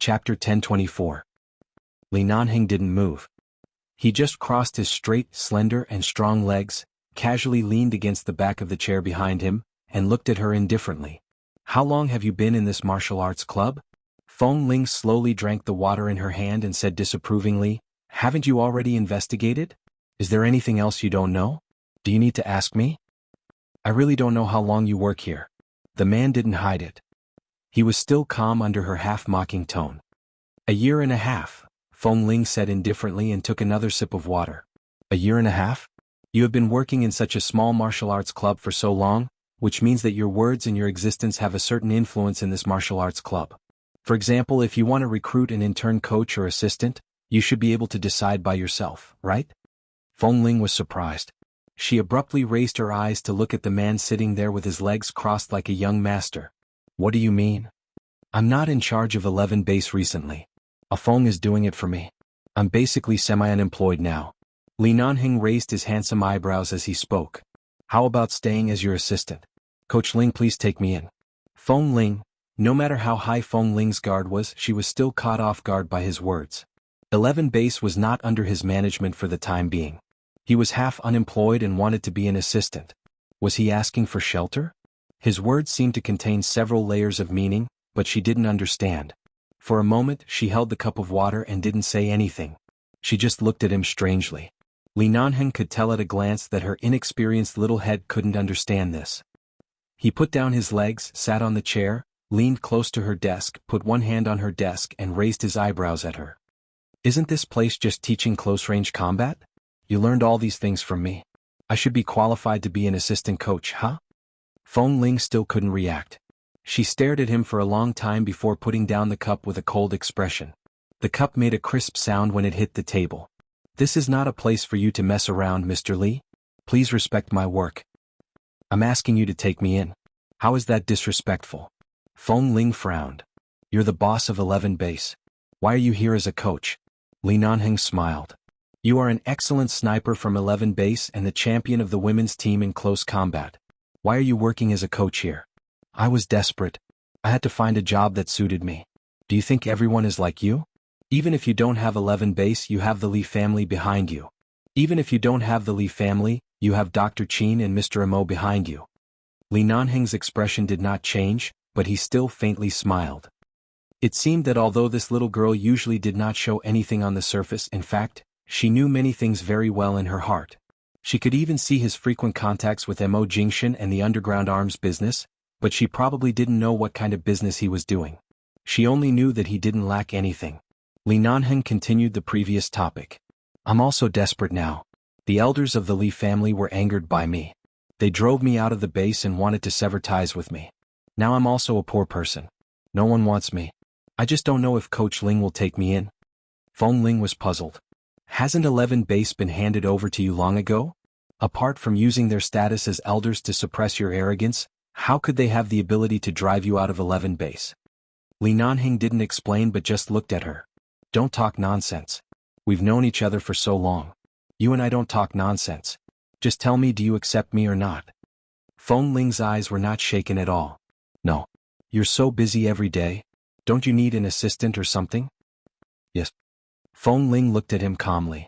Chapter 1024. Li Nanheng didn't move. He just crossed his straight, slender, and strong legs, casually leaned against the back of the chair behind him, and looked at her indifferently. "How long have you been in this martial arts club?" Feng Ling slowly drank the water in her hand and said disapprovingly, "Haven't you already investigated? Is there anything else you don't know? Do you need to ask me?" "I really don't know how long you work here." The man didn't hide it. He was still calm under her half-mocking tone. "A year and a half," Feng Ling said indifferently and took another sip of water. "A year and a half? You have been working in such a small martial arts club for so long, which means that your words and your existence have a certain influence in this martial arts club. For example, if you want to recruit an intern coach or assistant, you should be able to decide by yourself, right?" Feng Ling was surprised. She abruptly raised her eyes to look at the man sitting there with his legs crossed like a young master. "What do you mean?" "I'm not in charge of 11 base recently. Feng is doing it for me. I'm basically semi-unemployed now." Li Nanheng raised his handsome eyebrows as he spoke. "How about staying as your assistant? Coach Ling, please take me in." Feng Ling, no matter how high Feng Ling's guard was, she was still caught off guard by his words. 11 base was not under his management for the time being. He was half unemployed and wanted to be an assistant. Was he asking for shelter? His words seemed to contain several layers of meaning, but she didn't understand. For a moment, she held the cup of water and didn't say anything. She just looked at him strangely. Li Nanheng could tell at a glance that her inexperienced little head couldn't understand this. He put down his legs, sat on the chair, leaned close to her desk, put one hand on her desk and raised his eyebrows at her. "Isn't this place just teaching close-range combat? You learned all these things from me. I should be qualified to be an assistant coach, huh?" Feng Ling still couldn't react. She stared at him for a long time before putting down the cup with a cold expression. The cup made a crisp sound when it hit the table. "This is not a place for you to mess around, Mr. Li. Please respect my work. I'm asking you to take me in. How is that disrespectful?" Feng Ling frowned. "You're the boss of 11 base. Why are you here as a coach?" Li Nanheng smiled. "You are an excellent sniper from 11 base and the champion of the women's team in close combat. Why are you working as a coach here?" "I was desperate. I had to find a job that suited me. Do you think everyone is like you? Even if you don't have 11 base, you have the Li family behind you. Even if you don't have the Li family, you have Dr. Qin and Mr. Amo behind you." Li Nanheng's expression did not change, but he still faintly smiled. It seemed that although this little girl usually did not show anything on the surface, in fact, she knew many things very well in her heart. She could even see his frequent contacts with Mo Jingshan and the underground arms business, but she probably didn't know what kind of business he was doing. She only knew that he didn't lack anything. Li Nanheng continued the previous topic. "I'm also desperate now. The elders of the Li family were angered by me. They drove me out of the base and wanted to sever ties with me. Now I'm also a poor person. No one wants me. I just don't know if Coach Ling will take me in." Feng Ling was puzzled. "Hasn't 11 base been handed over to you long ago? Apart from using their status as elders to suppress your arrogance, how could they have the ability to drive you out of 11 base?" Li Nanheng didn't explain but just looked at her. "Don't talk nonsense. We've known each other for so long. You and I don't talk nonsense. Just tell me, do you accept me or not?" Feng Ling's eyes were not shaken at all. "No. You're so busy every day. Don't you need an assistant or something?" "Yes." Feng Ling looked at him calmly.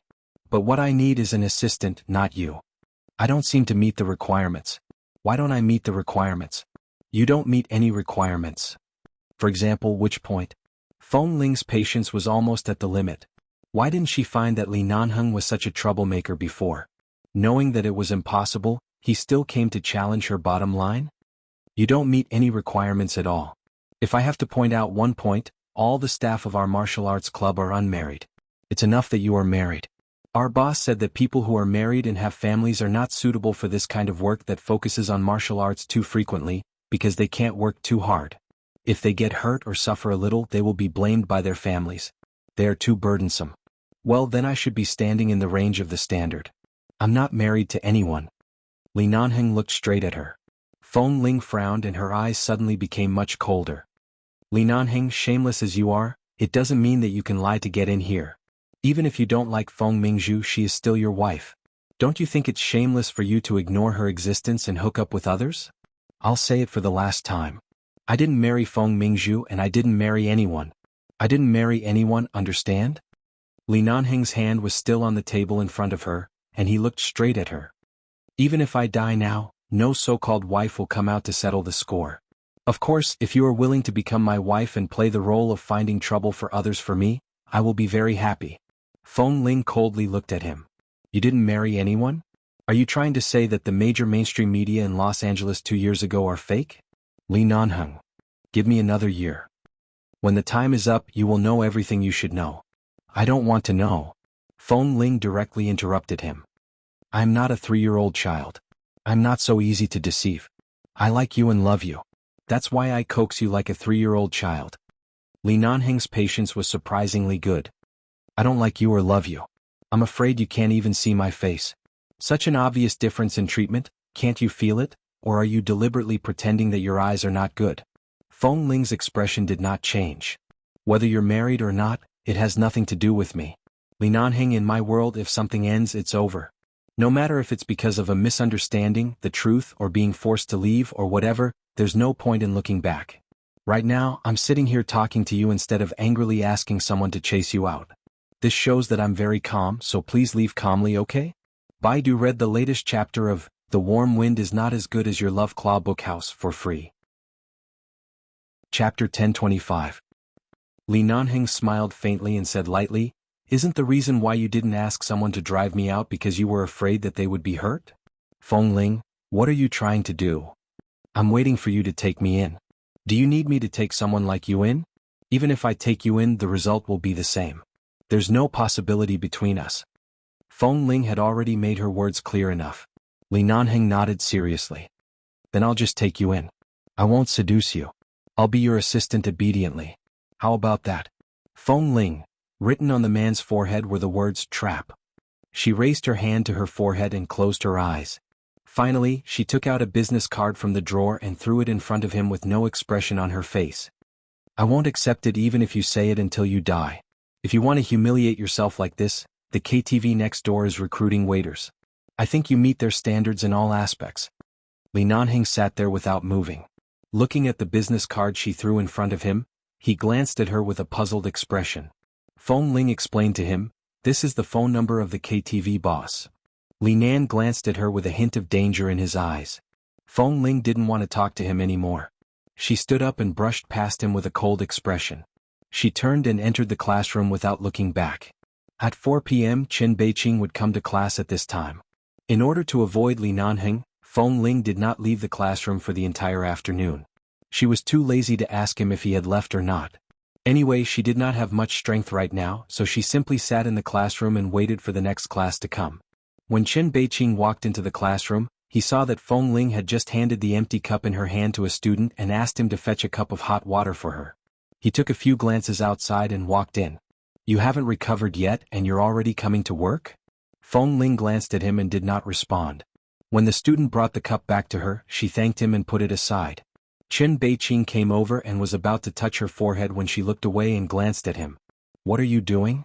"But what I need is an assistant, not you. I don't seem to meet the requirements." "Why don't I meet the requirements?" "You don't meet any requirements." "For example, which point?" Feng Ling's patience was almost at the limit. Why didn't she find that Li Nanheng was such a troublemaker before? Knowing that it was impossible, he still came to challenge her bottom line? "You don't meet any requirements at all. If I have to point out one point, all the staff of our martial arts club are unmarried. It's enough that you are married. Our boss said that people who are married and have families are not suitable for this kind of work that focuses on martial arts too frequently, because they can't work too hard. If they get hurt or suffer a little, they will be blamed by their families. They are too burdensome. Well, then I should be standing in the range of the standard. I'm not married to anyone." Li Nanheng looked straight at her. Feng Ling frowned and her eyes suddenly became much colder. "Li Nanheng, shameless as you are, it doesn't mean that you can lie to get in here. Even if you don't like Feng Mingzhu, she is still your wife. Don't you think it's shameless for you to ignore her existence and hook up with others? I'll say it for the last time. I didn't marry Feng Mingzhu and I didn't marry anyone. I didn't marry anyone, understand? Li Nanheng's hand was still on the table in front of her, and he looked straight at her. Even if I die now, no so-called wife will come out to settle the score. Of course, if you are willing to become my wife and play the role of finding trouble for others for me, I will be very happy. Feng Ling coldly looked at him. You didn't marry anyone? Are you trying to say that the major mainstream media in Los Angeles 2 years ago are fake? Li Nanheng. Give me another year. When the time is up, you will know everything you should know. I don't want to know. Feng Ling directly interrupted him. I'm not a 3-year-old child. I'm not so easy to deceive. I like you and love you. That's why I coax you like a 3-year-old child. Li Nanheng's patience was surprisingly good. I don't like you or love you. I'm afraid you can't even see my face. Such an obvious difference in treatment, can't you feel it, or are you deliberately pretending that your eyes are not good? Feng Ling's expression did not change. Whether you're married or not, it has nothing to do with me. Li Nanheng, in my world, if something ends, it's over. No matter if it's because of a misunderstanding, the truth, or being forced to leave or whatever, there's no point in looking back. Right now, I'm sitting here talking to you instead of angrily asking someone to chase you out. This shows that I'm very calm, so please leave calmly, okay? Baidu read the latest chapter of The Warm Wind is Not as Good as Your Love Claw Bookhouse for free. Chapter 1025. Li Nanheng smiled faintly and said lightly, Isn't the reason why you didn't ask someone to drive me out because you were afraid that they would be hurt? Feng Ling, what are you trying to do? I'm waiting for you to take me in. Do you need me to take someone like you in? Even if I take you in, the result will be the same. There's no possibility between us. Feng Ling had already made her words clear enough. Li Nanheng nodded seriously. Then I'll just take you in. I won't seduce you. I'll be your assistant obediently. How about that? Feng Ling. Written on the man's forehead were the words trap. She raised her hand to her forehead and closed her eyes. Finally, she took out a business card from the drawer and threw it in front of him with no expression on her face. I won't accept it even if you say it until you die. If you want to humiliate yourself like this, the KTV next door is recruiting waiters. I think you meet their standards in all aspects. Li Nanheng sat there without moving. Looking at the business card she threw in front of him, he glanced at her with a puzzled expression. Feng Ling explained to him, This is the phone number of the KTV boss. Li Nan glanced at her with a hint of danger in his eyes. Feng Ling didn't want to talk to him anymore. She stood up and brushed past him with a cold expression. She turned and entered the classroom without looking back. At 4 p.m. Qin Beiqing would come to class at this time. In order to avoid Li Nanheng, Feng Ling did not leave the classroom for the entire afternoon. She was too lazy to ask him if he had left or not. Anyway, she did not have much strength right now, so she simply sat in the classroom and waited for the next class to come. When Qin Beiqing walked into the classroom, he saw that Feng Ling had just handed the empty cup in her hand to a student and asked him to fetch a cup of hot water for her. He took a few glances outside and walked in. You haven't recovered yet and you're already coming to work? Feng Ling glanced at him and did not respond. When the student brought the cup back to her, she thanked him and put it aside. Qin Beiqing came over and was about to touch her forehead when she looked away and glanced at him. What are you doing?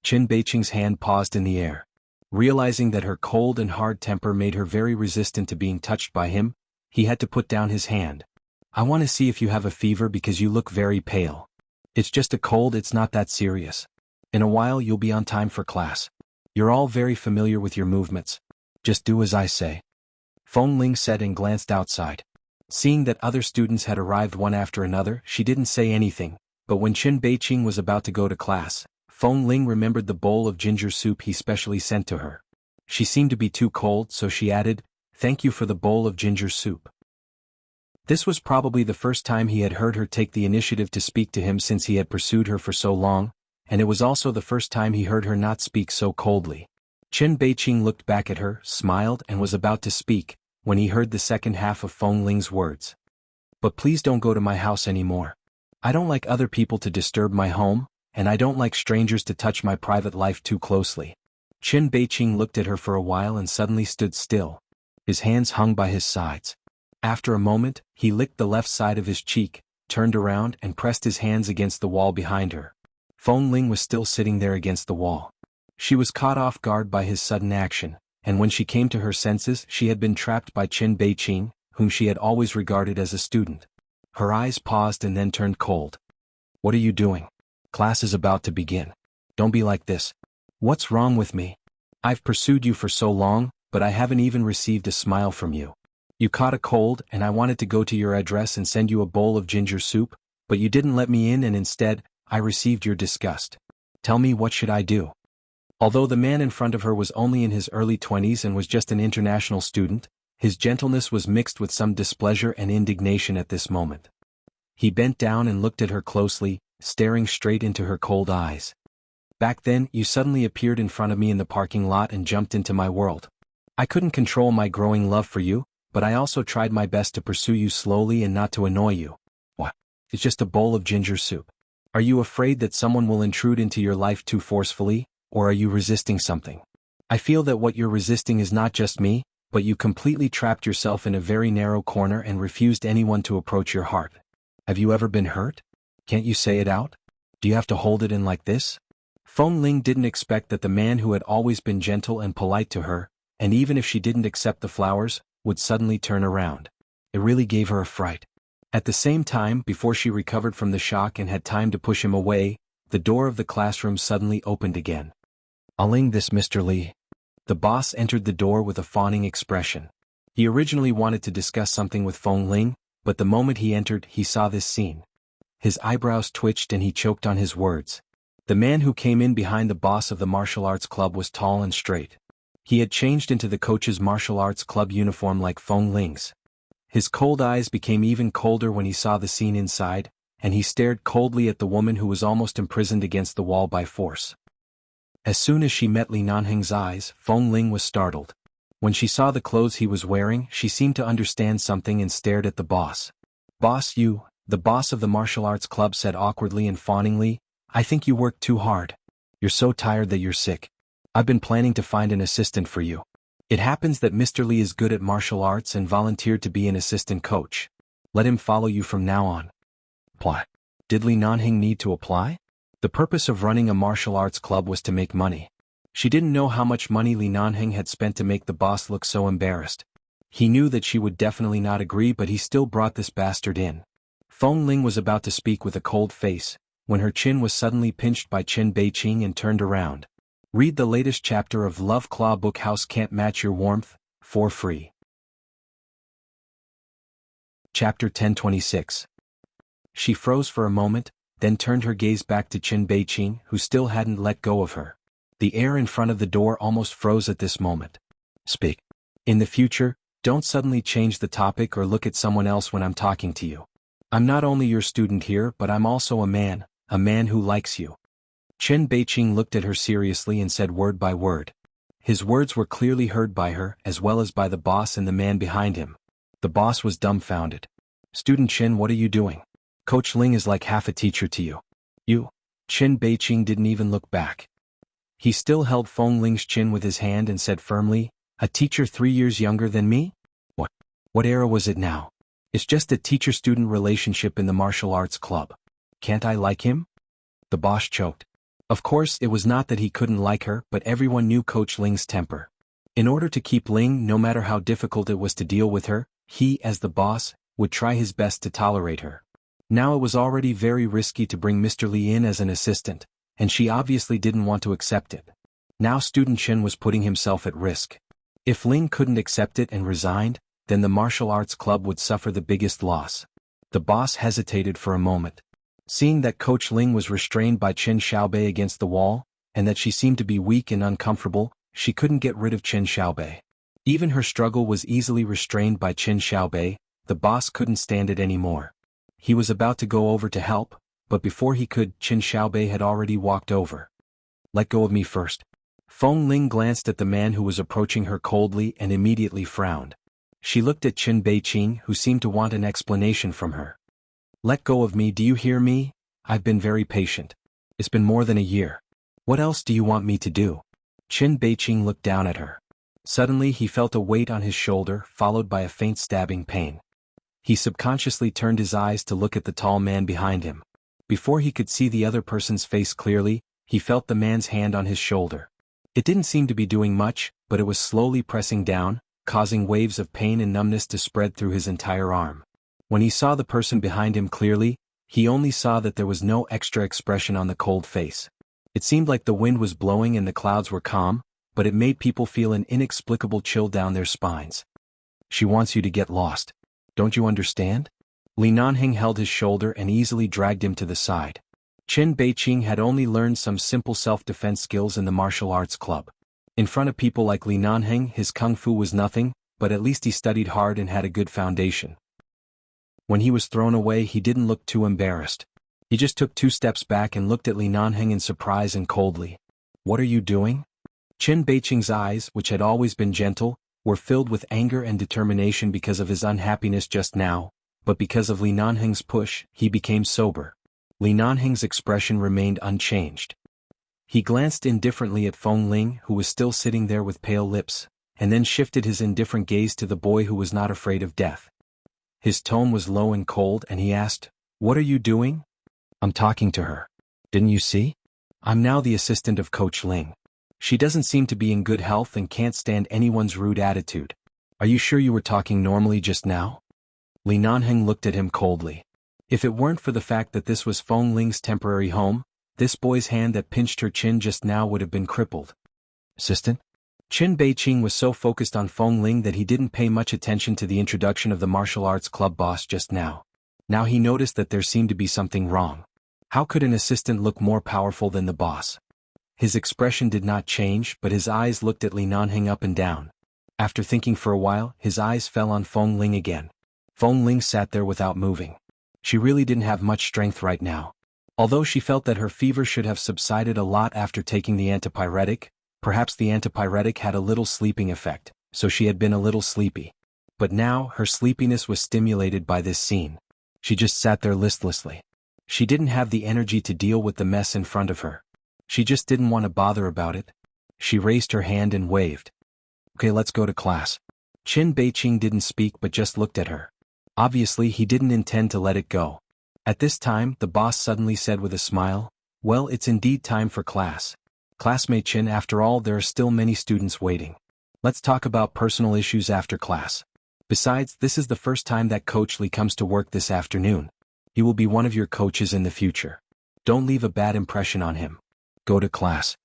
Qin Beiqing's hand paused in the air. Realizing that her cold and hard temper made her very resistant to being touched by him, he had to put down his hand. I want to see if you have a fever because you look very pale. It's just a cold, it's not that serious. In a while you'll be on time for class. You're all very familiar with your movements. Just do as I say. Feng Ling said and glanced outside. Seeing that other students had arrived one after another, she didn't say anything, but when Qin Beiqing was about to go to class, Feng Ling remembered the bowl of ginger soup he specially sent to her. She seemed to be too cold, so she added, Thank you for the bowl of ginger soup. This was probably the first time he had heard her take the initiative to speak to him since he had pursued her for so long, and it was also the first time he heard her not speak so coldly. Qin Beiqing looked back at her, smiled, and was about to speak, when he heard the second half of Feng Ling's words. But please don't go to my house anymore. I don't like other people to disturb my home, and I don't like strangers to touch my private life too closely. Qin Beiqing looked at her for a while and suddenly stood still. His hands hung by his sides. After a moment, he licked the left side of his cheek, turned around and pressed his hands against the wall behind her. Feng Ling was still sitting there against the wall. She was caught off guard by his sudden action, and when she came to her senses she had been trapped by Qin Beiqing, whom she had always regarded as a student. Her eyes paused and then turned cold. What are you doing? Class is about to begin. Don't be like this. What's wrong with me? I've pursued you for so long, but I haven't even received a smile from you. You caught a cold and I wanted to go to your address and send you a bowl of ginger soup, but you didn't let me in and instead, I received your disgust. Tell me, what should I do? Although the man in front of her was only in his early 20s and was just an international student, his gentleness was mixed with some displeasure and indignation at this moment. He bent down and looked at her closely, staring straight into her cold eyes. Back then, you suddenly appeared in front of me in the parking lot and jumped into my world. I couldn't control my growing love for you, but I also tried my best to pursue you slowly and not to annoy you. What? It's just a bowl of ginger soup. Are you afraid that someone will intrude into your life too forcefully, or are you resisting something? I feel that what you're resisting is not just me, but you completely trapped yourself in a very narrow corner and refused anyone to approach your heart. Have you ever been hurt? Can't you say it out? Do you have to hold it in like this? Feng Ling didn't expect that the man who had always been gentle and polite to her, and even if she didn't accept the flowers, would suddenly turn around. It really gave her a fright. At the same time, before she recovered from the shock and had time to push him away, the door of the classroom suddenly opened again. "Aling this Mr. Li." The boss entered the door with a fawning expression. He originally wanted to discuss something with Feng Ling, but the moment he entered, he saw this scene. His eyebrows twitched and he choked on his words. The man who came in behind the boss of the martial arts club was tall and straight. He had changed into the coach's martial arts club uniform like Feng Ling's. His cold eyes became even colder when he saw the scene inside, and he stared coldly at the woman who was almost imprisoned against the wall by force. As soon as she met Li Nanheng's eyes, Feng Ling was startled. When she saw the clothes he was wearing, she seemed to understand something and stared at the boss. "Boss, you," the boss of the martial arts club said awkwardly and fawningly, "I think you work too hard. You're so tired that you're sick. I've been planning to find an assistant for you. It happens that Mr. Li is good at martial arts and volunteered to be an assistant coach. Let him follow you from now on." Apply. Did Li Nanheng need to apply? The purpose of running a martial arts club was to make money. She didn't know how much money Li Nanheng had spent to make the boss look so embarrassed. He knew that she would definitely not agree, but he still brought this bastard in. Feng Ling was about to speak with a cold face, when her chin was suddenly pinched by Chen Beiqing and turned around. Read the latest chapter of Love Claw book House Can't Match Your Warmth, for free. Chapter 1026. She froze for a moment, then turned her gaze back to Chen Beiqing, who still hadn't let go of her. The air in front of the door almost froze at this moment. "Speak. In the future, don't suddenly change the topic or look at someone else when I'm talking to you. I'm not only your student here, but I'm also a man who likes you." Chen Beiqing looked at her seriously and said word by word. His words were clearly heard by her, as well as by the boss and the man behind him. The boss was dumbfounded. "Student Chen, what are you doing? Coach Ling is like half a teacher to you." "You?" Chen Beiqing didn't even look back. He still held Feng Ling's chin with his hand and said firmly, "A teacher 3 years younger than me? What era was it now? It's just a teacher-student relationship in the martial arts club. Can't I like him?" The boss choked. Of course, it was not that he couldn't like her, but everyone knew Coach Ling's temper. In order to keep Ling, no matter how difficult it was to deal with her, he, as the boss, would try his best to tolerate her. Now it was already very risky to bring Mr. Li in as an assistant, and she obviously didn't want to accept it. Now student Chen was putting himself at risk. If Ling couldn't accept it and resigned, then the martial arts club would suffer the biggest loss. The boss hesitated for a moment. Seeing that Coach Ling was restrained by Chen Xiaobei against the wall, and that she seemed to be weak and uncomfortable, she couldn't get rid of Chen Xiaobei. Even her struggle was easily restrained by Chen Xiaobei. The boss couldn't stand it anymore. He was about to go over to help, but before he could, Chen Xiaobei had already walked over. "Let go of me first." Feng Ling glanced at the man who was approaching her coldly and immediately frowned. She looked at Chen Beiqing, who seemed to want an explanation from her. "Let go of me, do you hear me? I've been very patient. It's been more than a year. What else do you want me to do?" Chen Beiqing looked down at her. Suddenly he felt a weight on his shoulder, followed by a faint stabbing pain. He subconsciously turned his eyes to look at the tall man behind him. Before he could see the other person's face clearly, he felt the man's hand on his shoulder. It didn't seem to be doing much, but it was slowly pressing down, causing waves of pain and numbness to spread through his entire arm. When he saw the person behind him clearly, He only saw that there was no extra expression on the cold face. It seemed like the wind was blowing and the clouds were calm, but it made people feel an inexplicable chill down their spines. She wants you to get lost. Don't you understand? Li Nanheng held his shoulder and easily dragged him to the side. Chen Beiqing had only learned some simple self-defense skills in the martial arts club. In front of people like Li Nanheng, his kung fu was nothing, but at least he studied hard and had a good foundation. When he was thrown away, he didn't look too embarrassed. He just took 2 steps back and looked at Li Nanheng in surprise and coldly. What are you doing? Chen Beiqing's eyes, which had always been gentle, were filled with anger and determination because of his unhappiness just now, but because of Li Nanheng's push, he became sober. Li Nanheng's expression remained unchanged. He glanced indifferently at Feng Ling, who was still sitting there with pale lips, and then shifted his indifferent gaze to the boy who was not afraid of death. His tone was low and cold, and he asked, "What are you doing?" "I'm talking to her. Didn't you see? I'm now the assistant of Coach Ling. She doesn't seem to be in good health and can't stand anyone's rude attitude. Are you sure you were talking normally just now?" Li Nanheng looked at him coldly. If it weren't for the fact that this was Feng Ling's temporary home, this boy's hand that pinched her chin just now would have been crippled. "Assistant?" Chen Beiqing was so focused on Feng Ling that he didn't pay much attention to the introduction of the martial arts club boss just now. Now he noticed that there seemed to be something wrong. How could an assistant look more powerful than the boss? His expression did not change, but his eyes looked at Li Nanheng up and down. After thinking for a while, his eyes fell on Feng Ling again. Feng Ling sat there without moving. She really didn't have much strength right now. Although she felt that her fever should have subsided a lot after taking the antipyretic, perhaps the antipyretic had a little sleeping effect, so she had been a little sleepy. But now, her sleepiness was stimulated by this scene. She just sat there listlessly. She didn't have the energy to deal with the mess in front of her. She just didn't want to bother about it. She raised her hand and waved. "Okay, let's go to class." Chen Beiqing didn't speak but just looked at her. Obviously, he didn't intend to let it go. At this time, the boss suddenly said with a smile, "Well, it's indeed time for class. Classmate Chen, after all, there are still many students waiting. Let's talk about personal issues after class. Besides, this is the first time that Coach Li comes to work this afternoon. He will be one of your coaches in the future. Don't leave a bad impression on him. Go to class."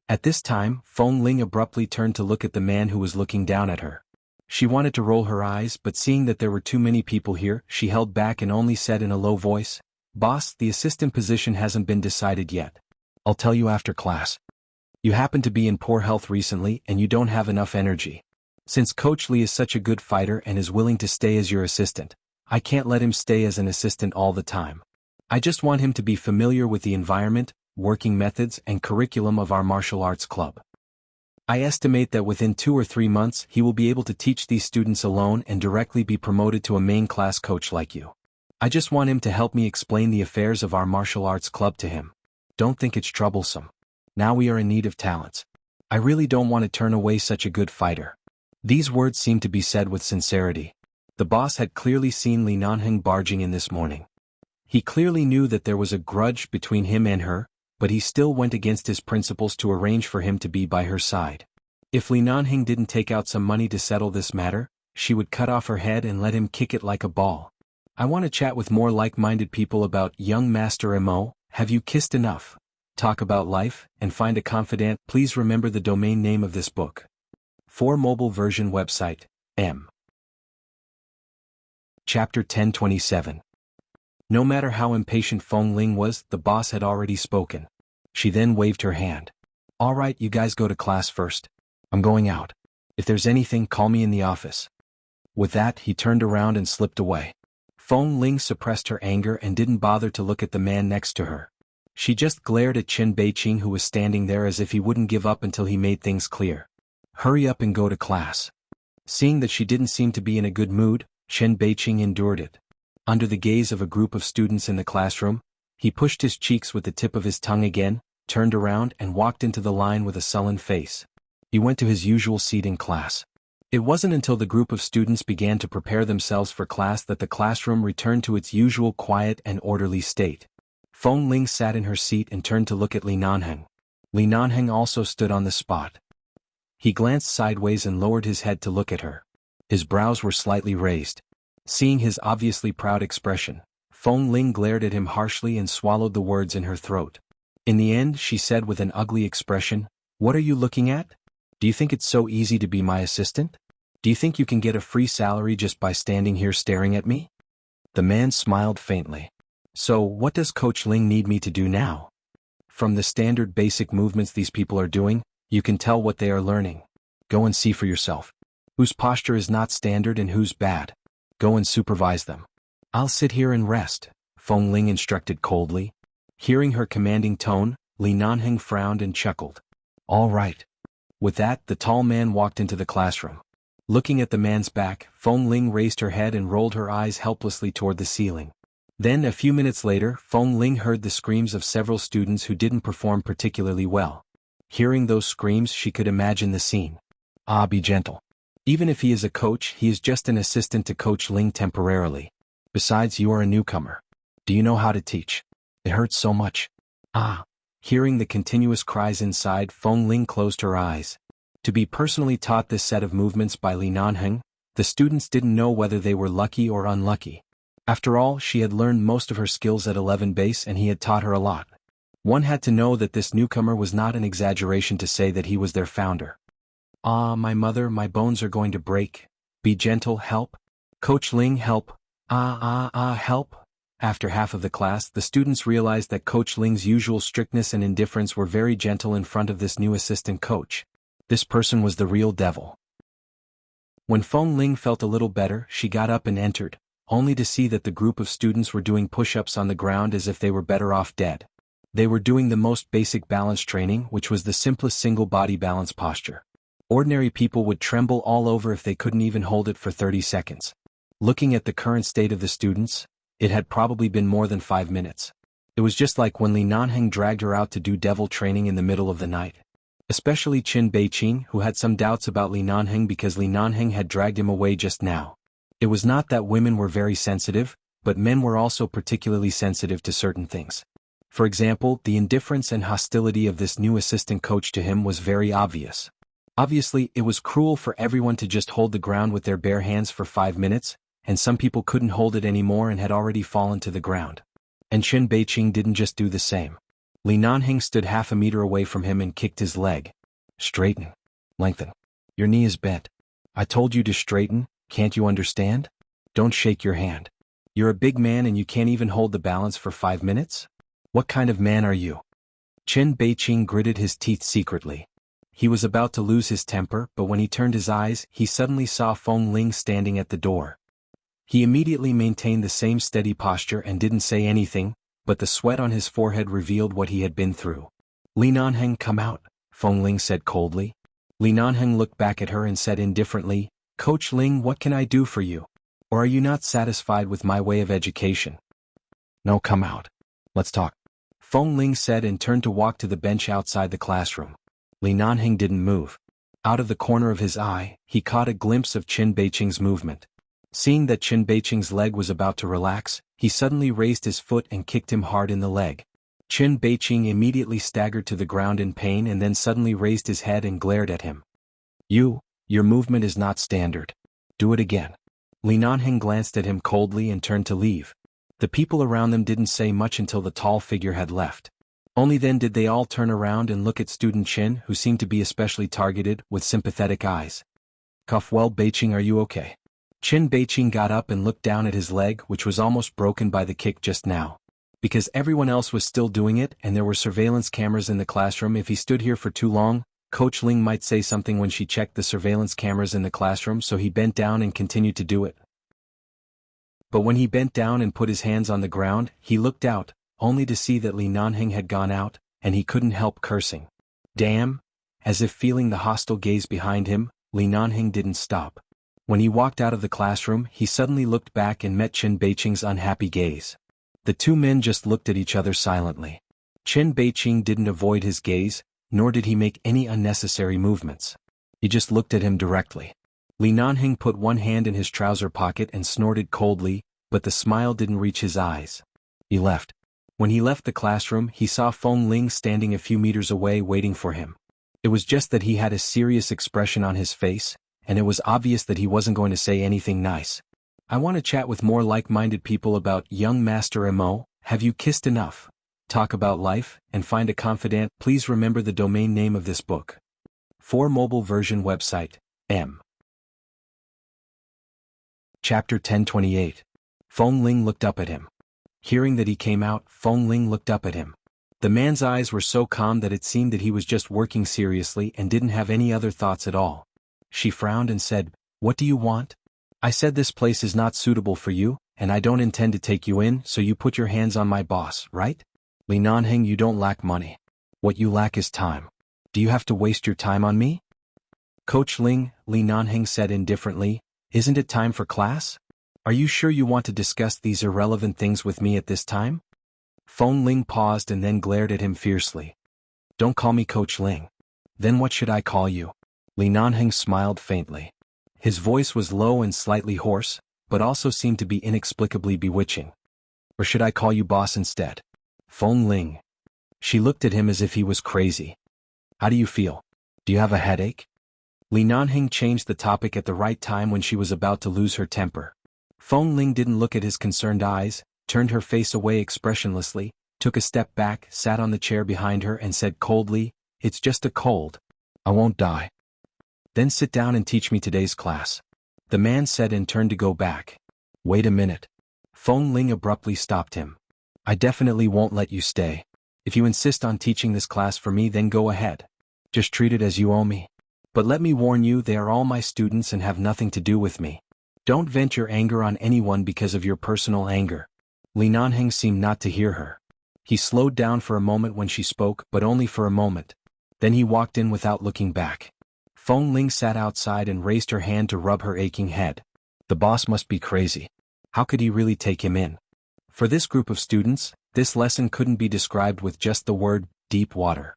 At this time, Feng Ling abruptly turned to look at the man who was looking down at her. She wanted to roll her eyes, but seeing that there were too many people here, she held back and only said in a low voice, "Boss, the assistant position hasn't been decided yet. I'll tell you after class. You happen to be in poor health recently and you don't have enough energy. Since Coach Li is such a good fighter and is willing to stay as your assistant, I can't let him stay as an assistant all the time. I just want him to be familiar with the environment, working methods, and curriculum of our martial arts club. I estimate that within 2 or 3 months he will be able to teach these students alone and directly be promoted to a main class coach like you. I just want him to help me explain the affairs of our martial arts club to him. Don't think it's troublesome. Now we are in need of talents. I really don't want to turn away such a good fighter." These words seemed to be said with sincerity. The boss had clearly seen Li Nanheng barging in this morning. He clearly knew that there was a grudge between him and her, but he still went against his principles to arrange for him to be by her side. If Li Nanheng didn't take out some money to settle this matter, she would cut off her head and let him kick it like a ball. "I want to chat with more like-minded people about young Master Mo. Have you kissed enough? Talk about life, and find a confidant." Please remember the domain name of this book. For mobile version website, M. Chapter 1027. No matter how impatient Feng Ling was, the boss had already spoken. She then waved her hand. "All right, you guys go to class first. I'm going out. If there's anything, call me in the office." With that, he turned around and slipped away. Feng Ling suppressed her anger and didn't bother to look at the man next to her. She just glared at Chen Beiqing, who was standing there as if he wouldn't give up until he made things clear. "Hurry up and go to class." Seeing that she didn't seem to be in a good mood, Chen Beiqing endured it. Under the gaze of a group of students in the classroom, he pushed his cheeks with the tip of his tongue again, turned around and walked into the line with a sullen face. He went to his usual seat in class. It wasn't until the group of students began to prepare themselves for class that the classroom returned to its usual quiet and orderly state. Feng Ling sat in her seat and turned to look at Li Nanheng. Li Nanheng also stood on the spot. He glanced sideways and lowered his head to look at her. His brows were slightly raised. Seeing his obviously proud expression, Feng Ling glared at him harshly and swallowed the words in her throat. In the end, she said with an ugly expression, "What are you looking at? Do you think it's so easy to be my assistant? Do you think you can get a free salary just by standing here staring at me?" The man smiled faintly. "So, what does Coach Ling need me to do now?" "From the standard basic movements these people are doing, you can tell what they are learning. Go and see for yourself. Whose posture is not standard and whose bad. Go and supervise them." "I'll sit here and rest," Feng Ling instructed coldly. Hearing her commanding tone, Li Nanheng frowned and chuckled. "All right." With that, the tall man walked into the classroom. Looking at the man's back, Feng Ling raised her head and rolled her eyes helplessly toward the ceiling. Then, a few minutes later, Feng Ling heard the screams of several students who didn't perform particularly well. Hearing those screams, she could imagine the scene. "Ah, be gentle. Even if he is a coach, he is just an assistant to Coach Ling temporarily. Besides, you are a newcomer. Do you know how to teach? It hurts so much." "Ah." Hearing the continuous cries inside, Feng Ling closed her eyes. To be personally taught this set of movements by Li Nanheng, the students didn't know whether they were lucky or unlucky. After all, she had learned most of her skills at 11 base and he had taught her a lot. One had to know that this newcomer was not an exaggeration to say that he was their founder. "Ah, my mother, my bones are going to break. Be gentle, help. Coach Ling, help. Help." After half of the class, the students realized that Coach Ling's usual strictness and indifference were very gentle in front of this new assistant coach. This person was the real devil. When Feng Ling felt a little better, she got up and entered, only to see that the group of students were doing push-ups on the ground as if they were better off dead. They were doing the most basic balance training, which was the simplest single-body balance posture. Ordinary people would tremble all over if they couldn't even hold it for 30 seconds. Looking at the current state of the students, it had probably been more than 5 minutes. It was just like when Li Nanheng dragged her out to do devil training in the middle of the night. Especially Qin Beiqing, who had some doubts about Li Nanheng because Li Nanheng had dragged him away just now. It was not that women were very sensitive, but men were also particularly sensitive to certain things. For example, the indifference and hostility of this new assistant coach to him was very obvious. Obviously, it was cruel for everyone to just hold the ground with their bare hands for 5 minutes, and some people couldn't hold it anymore and had already fallen to the ground. And Qin Beiqing didn't just do the same. Li Nanheng stood half a meter away from him and kicked his leg. "Straighten. Lengthen. Your knee is bent. I told you to straighten, can't you understand? Don't shake your hand. You're a big man and you can't even hold the balance for 5 minutes? What kind of man are you?" Qin Beiqing gritted his teeth secretly. He was about to lose his temper, but when he turned his eyes, he suddenly saw Feng Ling standing at the door. He immediately maintained the same steady posture and didn't say anything, but the sweat on his forehead revealed what he had been through. "Li Nanheng, come out," Feng Ling said coldly. Li Nanheng looked back at her and said indifferently, "Coach Ling, what can I do for you? Or are you not satisfied with my way of education?" "No, come out. Let's talk," Feng Ling said and turned to walk to the bench outside the classroom. Li Nanheng didn't move. Out of the corner of his eye, he caught a glimpse of Qin Beiqing's movement. Seeing that Qin Beiqing's leg was about to relax, he suddenly raised his foot and kicked him hard in the leg. Qin Beiqing immediately staggered to the ground in pain and then suddenly raised his head and glared at him. Your movement is not standard. Do it again." Li Nanheng glanced at him coldly and turned to leave. The people around them didn't say much until the tall figure had left. Only then did they all turn around and look at student Qin, who seemed to be especially targeted, with sympathetic eyes. "Well, Beiqing, are you okay?" Qin Beiqing got up and looked down at his leg, which was almost broken by the kick just now. Because everyone else was still doing it and there were surveillance cameras in the classroom, if he stood here for too long, Coach Ling might say something when she checked the surveillance cameras in the classroom, so he bent down and continued to do it. But when he bent down and put his hands on the ground, he looked out, only to see that Li Nanheng had gone out, and he couldn't help cursing. "Damn!" As if feeling the hostile gaze behind him, Li Nanheng didn't stop. When he walked out of the classroom, he suddenly looked back and met Qin Beiqing's unhappy gaze. The two men just looked at each other silently. Qin Beiqing didn't avoid his gaze, nor did he make any unnecessary movements. He just looked at him directly. Li Nanheng put one hand in his trouser pocket and snorted coldly, but the smile didn't reach his eyes. He left. When he left the classroom, he saw Feng Ling standing a few meters away waiting for him. It was just that he had a serious expression on his face, and it was obvious that he wasn't going to say anything nice. I want to chat with more like-minded people about young Master Mo. Have you kissed enough? Talk about life, and find a confidant. Please remember the domain name of this book. For mobile version website, M. Chapter 1028. Feng Ling looked up at him. Hearing that he came out, Feng Ling looked up at him. The man's eyes were so calm that it seemed that he was just working seriously and didn't have any other thoughts at all. She frowned and said, "What do you want?" "I said this place is not suitable for you, and I don't intend to take you in, so you put your hands on my boss, right? Li Nanheng, you don't lack money. What you lack is time. Do you have to waste your time on me?" "Coach Ling," Li Nanheng said indifferently, "isn't it time for class? Are you sure you want to discuss these irrelevant things with me at this time?" Feng Ling paused and then glared at him fiercely. "Don't call me Coach Ling. Then what should I call you?" Li Nanheng smiled faintly. His voice was low and slightly hoarse, but also seemed to be inexplicably bewitching. "Or should I call you boss instead?" Feng Ling. She looked at him as if he was crazy. "How do you feel? Do you have a headache?" Li Nanheng changed the topic at the right time when she was about to lose her temper. Feng Ling didn't look at his concerned eyes, turned her face away expressionlessly, took a step back, sat on the chair behind her and said coldly, "It's just a cold. I won't die." "Then sit down and teach me today's class," the man said and turned to go back. "Wait a minute." Feng Ling abruptly stopped him. "I definitely won't let you stay. If you insist on teaching this class for me, then go ahead. Just treat it as you owe me. But let me warn you, they are all my students and have nothing to do with me. Don't vent your anger on anyone because of your personal anger." Li Nanheng seemed not to hear her. He slowed down for a moment when she spoke, but only for a moment. Then he walked in without looking back. Feng Ling sat outside and raised her hand to rub her aching head. The boss must be crazy. How could he really take him in? For this group of students, this lesson couldn't be described with just the word, deep water.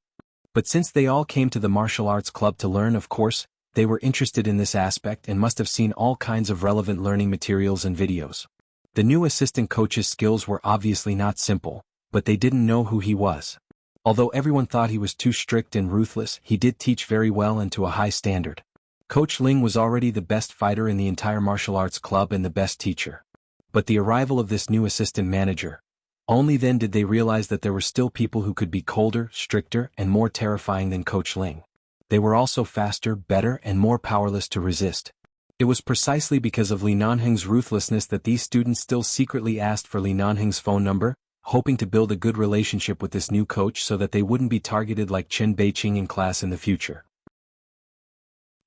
But since they all came to the martial arts club to learn, of course, they were interested in this aspect and must have seen all kinds of relevant learning materials and videos. The new assistant coach's skills were obviously not simple, but they didn't know who he was. Although everyone thought he was too strict and ruthless, he did teach very well and to a high standard. Coach Ling was already the best fighter in the entire martial arts club and the best teacher. But the arrival of this new assistant manager, only then did they realize that there were still people who could be colder, stricter, and more terrifying than Coach Ling. They were also faster, better, and more powerless to resist. It was precisely because of Li Nanheng's ruthlessness that these students still secretly asked for Li Nanheng's phone number, hoping to build a good relationship with this new coach so that they wouldn't be targeted like Chen Beiqing in class in the future.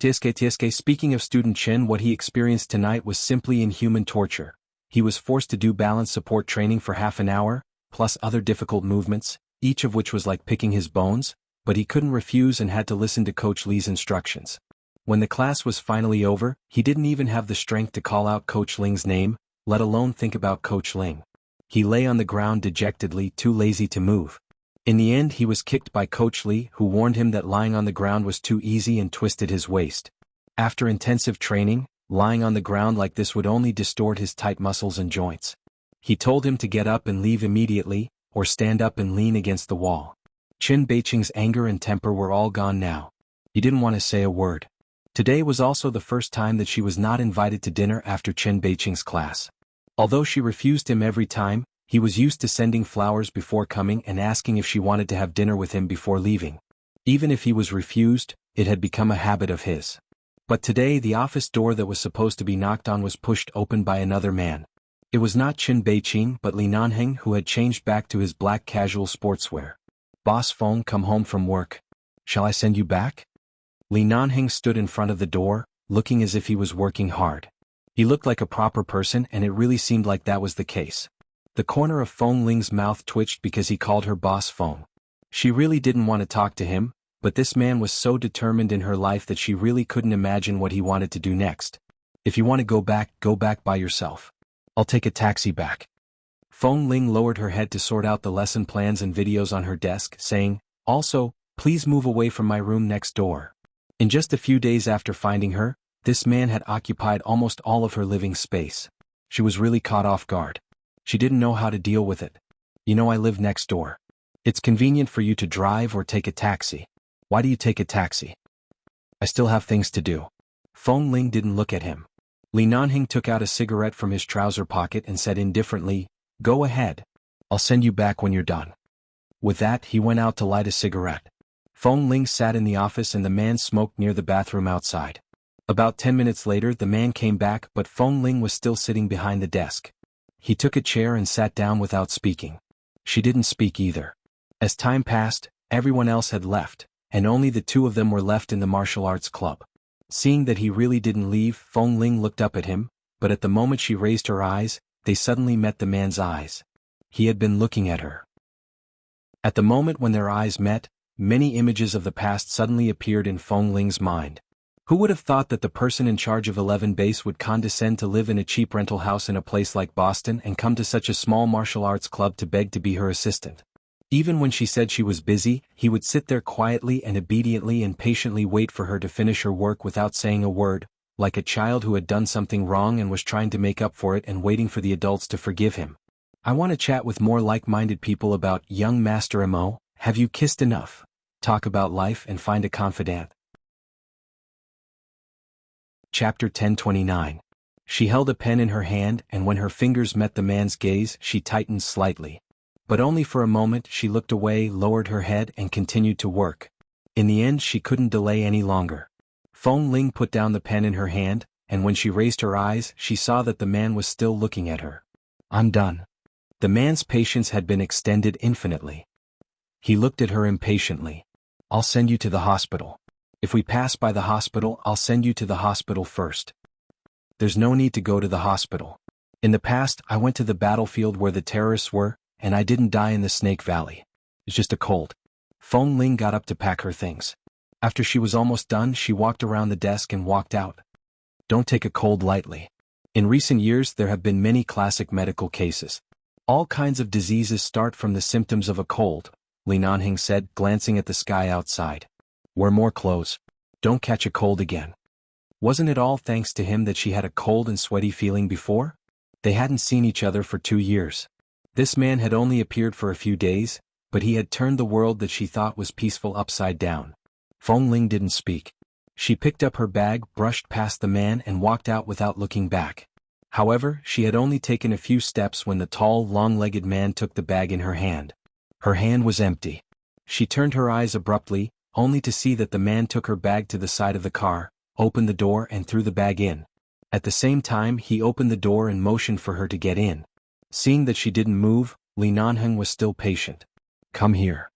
Tsk, speaking of student Chen, what he experienced tonight was simply inhuman torture. He was forced to do balance support training for half an hour, plus other difficult movements, each of which was like picking his bones, but he couldn't refuse and had to listen to Coach Li's instructions. When the class was finally over, he didn't even have the strength to call out Coach Ling's name, let alone think about Coach Ling. He lay on the ground dejectedly, too lazy to move. In the end, he was kicked by Coach Li, who warned him that lying on the ground was too easy and twisted his waist. After intensive training, lying on the ground like this would only distort his tight muscles and joints. He told him to get up and leave immediately, or stand up and lean against the wall. Chen Beiqing's anger and temper were all gone now. He didn't want to say a word. Today was also the first time that she was not invited to dinner after Chen Beiqing's class. Although she refused him every time, he was used to sending flowers before coming and asking if she wanted to have dinner with him before leaving. Even if he was refused, it had become a habit of his. But today the office door that was supposed to be knocked on was pushed open by another man. It was not Chen Beiqing but Li Nanheng, who had changed back to his black casual sportswear. "Boss Feng, come home from work. Shall I send you back?" Li Nanheng stood in front of the door, looking as if he was working hard. He looked like a proper person and it really seemed like that was the case. The corner of Feng Ling's mouth twitched because he called her Boss Feng. She really didn't want to talk to him, but this man was so determined in her life that she really couldn't imagine what he wanted to do next. "If you want to go back by yourself. I'll take a taxi back." Feng Ling lowered her head to sort out the lesson plans and videos on her desk, saying, "Also, please move away from my room next door." In just a few days after finding her, this man had occupied almost all of her living space. She was really caught off guard. She didn't know how to deal with it. "You know I live next door. It's convenient for you to drive or take a taxi. Why do you take a taxi?" "I still have things to do." Feng Ling didn't look at him. Li Nanhing took out a cigarette from his trouser pocket and said indifferently, "Go ahead. I'll send you back when you're done." With that, he went out to light a cigarette. Feng Ling sat in the office and the man smoked near the bathroom outside. About 10 minutes later the man came back, but Feng Ling was still sitting behind the desk. He took a chair and sat down without speaking. She didn't speak either. As time passed, everyone else had left, and only the two of them were left in the martial arts club. Seeing that he really didn't leave, Feng Ling looked up at him, but at the moment she raised her eyes, they suddenly met the man's eyes. He had been looking at her. At the moment when their eyes met, many images of the past suddenly appeared in Feng Ling's mind. Who would have thought that the person in charge of 11 Base would condescend to live in a cheap rental house in a place like Boston and come to such a small martial arts club to beg to be her assistant? Even when she said she was busy, he would sit there quietly and obediently and patiently wait for her to finish her work without saying a word, like a child who had done something wrong and was trying to make up for it and waiting for the adults to forgive him. I want to chat with more like-minded people about young Master Mo. Have you kissed enough? Talk about life and find a confidant. Chapter 1029. She held a pen in her hand, and when her fingers met the man's gaze, she tightened slightly. But only for a moment. She looked away, lowered her head, and continued to work. In the end, she couldn't delay any longer. Feng Ling put down the pen in her hand, and when she raised her eyes, she saw that the man was still looking at her. "I'm done." The man's patience had been extended infinitely. He looked at her impatiently. "I'll send you to the hospital. If we pass by the hospital, I'll send you to the hospital first." "There's no need to go to the hospital. In the past, I went to the battlefield where the terrorists were, and I didn't die in the Snake Valley. It's just a cold." Feng Ling got up to pack her things. After she was almost done, she walked around the desk and walked out. "Don't take a cold lightly. In recent years there have been many classic medical cases. All kinds of diseases start from the symptoms of a cold," Li Nanhing said, glancing at the sky outside. "Wear more clothes. Don't catch a cold again." Wasn't it all thanks to him that she had a cold and sweaty feeling before? They hadn't seen each other for 2 years. This man had only appeared for a few days, but he had turned the world that she thought was peaceful upside down. Feng Ling didn't speak. She picked up her bag, brushed past the man and walked out without looking back. However, she had only taken a few steps when the tall, long-legged man took the bag in her hand. Her hand was empty. She turned her eyes abruptly, only to see that the man took her bag to the side of the car, opened the door and threw the bag in. At the same time, he opened the door and motioned for her to get in. Seeing that she didn't move, Li Nanheng was still patient. "Come here."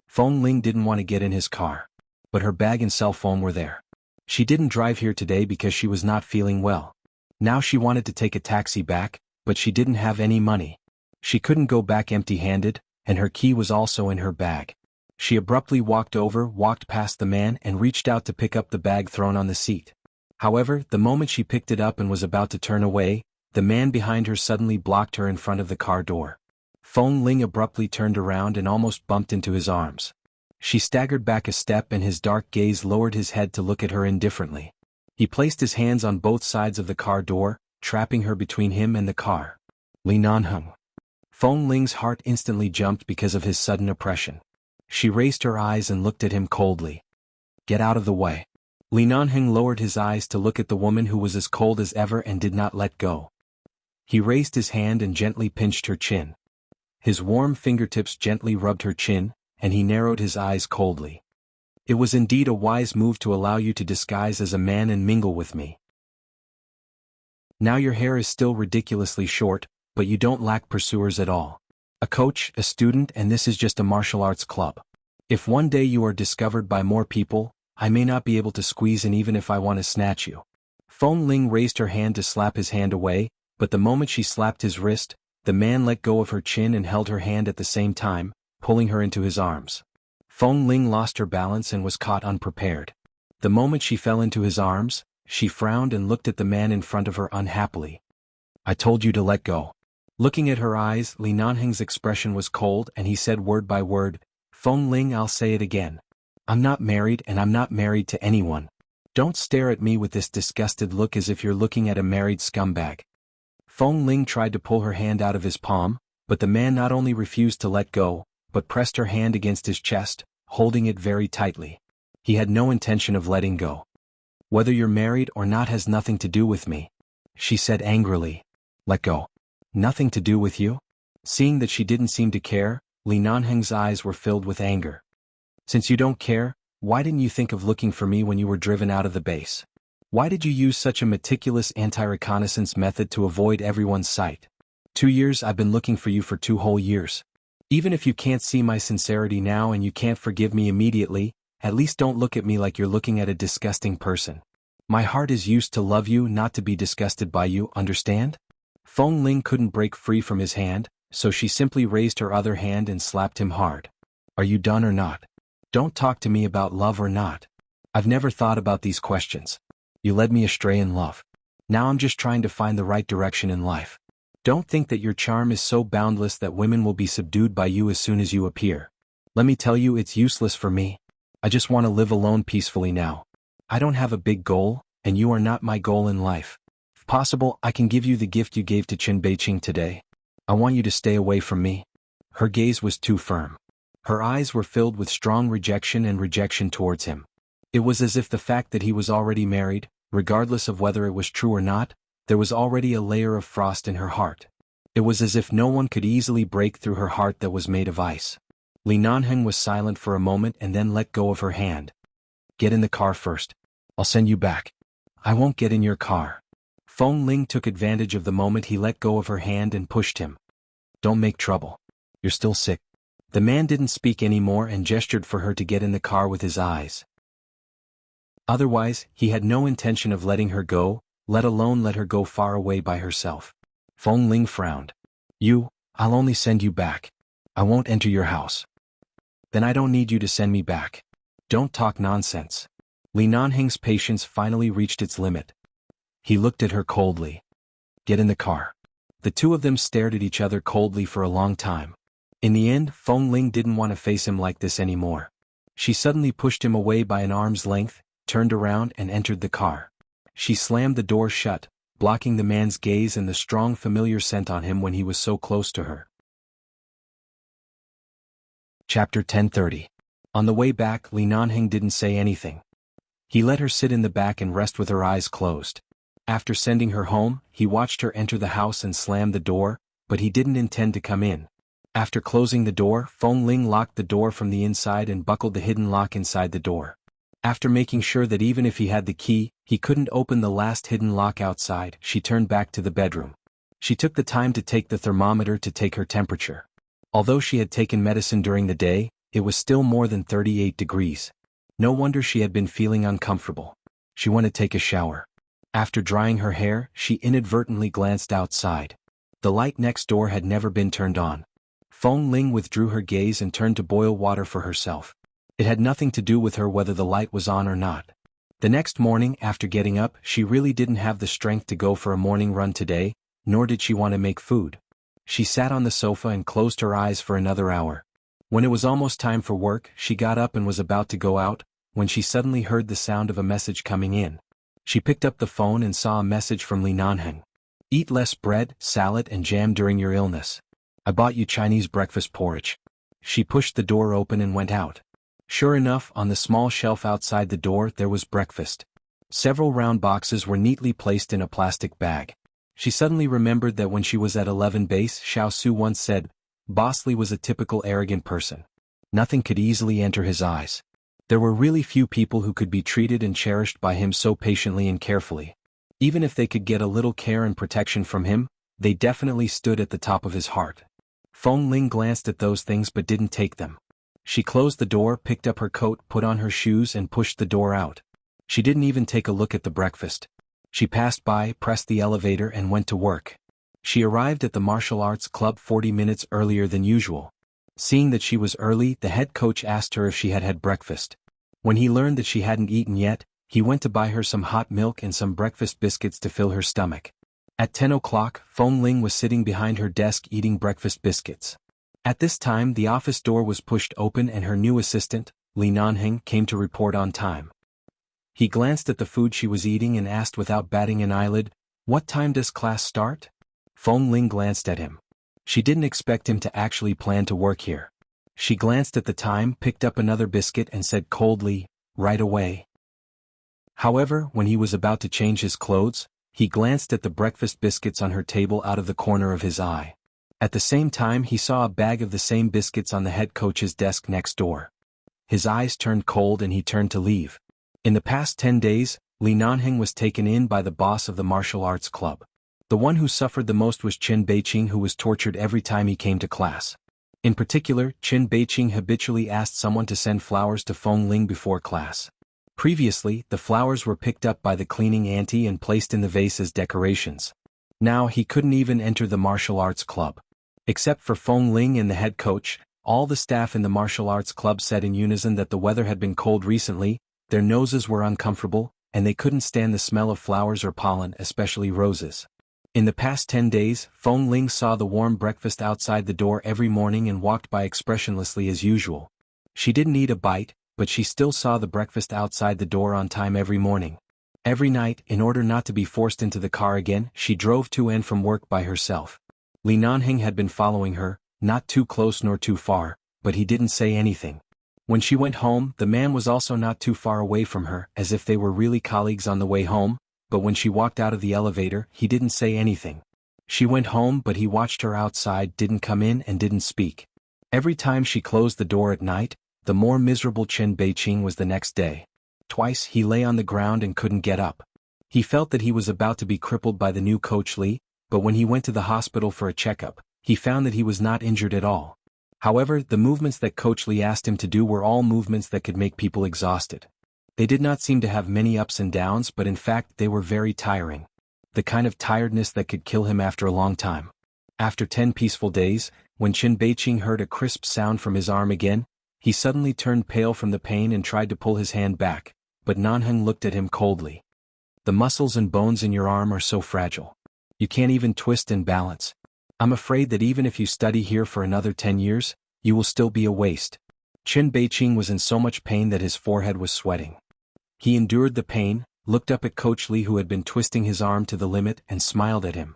Feng Ling didn't want to get in his car. But her bag and cell phone were there. She didn't drive here today because she was not feeling well. Now she wanted to take a taxi back, but she didn't have any money. She couldn't go back empty-handed, and her key was also in her bag. She abruptly walked past the man and reached out to pick up the bag thrown on the seat. However, the moment she picked it up and was about to turn away, the man behind her suddenly blocked her in front of the car door. Feng Ling abruptly turned around and almost bumped into his arms. She staggered back a step and his dark gaze lowered his head to look at her indifferently. He placed his hands on both sides of the car door, trapping her between him and the car. Li Nanheng. Feng Ling's heart instantly jumped because of his sudden oppression. She raised her eyes and looked at him coldly. "Get out of the way." Li Nanheng lowered his eyes to look at the woman who was as cold as ever and did not let go. He raised his hand and gently pinched her chin. His warm fingertips gently rubbed her chin, and he narrowed his eyes coldly. "It was indeed a wise move to allow you to disguise as a man and mingle with me. Now your hair is still ridiculously short, but you don't lack pursuers at all. A coach, a student, and this is just a martial arts club. If one day you are discovered by more people, I may not be able to squeeze in even if I want to snatch you." Feng Ling raised her hand to slap his hand away, but the moment she slapped his wrist, the man let go of her chin and held her hand at the same time, pulling her into his arms. Feng Ling lost her balance and was caught unprepared. The moment she fell into his arms, she frowned and looked at the man in front of her unhappily. "I told you to let go." Looking at her eyes, Li Nanheng's expression was cold and he said word by word, "Feng Ling, I'll say it again. I'm not married and I'm not married to anyone. Don't stare at me with this disgusted look as if you're looking at a married scumbag." Feng Ling tried to pull her hand out of his palm, but the man not only refused to let go, but pressed her hand against his chest, holding it very tightly. He had no intention of letting go. "Whether you're married or not has nothing to do with me." she said angrily. Let go. Nothing to do with you? Seeing that she didn't seem to care, Li Nanheng's eyes were filled with anger. Since you don't care, why didn't you think of looking for me when you were driven out of the base? Why did you use such a meticulous anti-reconnaissance method to avoid everyone's sight? 2 years I've been looking for you for 2 whole years. Even if you can't see my sincerity now and you can't forgive me immediately, at least don't look at me like you're looking at a disgusting person. My heart is used to love you, not to be disgusted by you, understand? Feng Ling couldn't break free from his hand, so she simply raised her other hand and slapped him hard. Are you done or not? Don't talk to me about love or not. I've never thought about these questions. You led me astray in love. Now I'm just trying to find the right direction in life. Don't think that your charm is so boundless that women will be subdued by you as soon as you appear. Let me tell you, it's useless for me. I just want to live alone peacefully now. I don't have a big goal, and you are not my goal in life. If possible, I can give you the gift you gave to Qin Beiqing today. I want you to stay away from me. Her gaze was too firm. Her eyes were filled with strong rejection towards him. It was as if the fact that he was already married, regardless of whether it was true or not, there was already a layer of frost in her heart. It was as if no one could easily break through her heart that was made of ice. Li Nanheng was silent for a moment and then let go of her hand. Get in the car first. I'll send you back. I won't get in your car. Feng Ling took advantage of the moment he let go of her hand and pushed him. Don't make trouble. You're still sick. The man didn't speak anymore and gestured for her to get in the car with his eyes. Otherwise, he had no intention of letting her go, let alone let her go far away by herself. Feng Ling frowned. I'll only send you back. I won't enter your house. Then I don't need you to send me back. Don't talk nonsense. Li Nanheng's patience finally reached its limit. He looked at her coldly. Get in the car. The two of them stared at each other coldly for a long time. In the end, Feng Ling didn't want to face him like this anymore. She suddenly pushed him away by an arm's length, turned around and entered the car. She slammed the door shut, blocking the man's gaze and the strong familiar scent on him when he was so close to her. Chapter 10:30. On the way back, Li Nanheng didn't say anything. He let her sit in the back and rest with her eyes closed. After sending her home, he watched her enter the house and slam the door, but he didn't intend to come in. After closing the door, Feng Ling locked the door from the inside and buckled the hidden lock inside the door. After making sure that even if he had the key, he couldn't open the last hidden lock outside, she turned back to the bedroom. She took the time to take the thermometer to take her temperature. Although she had taken medicine during the day, it was still more than 38 degrees. No wonder she had been feeling uncomfortable. She went to take a shower. After drying her hair, she inadvertently glanced outside. The light next door had never been turned on. Feng Ling withdrew her gaze and turned to boil water for herself. It had nothing to do with her whether the light was on or not. The next morning, after getting up, she really didn't have the strength to go for a morning run today, nor did she want to make food. She sat on the sofa and closed her eyes for another hour. When it was almost time for work, she got up and was about to go out, when she suddenly heard the sound of a message coming in. She picked up the phone and saw a message from Li Nanheng. Eat less bread, salad and jam during your illness. I bought you Chinese breakfast porridge. She pushed the door open and went out. Sure enough, on the small shelf outside the door there was breakfast. Several round boxes were neatly placed in a plastic bag. She suddenly remembered that when she was at 11 base, Xiao Su once said, Boss Li was a typical arrogant person. Nothing could easily enter his eyes. There were really few people who could be treated and cherished by him so patiently and carefully. Even if they could get a little care and protection from him, they definitely stood at the top of his heart. Feng Ling glanced at those things but didn't take them. She closed the door, picked up her coat, put on her shoes and pushed the door out. She didn't even take a look at the breakfast. She passed by, pressed the elevator and went to work. She arrived at the martial arts club 40 minutes earlier than usual. Seeing that she was early, the head coach asked her if she had had breakfast. When he learned that she hadn't eaten yet, he went to buy her some hot milk and some breakfast biscuits to fill her stomach. At 10 o'clock, Feng Ling was sitting behind her desk eating breakfast biscuits. At this time the office door was pushed open and her new assistant, Li Nanheng, came to report on time. He glanced at the food she was eating and asked without batting an eyelid, "What time does class start?" Feng Ling glanced at him. She didn't expect him to actually plan to work here. She glanced at the time, picked up another biscuit and said coldly, "Right away." However, when he was about to change his clothes, He glanced at the breakfast biscuits on her table out of the corner of his eye. At the same time he saw a bag of the same biscuits on the head coach's desk next door. His eyes turned cold and he turned to leave. In the past 10 days, Li Nanheng was taken in by the boss of the martial arts club. The one who suffered the most was Qin Beiqing, who was tortured every time he came to class. In particular, Qin Beiqing habitually asked someone to send flowers to Feng Ling before class. Previously, the flowers were picked up by the cleaning auntie and placed in the vase as decorations. Now he couldn't even enter the martial arts club. Except for Feng Ling and the head coach, all the staff in the martial arts club said in unison that the weather had been cold recently, their noses were uncomfortable, and they couldn't stand the smell of flowers or pollen, especially roses. In the past 10 days, Feng Ling saw the warm breakfast outside the door every morning and walked by expressionlessly as usual. She didn't eat a bite, but she still saw the breakfast outside the door on time every morning. Every night, in order not to be forced into the car again, she drove to and from work by herself. Li Nanheng had been following her, not too close nor too far, but he didn't say anything. When she went home, the man was also not too far away from her, as if they were really colleagues on the way home, but when she walked out of the elevator, he didn't say anything. She went home, but he watched her outside, didn't come in and didn't speak. Every time she closed the door at night, the more miserable Qin Beiqing was the next day. Twice he lay on the ground and couldn't get up. He felt that he was about to be crippled by the new coach Li, but when he went to the hospital for a checkup, he found that he was not injured at all. However, the movements that Coach Li asked him to do were all movements that could make people exhausted. They did not seem to have many ups and downs, but in fact they were very tiring. The kind of tiredness that could kill him after a long time. After 10 peaceful days, when Qin Beiqing heard a crisp sound from his arm again, he suddenly turned pale from the pain and tried to pull his hand back, but Nanheng looked at him coldly. The muscles and bones in your arm are so fragile. You can't even twist and balance. I'm afraid that even if you study here for another 10 years, you will still be a waste. Qin Beiqing was in so much pain that his forehead was sweating. He endured the pain, looked up at Coach Li, who had been twisting his arm to the limit, and smiled at him.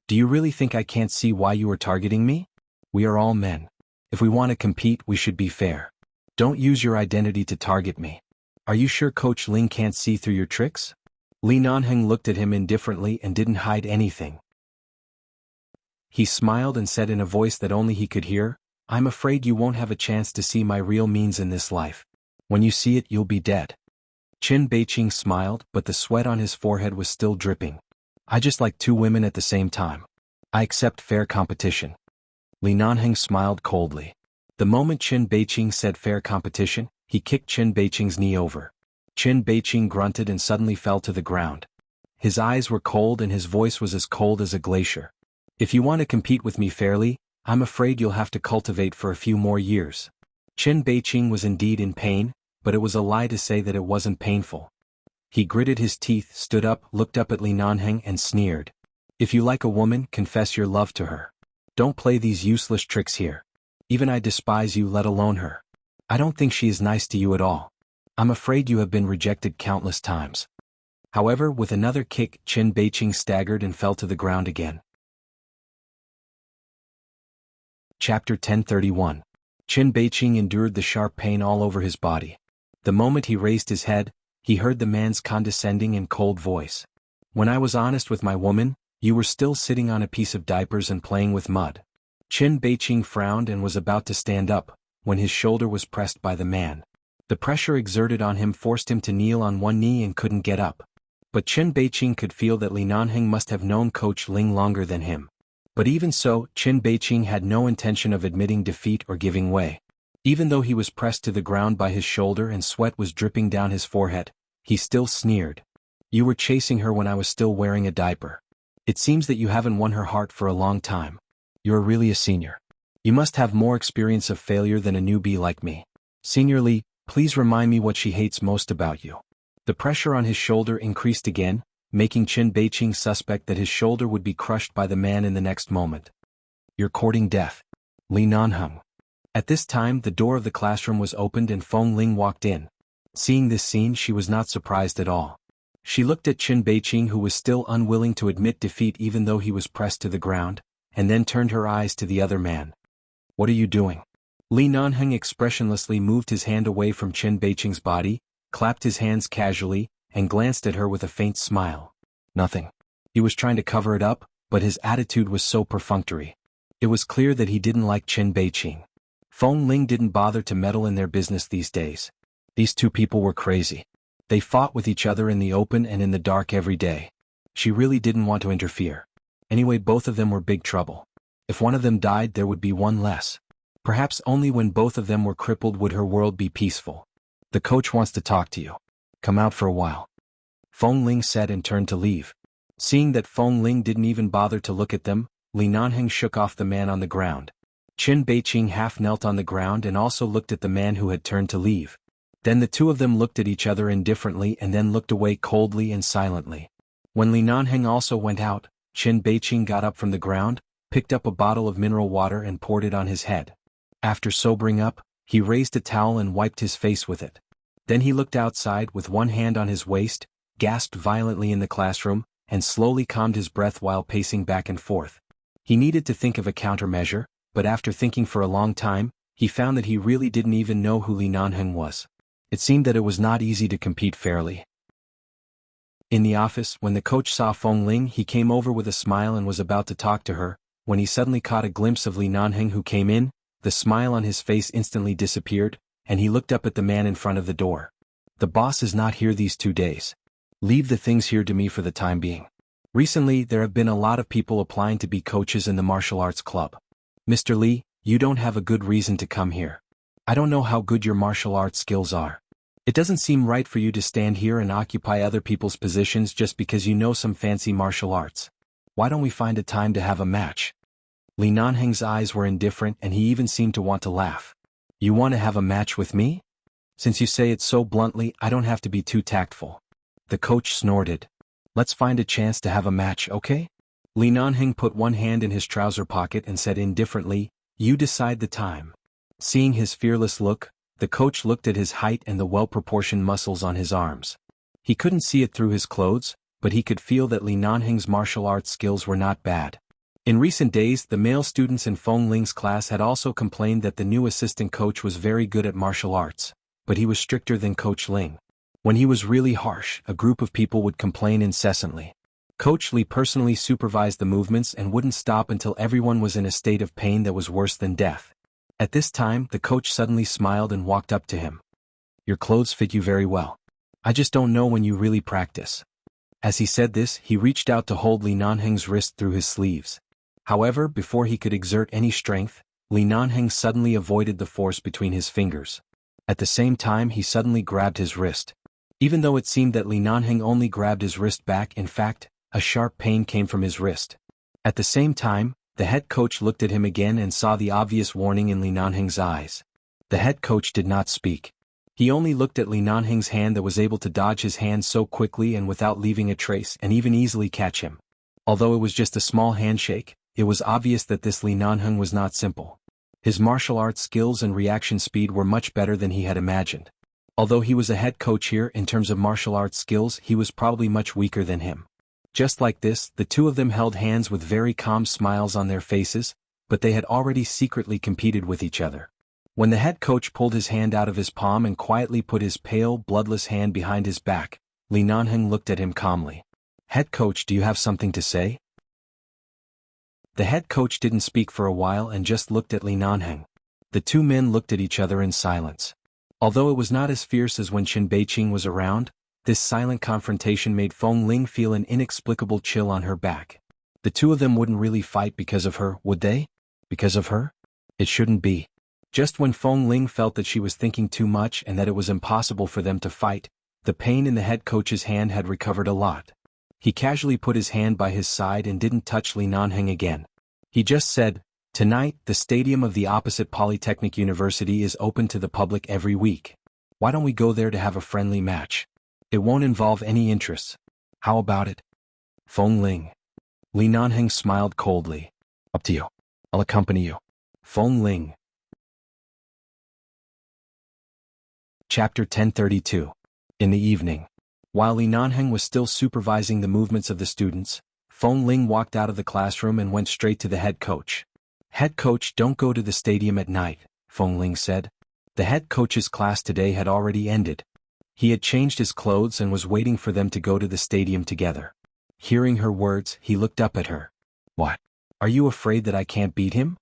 Do you really think I can't see why you are targeting me? We are all men. If we want to compete, we should be fair. Don't use your identity to target me. Are you sure Coach Ling can't see through your tricks? Li Nanheng looked at him indifferently and didn't hide anything. He smiled and said in a voice that only he could hear, I'm afraid you won't have a chance to see my real means in this life. When you see it, you'll be dead. Qin Beiqing smiled, but the sweat on his forehead was still dripping. I just like 2 women at the same time. I accept fair competition. Li Nanheng smiled coldly. The moment Qin Beiqing said fair competition, he kicked Qin Beiqing's knee over. Qin Beiqing grunted and suddenly fell to the ground. His eyes were cold and his voice was as cold as a glacier. If you want to compete with me fairly, I'm afraid you'll have to cultivate for a few more years. Qin Beiqing was indeed in pain, but it was a lie to say that it wasn't painful. He gritted his teeth, stood up, looked up at Li Nanheng and sneered. If you like a woman, confess your love to her. Don't play these useless tricks here. Even I despise you, let alone her. I don't think she is nice to you at all. I'm afraid you have been rejected countless times. However, with another kick, Qin Beiqing staggered and fell to the ground again. Chapter 1031. Qin Beiqing endured the sharp pain all over his body. The moment he raised his head, he heard the man's condescending and cold voice. When I was honest with my woman, you were still sitting on a piece of diapers and playing with mud. Qin Beiqing frowned and was about to stand up, when his shoulder was pressed by the man. The pressure exerted on him forced him to kneel on one knee and couldn't get up. But Qin Beiqing could feel that Li Nanheng must have known Coach Ling longer than him. But even so, Qin Beiqing had no intention of admitting defeat or giving way. Even though he was pressed to the ground by his shoulder and sweat was dripping down his forehead, he still sneered. You were chasing her when I was still wearing a diaper. It seems that you haven't won her heart for a long time. You're really a senior. You must have more experience of failure than a newbie like me. Senior Li, please remind me what she hates most about you. The pressure on his shoulder increased again, making Qin Beiqing suspect that his shoulder would be crushed by the man in the next moment. You're courting death. Li Nanheng. At this time the door of the classroom was opened and Feng Ling walked in. Seeing this scene, she was not surprised at all. She looked at Qin Beiqing, who was still unwilling to admit defeat even though he was pressed to the ground, and then turned her eyes to the other man. What are you doing? Li Nanheng expressionlessly moved his hand away from Qin Beiqing's body, clapped his hands casually, and glanced at her with a faint smile. Nothing. He was trying to cover it up, but his attitude was so perfunctory. It was clear that he didn't like Qin Beiqing. Feng Ling didn't bother to meddle in their business these days. These two people were crazy. They fought with each other in the open and in the dark every day. She really didn't want to interfere. Anyway, both of them were big trouble. If one of them died, there would be one less. Perhaps only when both of them were crippled would her world be peaceful. The coach wants to talk to you. Come out for a while. Feng Ling said and turned to leave. Seeing that Feng Ling didn't even bother to look at them, Li Nanheng shook off the man on the ground. Qin Beiqing half knelt on the ground and also looked at the man who had turned to leave. Then the two of them looked at each other indifferently and then looked away coldly and silently. When Li Nanheng also went out, Qin Beiqing got up from the ground, picked up a bottle of mineral water and poured it on his head. After sobering up, he raised a towel and wiped his face with it. Then he looked outside with one hand on his waist, gasped violently in the classroom, and slowly calmed his breath while pacing back and forth. He needed to think of a countermeasure, but after thinking for a long time, he found that he really didn't even know who Li Nanheng was. It seemed that it was not easy to compete fairly. In the office, when the coach saw Feng Ling, he came over with a smile and was about to talk to her, when he suddenly caught a glimpse of Li Nanheng who came in. The smile on his face instantly disappeared, and he looked up at the man in front of the door. The boss is not here these 2 days. Leave the things here to me for the time being. Recently, there have been a lot of people applying to be coaches in the martial arts club. Mr. Li, you don't have a good reason to come here. I don't know how good your martial arts skills are. It doesn't seem right for you to stand here and occupy other people's positions just because you know some fancy martial arts. Why don't we find a time to have a match? Li Nanheng's eyes were indifferent and he even seemed to want to laugh. You want to have a match with me? Since you say it so bluntly, I don't have to be too tactful. The coach snorted. Let's find a chance to have a match, okay? Li Nanheng put one hand in his trouser pocket and said indifferently, you decide the time. Seeing his fearless look, the coach looked at his height and the well-proportioned muscles on his arms. He couldn't see it through his clothes, but he could feel that Li Nanheng's martial arts skills were not bad. In recent days, the male students in Feng Ling's class had also complained that the new assistant coach was very good at martial arts, but he was stricter than Coach Ling. When he was really harsh, a group of people would complain incessantly. Coach Li personally supervised the movements and wouldn't stop until everyone was in a state of pain that was worse than death. At this time, the coach suddenly smiled and walked up to him. Your clothes fit you very well. I just don't know when you really practice. As he said this, he reached out to hold Li Nanheng's wrist through his sleeves. However, before he could exert any strength, Li Nanheng suddenly avoided the force between his fingers. At the same time, he suddenly grabbed his wrist. Even though it seemed that Li Nanheng only grabbed his wrist back, in fact, a sharp pain came from his wrist. At the same time, the head coach looked at him again and saw the obvious warning in Li Nanheng's eyes. The head coach did not speak. He only looked at Li Nanheng's hand that was able to dodge his hand so quickly and without leaving a trace and even easily catch him. Although it was just a small handshake, it was obvious that this Li Nanheng was not simple. His martial arts skills and reaction speed were much better than he had imagined. Although he was a head coach here in terms of martial arts skills, he was probably much weaker than him. Just like this, the two of them held hands with very calm smiles on their faces, but they had already secretly competed with each other. When the head coach pulled his hand out of his palm and quietly put his pale, bloodless hand behind his back, Li Nanheng looked at him calmly. Head coach, do you have something to say? The head coach didn't speak for a while and just looked at Li Nanheng. The two men looked at each other in silence. Although it was not as fierce as when Qin Beiqing was around, this silent confrontation made Feng Ling feel an inexplicable chill on her back. The two of them wouldn't really fight because of her, would they? Because of her? It shouldn't be. Just when Feng Ling felt that she was thinking too much and that it was impossible for them to fight, the pain in the head coach's hand had recovered a lot. He casually put his hand by his side and didn't touch Li Nanheng again. He just said, tonight, the stadium of the opposite Polytechnic University is open to the public every week. Why don't we go there to have a friendly match? It won't involve any interests. How about it? Feng Ling. Li Nanheng smiled coldly. Up to you. I'll accompany you. Feng Ling. Chapter 1032. In the evening. While Li Nanheng was still supervising the movements of the students, Feng Ling walked out of the classroom and went straight to the head coach. Head coach, don't go to the stadium at night, Feng Ling said. The head coach's class today had already ended. He had changed his clothes and was waiting for them to go to the stadium together. Hearing her words, he looked up at her. What? Are you afraid that I can't beat him?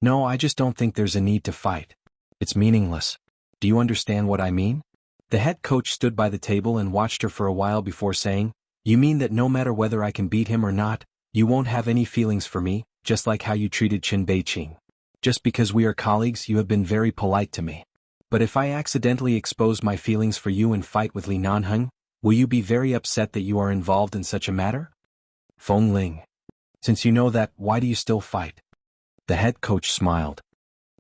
No, I just don't think there's a need to fight. It's meaningless. Do you understand what I mean? The head coach stood by the table and watched her for a while before saying, You mean that no matter whether I can beat him or not, you won't have any feelings for me, just like how you treated Qin Beiqing. Just because we are colleagues, you have been very polite to me. But if I accidentally expose my feelings for you and fight with Li Nanheng, will you be very upset that you are involved in such a matter? Feng Ling. Since you know that, why do you still fight? The head coach smiled.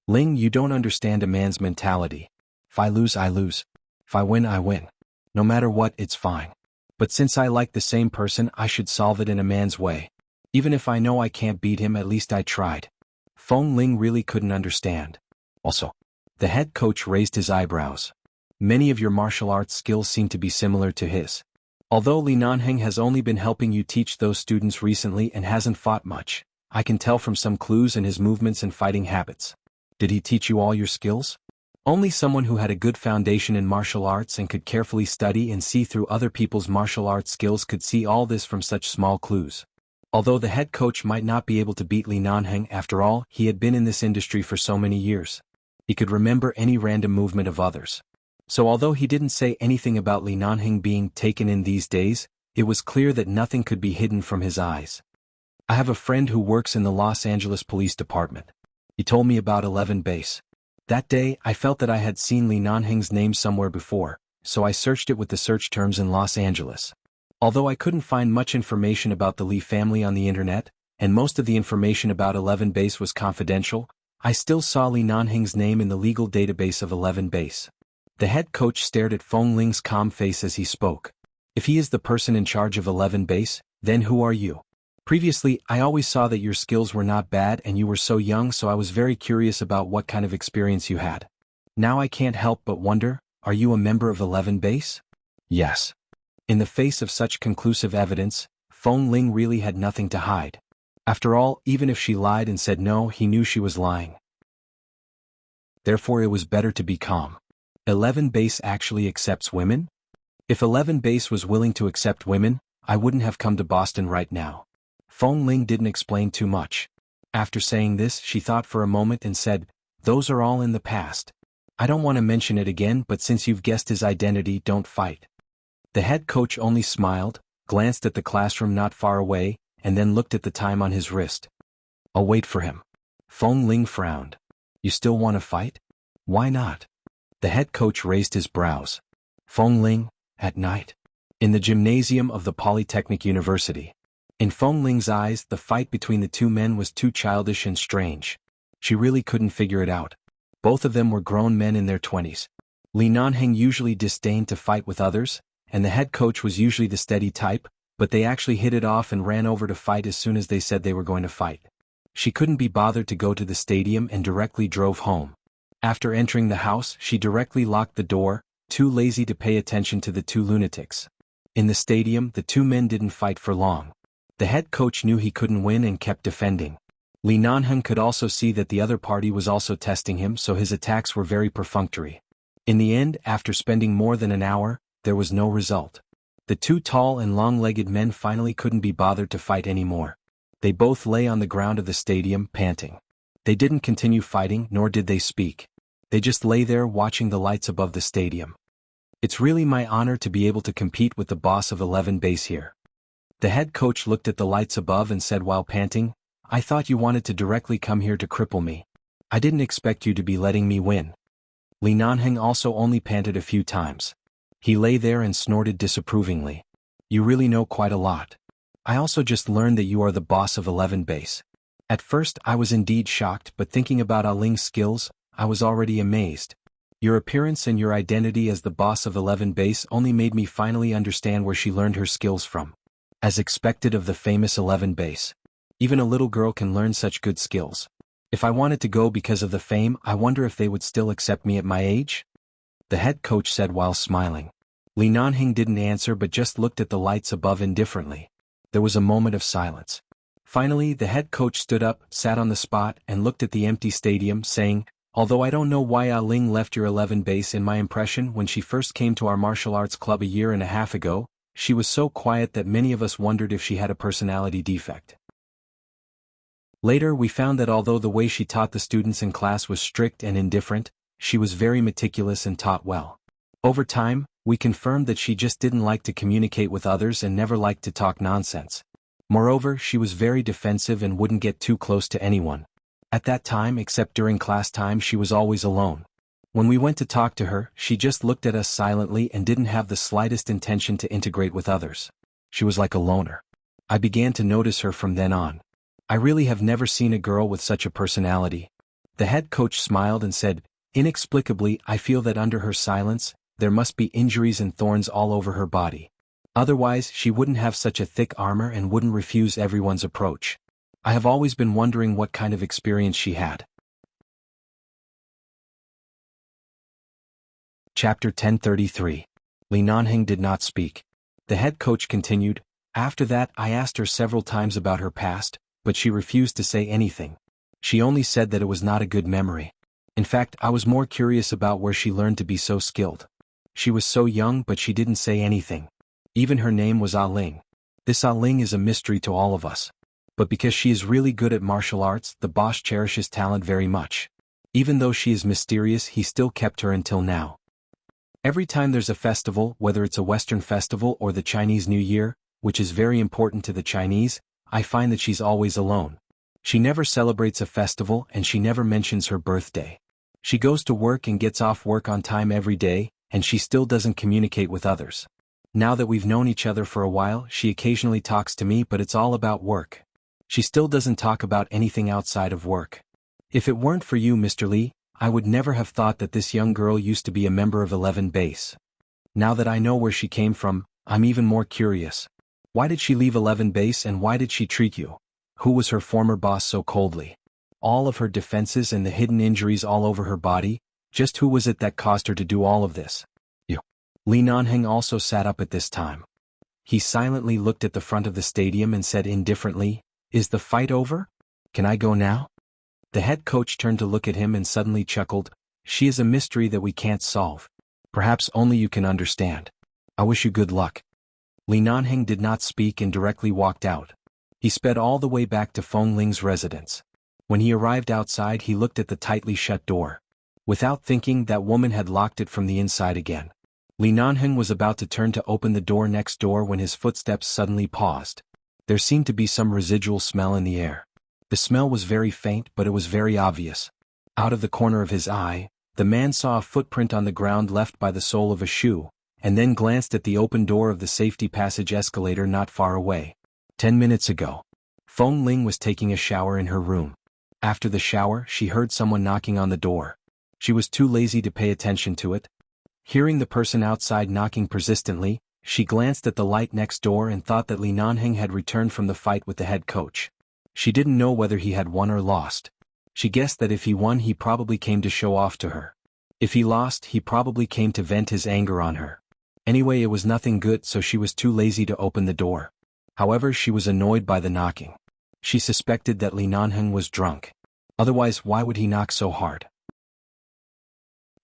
Ling, you don't understand a man's mentality. If I lose, I lose. If I win, I win. No matter what, it's fine. But since I like the same person, I should solve it in a man's way. Even if I know I can't beat him, at least I tried. Feng Ling really couldn't understand. Also, the head coach raised his eyebrows. Many of your martial arts skills seem to be similar to his. Although Li Nanheng has only been helping you teach those students recently and hasn't fought much, I can tell from some clues in his movements and fighting habits. Did he teach you all your skills? Only someone who had a good foundation in martial arts and could carefully study and see through other people's martial arts skills could see all this from such small clues. Although the head coach might not be able to beat Li Nanheng, after all, he had been in this industry for so many years. He could remember any random movement of others. So although he didn't say anything about Li Nanheng being taken in these days, it was clear that nothing could be hidden from his eyes. I have a friend who works in the Los Angeles Police Department. He told me about 11 Base. That day, I felt that I had seen Li Nanheng's name somewhere before, so I searched it with the search terms in Los Angeles. Although I couldn't find much information about the Li family on the internet, and most of the information about 11 Base was confidential, I still saw Li Nanheng's name in the legal database of 11 Base. The head coach stared at Feng Ling's calm face as he spoke. If he is the person in charge of 11 Base, then who are you? Previously, I always saw that your skills were not bad and you were so young, so I was very curious about what kind of experience you had. Now I can't help but wonder, are you a member of 11 Base? Yes. In the face of such conclusive evidence, Feng Ling really had nothing to hide. After all, even if she lied and said no, he knew she was lying. Therefore it was better to be calm. 11 Base actually accepts women? If 11 Base was willing to accept women, I wouldn't have come to Boston right now. Feng Ling didn't explain too much. After saying this, she thought for a moment and said, Those are all in the past. I don't want to mention it again, but since you've guessed his identity, don't fight. The head coach only smiled, glanced at the classroom not far away, and then looked at the time on his wrist. I'll wait for him. Feng Ling frowned. You still want to fight? Why not? The head coach raised his brows. Feng Ling, at night. In the gymnasium of the Polytechnic University. In Feng Ling's eyes, the fight between the two men was too childish and strange. She really couldn't figure it out. Both of them were grown men in their 20s. Li Nanheng usually disdained to fight with others, and the head coach was usually the steady type, but they actually hit it off and ran over to fight as soon as they said they were going to fight. She couldn't be bothered to go to the stadium and directly drove home. After entering the house, she directly locked the door, too lazy to pay attention to the two lunatics. In the stadium, the two men didn't fight for long. The head coach knew he couldn't win and kept defending. Li Nanheng could also see that the other party was also testing him, so his attacks were very perfunctory. In the end, after spending more than an hour, there was no result. The two tall and long-legged men finally couldn't be bothered to fight anymore. They both lay on the ground of the stadium, panting. They didn't continue fighting, nor did they speak. They just lay there watching the lights above the stadium. It's really my honor to be able to compete with the boss of 11 Base here. The head coach looked at the lights above and said while panting, I thought you wanted to directly come here to cripple me. I didn't expect you to be letting me win. Li Nanheng also only panted a few times. He lay there and snorted disapprovingly. You really know quite a lot. I also just learned that you are the boss of 11 Base. At first I was indeed shocked, but thinking about Ah Ling's skills, I was already amazed. Your appearance and your identity as the boss of 11 Base only made me finally understand where she learned her skills from. As expected of the famous 11 Base. Even a little girl can learn such good skills. If I wanted to go because of the fame, I wonder if they would still accept me at my age? The head coach said while smiling. Li Nanheng didn't answer but just looked at the lights above indifferently. There was a moment of silence. Finally, the head coach stood up, sat on the spot, and looked at the empty stadium, saying, Although I don't know why Ah Ling left your 11 Base, in my impression when she first came to our martial arts club a year and a half ago, She was so quiet that many of us wondered if she had a personality defect. Later we found that although the way she taught the students in class was strict and indifferent, she was very meticulous and taught well. Over time, we confirmed that she just didn't like to communicate with others and never liked to talk nonsense. Moreover, she was very defensive and wouldn't get too close to anyone. At that time, except during class time, she was always alone. When we went to talk to her, she just looked at us silently and didn't have the slightest intention to integrate with others. She was like a loner. I began to notice her from then on. I really have never seen a girl with such a personality. The head coach smiled and said, "Inexplicably, I feel that under her silence, there must be injuries and thorns all over her body. Otherwise, she wouldn't have such a thick armor and wouldn't refuse everyone's approach. I have always been wondering what kind of experience she had." Chapter 1033. Li Nanheng did not speak. The head coach continued, "After that I asked her several times about her past, but she refused to say anything. She only said that it was not a good memory. In fact, I was more curious about where she learned to be so skilled. She was so young but she didn't say anything. Even her name was Ah Ling. This Ah Ling is a mystery to all of us. But because she is really good at martial arts, the boss cherishes talent very much. Even though she is mysterious, he still kept her until now. Every time there's a festival, whether it's a Western festival or the Chinese New Year, which is very important to the Chinese, I find that she's always alone. She never celebrates a festival and she never mentions her birthday. She goes to work and gets off work on time every day, and she still doesn't communicate with others. Now that we've known each other for a while, she occasionally talks to me, but it's all about work. She still doesn't talk about anything outside of work. If it weren't for you, Mr. Li, I would never have thought that this young girl used to be a member of 11 Base. Now that I know where she came from, I'm even more curious. Why did she leave 11 Base and why did she treat you? Who was her former boss so coldly? All of her defenses and the hidden injuries all over her body, just who was it that caused her to do all of this?" Li Nanheng also sat up at this time. He silently looked at the front of the stadium and said indifferently, "Is the fight over? Can I go now?" The head coach turned to look at him and suddenly chuckled, "She is a mystery that we can't solve. Perhaps only you can understand. I wish you good luck." Li Nanheng did not speak and directly walked out. He sped all the way back to Feng Ling's residence. When he arrived outside, he looked at the tightly shut door. Without thinking, that woman had locked it from the inside again. Li Nanheng was about to turn to open the door next door when his footsteps suddenly paused. There seemed to be some residual smell in the air. The smell was very faint, but it was very obvious. Out of the corner of his eye, the man saw a footprint on the ground left by the sole of a shoe, and then glanced at the open door of the safety passage escalator not far away. 10 minutes ago. Feng Ling was taking a shower in her room. After the shower, she heard someone knocking on the door. She was too lazy to pay attention to it. Hearing the person outside knocking persistently, she glanced at the light next door and thought that Li Nanheng had returned from the fight with the head coach. She didn't know whether he had won or lost. She guessed that if he won, he probably came to show off to her. If he lost, he probably came to vent his anger on her. Anyway, it was nothing good, so she was too lazy to open the door. However, she was annoyed by the knocking. She suspected that Li Nanheng was drunk. Otherwise, why would he knock so hard?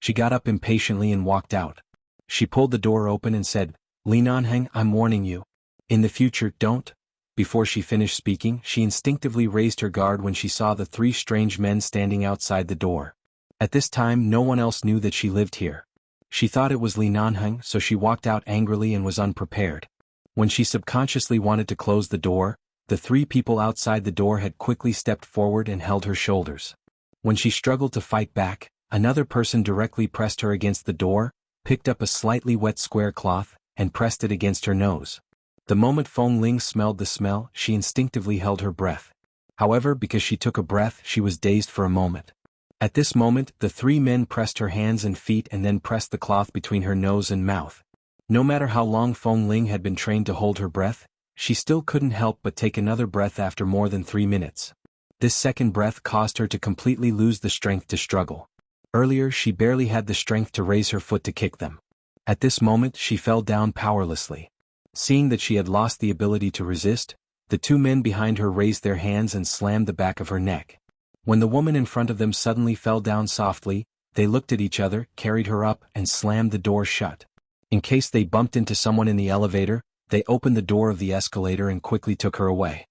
She got up impatiently and walked out. She pulled the door open and said, "Li Nanheng, I'm warning you. In the future, don't." Before she finished speaking, she instinctively raised her guard when she saw the 3 strange men standing outside the door. At this time, no one else knew that she lived here. She thought it was Li Nanheng, so she walked out angrily and was unprepared. When she subconsciously wanted to close the door, the 3 people outside the door had quickly stepped forward and held her shoulders. When she struggled to fight back, another person directly pressed her against the door, picked up a slightly wet square cloth, and pressed it against her nose. The moment Feng Ling smelled the smell, she instinctively held her breath. However, because she took a breath, she was dazed for a moment. At this moment, the 3 men pressed her hands and feet and then pressed the cloth between her nose and mouth. No matter how long Feng Ling had been trained to hold her breath, she still couldn't help but take another breath after more than 3 minutes. This second breath caused her to completely lose the strength to struggle. Earlier, she barely had the strength to raise her foot to kick them. At this moment, she fell down powerlessly. Seeing that she had lost the ability to resist, the 2 men behind her raised their hands and slammed the back of her neck. When the woman in front of them suddenly fell down softly, they looked at each other, carried her up, and slammed the door shut. In case they bumped into someone in the elevator, They opened the door of the escalator and quickly took her away.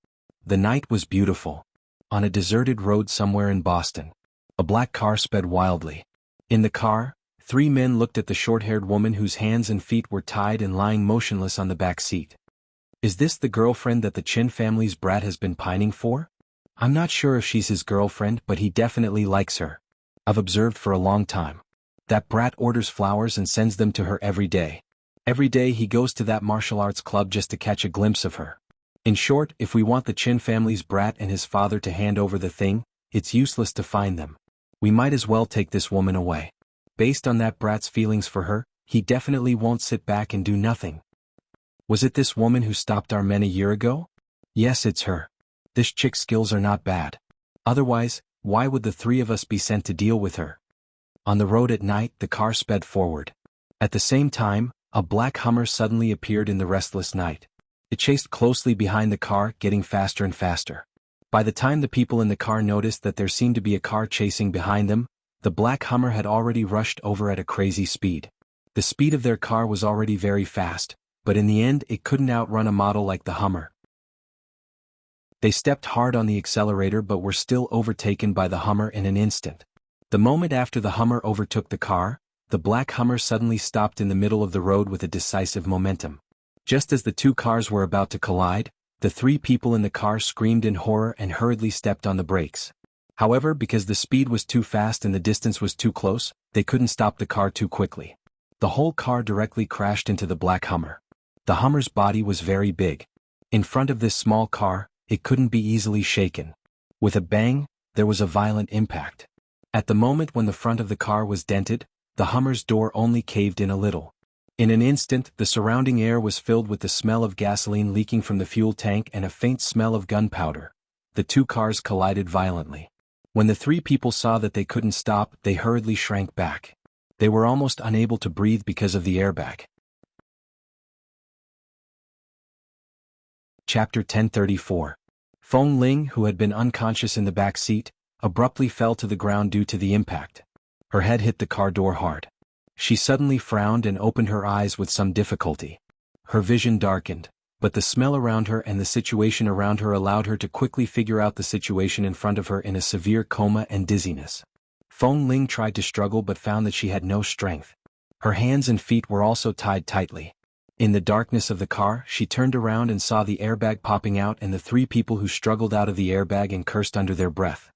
The night was beautiful. On a deserted road somewhere in Boston, a black car sped wildly. In the car, 3 men looked at the short-haired woman whose hands and feet were tied and lying motionless on the back seat. Is this the girlfriend that the Chin family's brat has been pining for? I'm not sure if she's his girlfriend, but he definitely likes her. I've observed for a long time. That brat orders flowers and sends them to her every day. Every day he goes to that martial arts club just to catch a glimpse of her. In short, if we want the Chin family's brat and his father to hand over the thing, it's useless to find them. We might as well take this woman away. Based on that brat's feelings for her, he definitely won't sit back and do nothing. Was it this woman who stopped our men a year ago? Yes, it's her. This chick's skills are not bad. Otherwise, why would the 3 of us be sent to deal with her? On the road at night, the car sped forward. At the same time, a black Hummer suddenly appeared in the restless night. It chased closely behind the car, getting faster and faster. By the time the people in the car noticed that there seemed to be a car chasing behind them, the black Hummer had already rushed over at a crazy speed. The speed of their car was already very fast, but in the end it couldn't outrun a model like the Hummer. They stepped hard on the accelerator but were still overtaken by the Hummer in an instant. The moment after the Hummer overtook the car, the black Hummer suddenly stopped in the middle of the road with a decisive momentum. Just as the 2 cars were about to collide, the 3 people in the car screamed in horror and hurriedly stepped on the brakes. However, because the speed was too fast and the distance was too close, they couldn't stop the car too quickly. The whole car directly crashed into the black Hummer. The Hummer's body was very big. In front of this small car, it couldn't be easily shaken. With a bang, there was a violent impact. At the moment when the front of the car was dented, the Hummer's door only caved in a little. In an instant, the surrounding air was filled with the smell of gasoline leaking from the fuel tank and a faint smell of gunpowder. The 2 cars collided violently. When the 3 people saw that they couldn't stop, they hurriedly shrank back. They were almost unable to breathe because of the airbag. Chapter 1034. Feng Ling, who had been unconscious in the back seat, abruptly fell to the ground due to the impact. Her head hit the car door hard. She suddenly frowned and opened her eyes with some difficulty. Her vision darkened, but the smell around her and the situation around her allowed her to quickly figure out the situation in front of her in a severe coma and dizziness. Feng Ling tried to struggle but found that she had no strength. Her hands and feet were also tied tightly. In the darkness of the car, she turned around and saw the airbag popping out and the 3 people who struggled out of the airbag and cursed under their breath.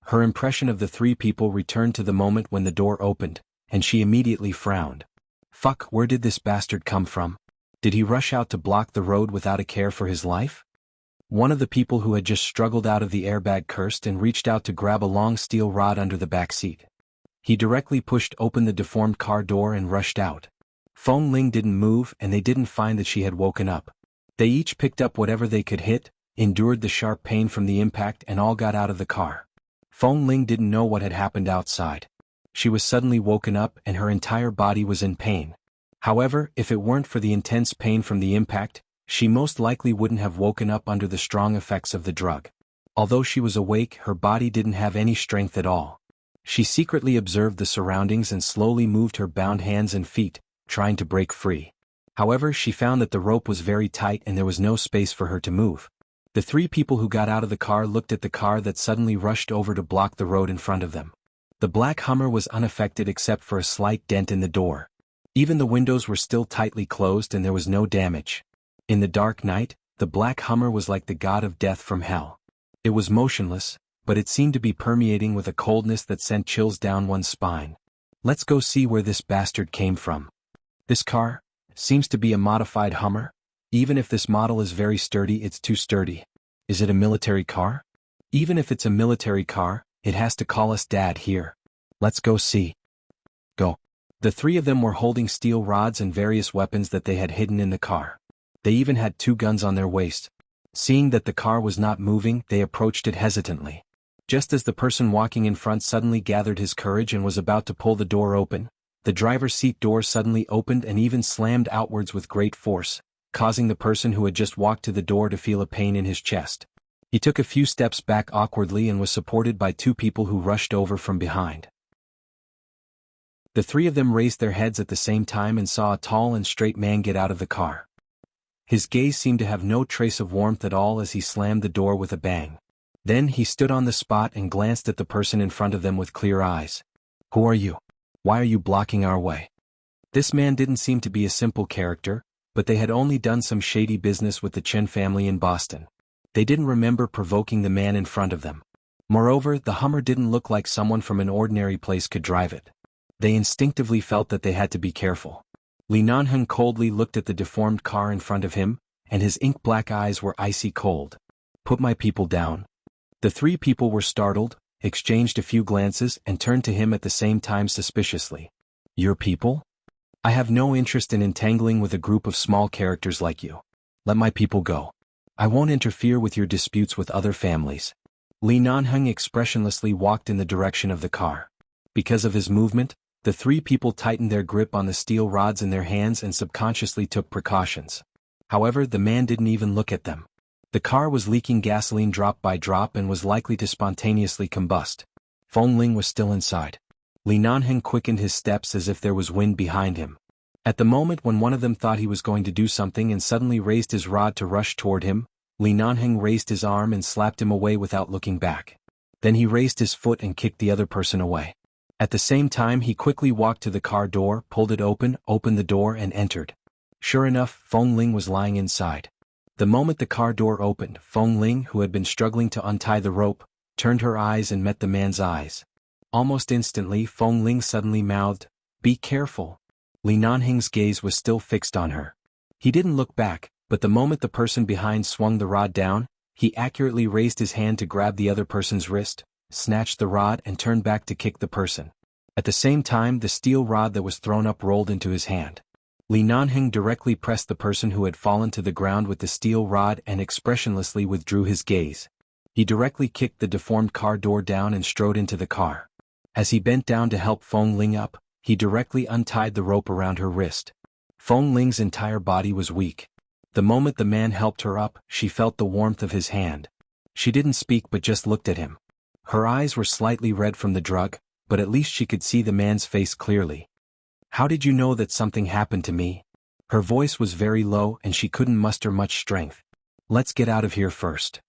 Her impression of the 3 people returned to the moment when the door opened, and she immediately frowned. Fuck, where did this bastard come from? Did he rush out to block the road without a care for his life? One of the people who had just struggled out of the airbag cursed and reached out to grab a long steel rod under the back seat. He directly pushed open the deformed car door and rushed out. Feng Ling didn't move and they didn't find that she had woken up. They each picked up whatever they could hit, endured the sharp pain from the impact and all got out of the car. Feng Ling didn't know what had happened outside. She was suddenly woken up and her entire body was in pain. However, if it weren't for the intense pain from the impact, she most likely wouldn't have woken up under the strong effects of the drug. Although she was awake, her body didn't have any strength at all. She secretly observed the surroundings and slowly moved her bound hands and feet, trying to break free. However, she found that the rope was very tight and there was no space for her to move. The 3 people who got out of the car looked at the car that suddenly rushed over to block the road in front of them. The black Hummer was unaffected except for a slight dent in the door. Even the windows were still tightly closed and there was no damage. In the dark night, the black Hummer was like the god of death from hell. It was motionless, but it seemed to be permeating with a coldness that sent chills down one's spine. Let's go see where this bastard came from. This car seems to be a modified Hummer. Even if this model is very sturdy, it's too sturdy. Is it a military car? Even if it's a military car, it has to call us Dad here. Let's go see. Go. The 3 of them were holding steel rods and various weapons that they had hidden in the car. They even had 2 guns on their waist. Seeing that the car was not moving, they approached it hesitantly. Just as the person walking in front suddenly gathered his courage and was about to pull the door open, the driver's seat door suddenly opened and even slammed outwards with great force, causing the person who had just walked to the door to feel a pain in his chest. He took a few steps back awkwardly and was supported by 2 people who rushed over from behind. The 3 of them raised their heads at the same time and saw a tall and straight man get out of the car. His gaze seemed to have no trace of warmth at all as he slammed the door with a bang. Then he stood on the spot and glanced at the person in front of them with clear eyes. "Who are you? Why are you blocking our way?" This man didn't seem to be a simple character, but they had only done some shady business with the Chen family in Boston. They didn't remember provoking the man in front of them. Moreover, the Hummer didn't look like someone from an ordinary place could drive it. They instinctively felt that they had to be careful. Li Nanheng coldly looked at the deformed car in front of him, and his ink-black eyes were icy cold. "Put my people down." The three people were startled, exchanged a few glances and turned to him at the same time suspiciously. "Your people? I have no interest in entangling with a group of small characters like you. Let my people go. I won't interfere with your disputes with other families." Li Nanheng expressionlessly walked in the direction of the car. Because of his movement, the three people tightened their grip on the steel rods in their hands and subconsciously took precautions. However, the man didn't even look at them. The car was leaking gasoline drop by drop and was likely to spontaneously combust. Feng Ling was still inside. Li Nanheng quickened his steps as if there was wind behind him. At the moment when one of them thought he was going to do something and suddenly raised his rod to rush toward him, Li Nanheng raised his arm and slapped him away without looking back. Then he raised his foot and kicked the other person away. At the same time he quickly walked to the car door, pulled it open, opened the door and entered. Sure enough, Feng Ling was lying inside. The moment the car door opened, Feng Ling, who had been struggling to untie the rope, turned her eyes and met the man's eyes. Almost instantly Feng Ling suddenly mouthed, "Be careful." Li Nanheng's gaze was still fixed on her. He didn't look back, but the moment the person behind swung the rod down, he accurately raised his hand to grab the other person's wrist, snatched the rod and turned back to kick the person. At the same time the steel rod that was thrown up rolled into his hand. Li Nanheng directly pressed the person who had fallen to the ground with the steel rod and expressionlessly withdrew his gaze. He directly kicked the deformed car door down and strode into the car. As he bent down to help Feng Ling up, he directly untied the rope around her wrist. Feng Ling's entire body was weak. The moment the man helped her up, she felt the warmth of his hand. She didn't speak but just looked at him. Her eyes were slightly red from the drug, but at least she could see the man's face clearly. "How did you know that something happened to me?" Her voice was very low and she couldn't muster much strength. "Let's get out of here first."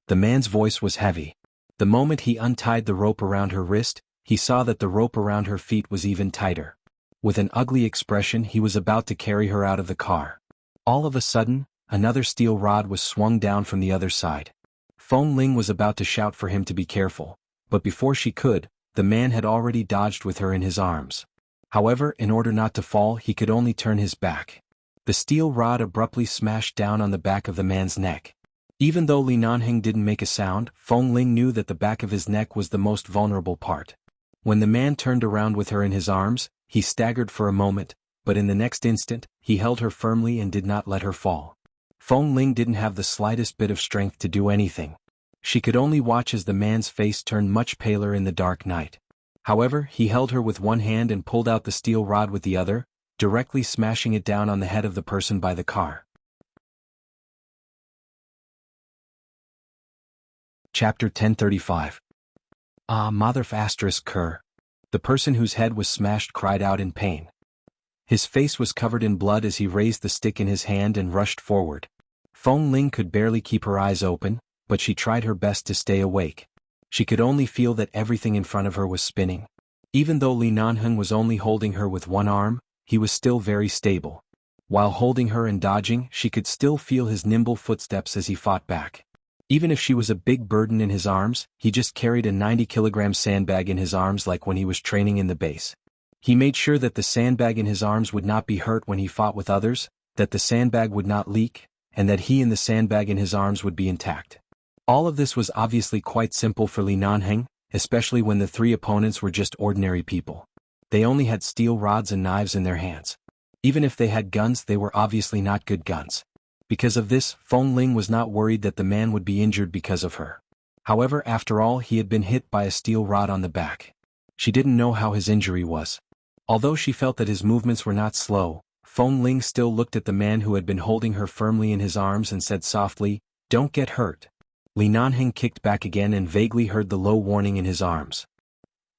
The man's voice was heavy. The moment he untied the rope around her wrist, he saw that the rope around her feet was even tighter. With an ugly expression he was about to carry her out of the car. All of a sudden, another steel rod was swung down from the other side. Feng Ling was about to shout for him to be careful, but before she could, the man had already dodged with her in his arms. However, in order not to fall he could only turn his back. The steel rod abruptly smashed down on the back of the man's neck. Even though Li Nanheng didn't make a sound, Feng Ling knew that the back of his neck was the most vulnerable part. When the man turned around with her in his arms, he staggered for a moment, but in the next instant, he held her firmly and did not let her fall. Feng Ling didn't have the slightest bit of strength to do anything. She could only watch as the man's face turned much paler in the dark night. However, he held her with one hand and pulled out the steel rod with the other, directly smashing it down on the head of the person by the car. Chapter 1035. "Ah, mother asterisk cur." The person whose head was smashed cried out in pain. His face was covered in blood as he raised the stick in his hand and rushed forward. Feng Ling could barely keep her eyes open, but she tried her best to stay awake. She could only feel that everything in front of her was spinning. Even though Li Nanheng was only holding her with one arm, he was still very stable. While holding her and dodging, she could still feel his nimble footsteps as he fought back. Even if she was a big burden in his arms, he just carried a 90-kilogram sandbag in his arms like when he was training in the base. He made sure that the sandbag in his arms would not be hurt when he fought with others, that the sandbag would not leak, and that he and the sandbag in his arms would be intact. All of this was obviously quite simple for Li Nanheng, especially when the three opponents were just ordinary people. They only had steel rods and knives in their hands. Even if they had guns, they were obviously not good guns. Because of this, Feng Ling was not worried that the man would be injured because of her. However, after all, he had been hit by a steel rod on the back. She didn't know how his injury was. Although she felt that his movements were not slow, Feng Ling still looked at the man who had been holding her firmly in his arms and said softly, "Don't get hurt." Li Nanheng kicked back again and vaguely heard the low warning in his arms.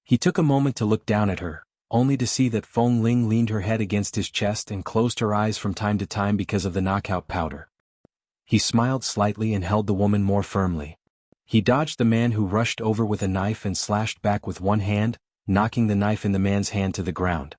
He took a moment to look down at her, only to see that Feng Ling leaned her head against his chest and closed her eyes from time to time because of the knockout powder. He smiled slightly and held the woman more firmly. He dodged the man who rushed over with a knife and slashed back with one hand, knocking the knife in the man's hand to the ground.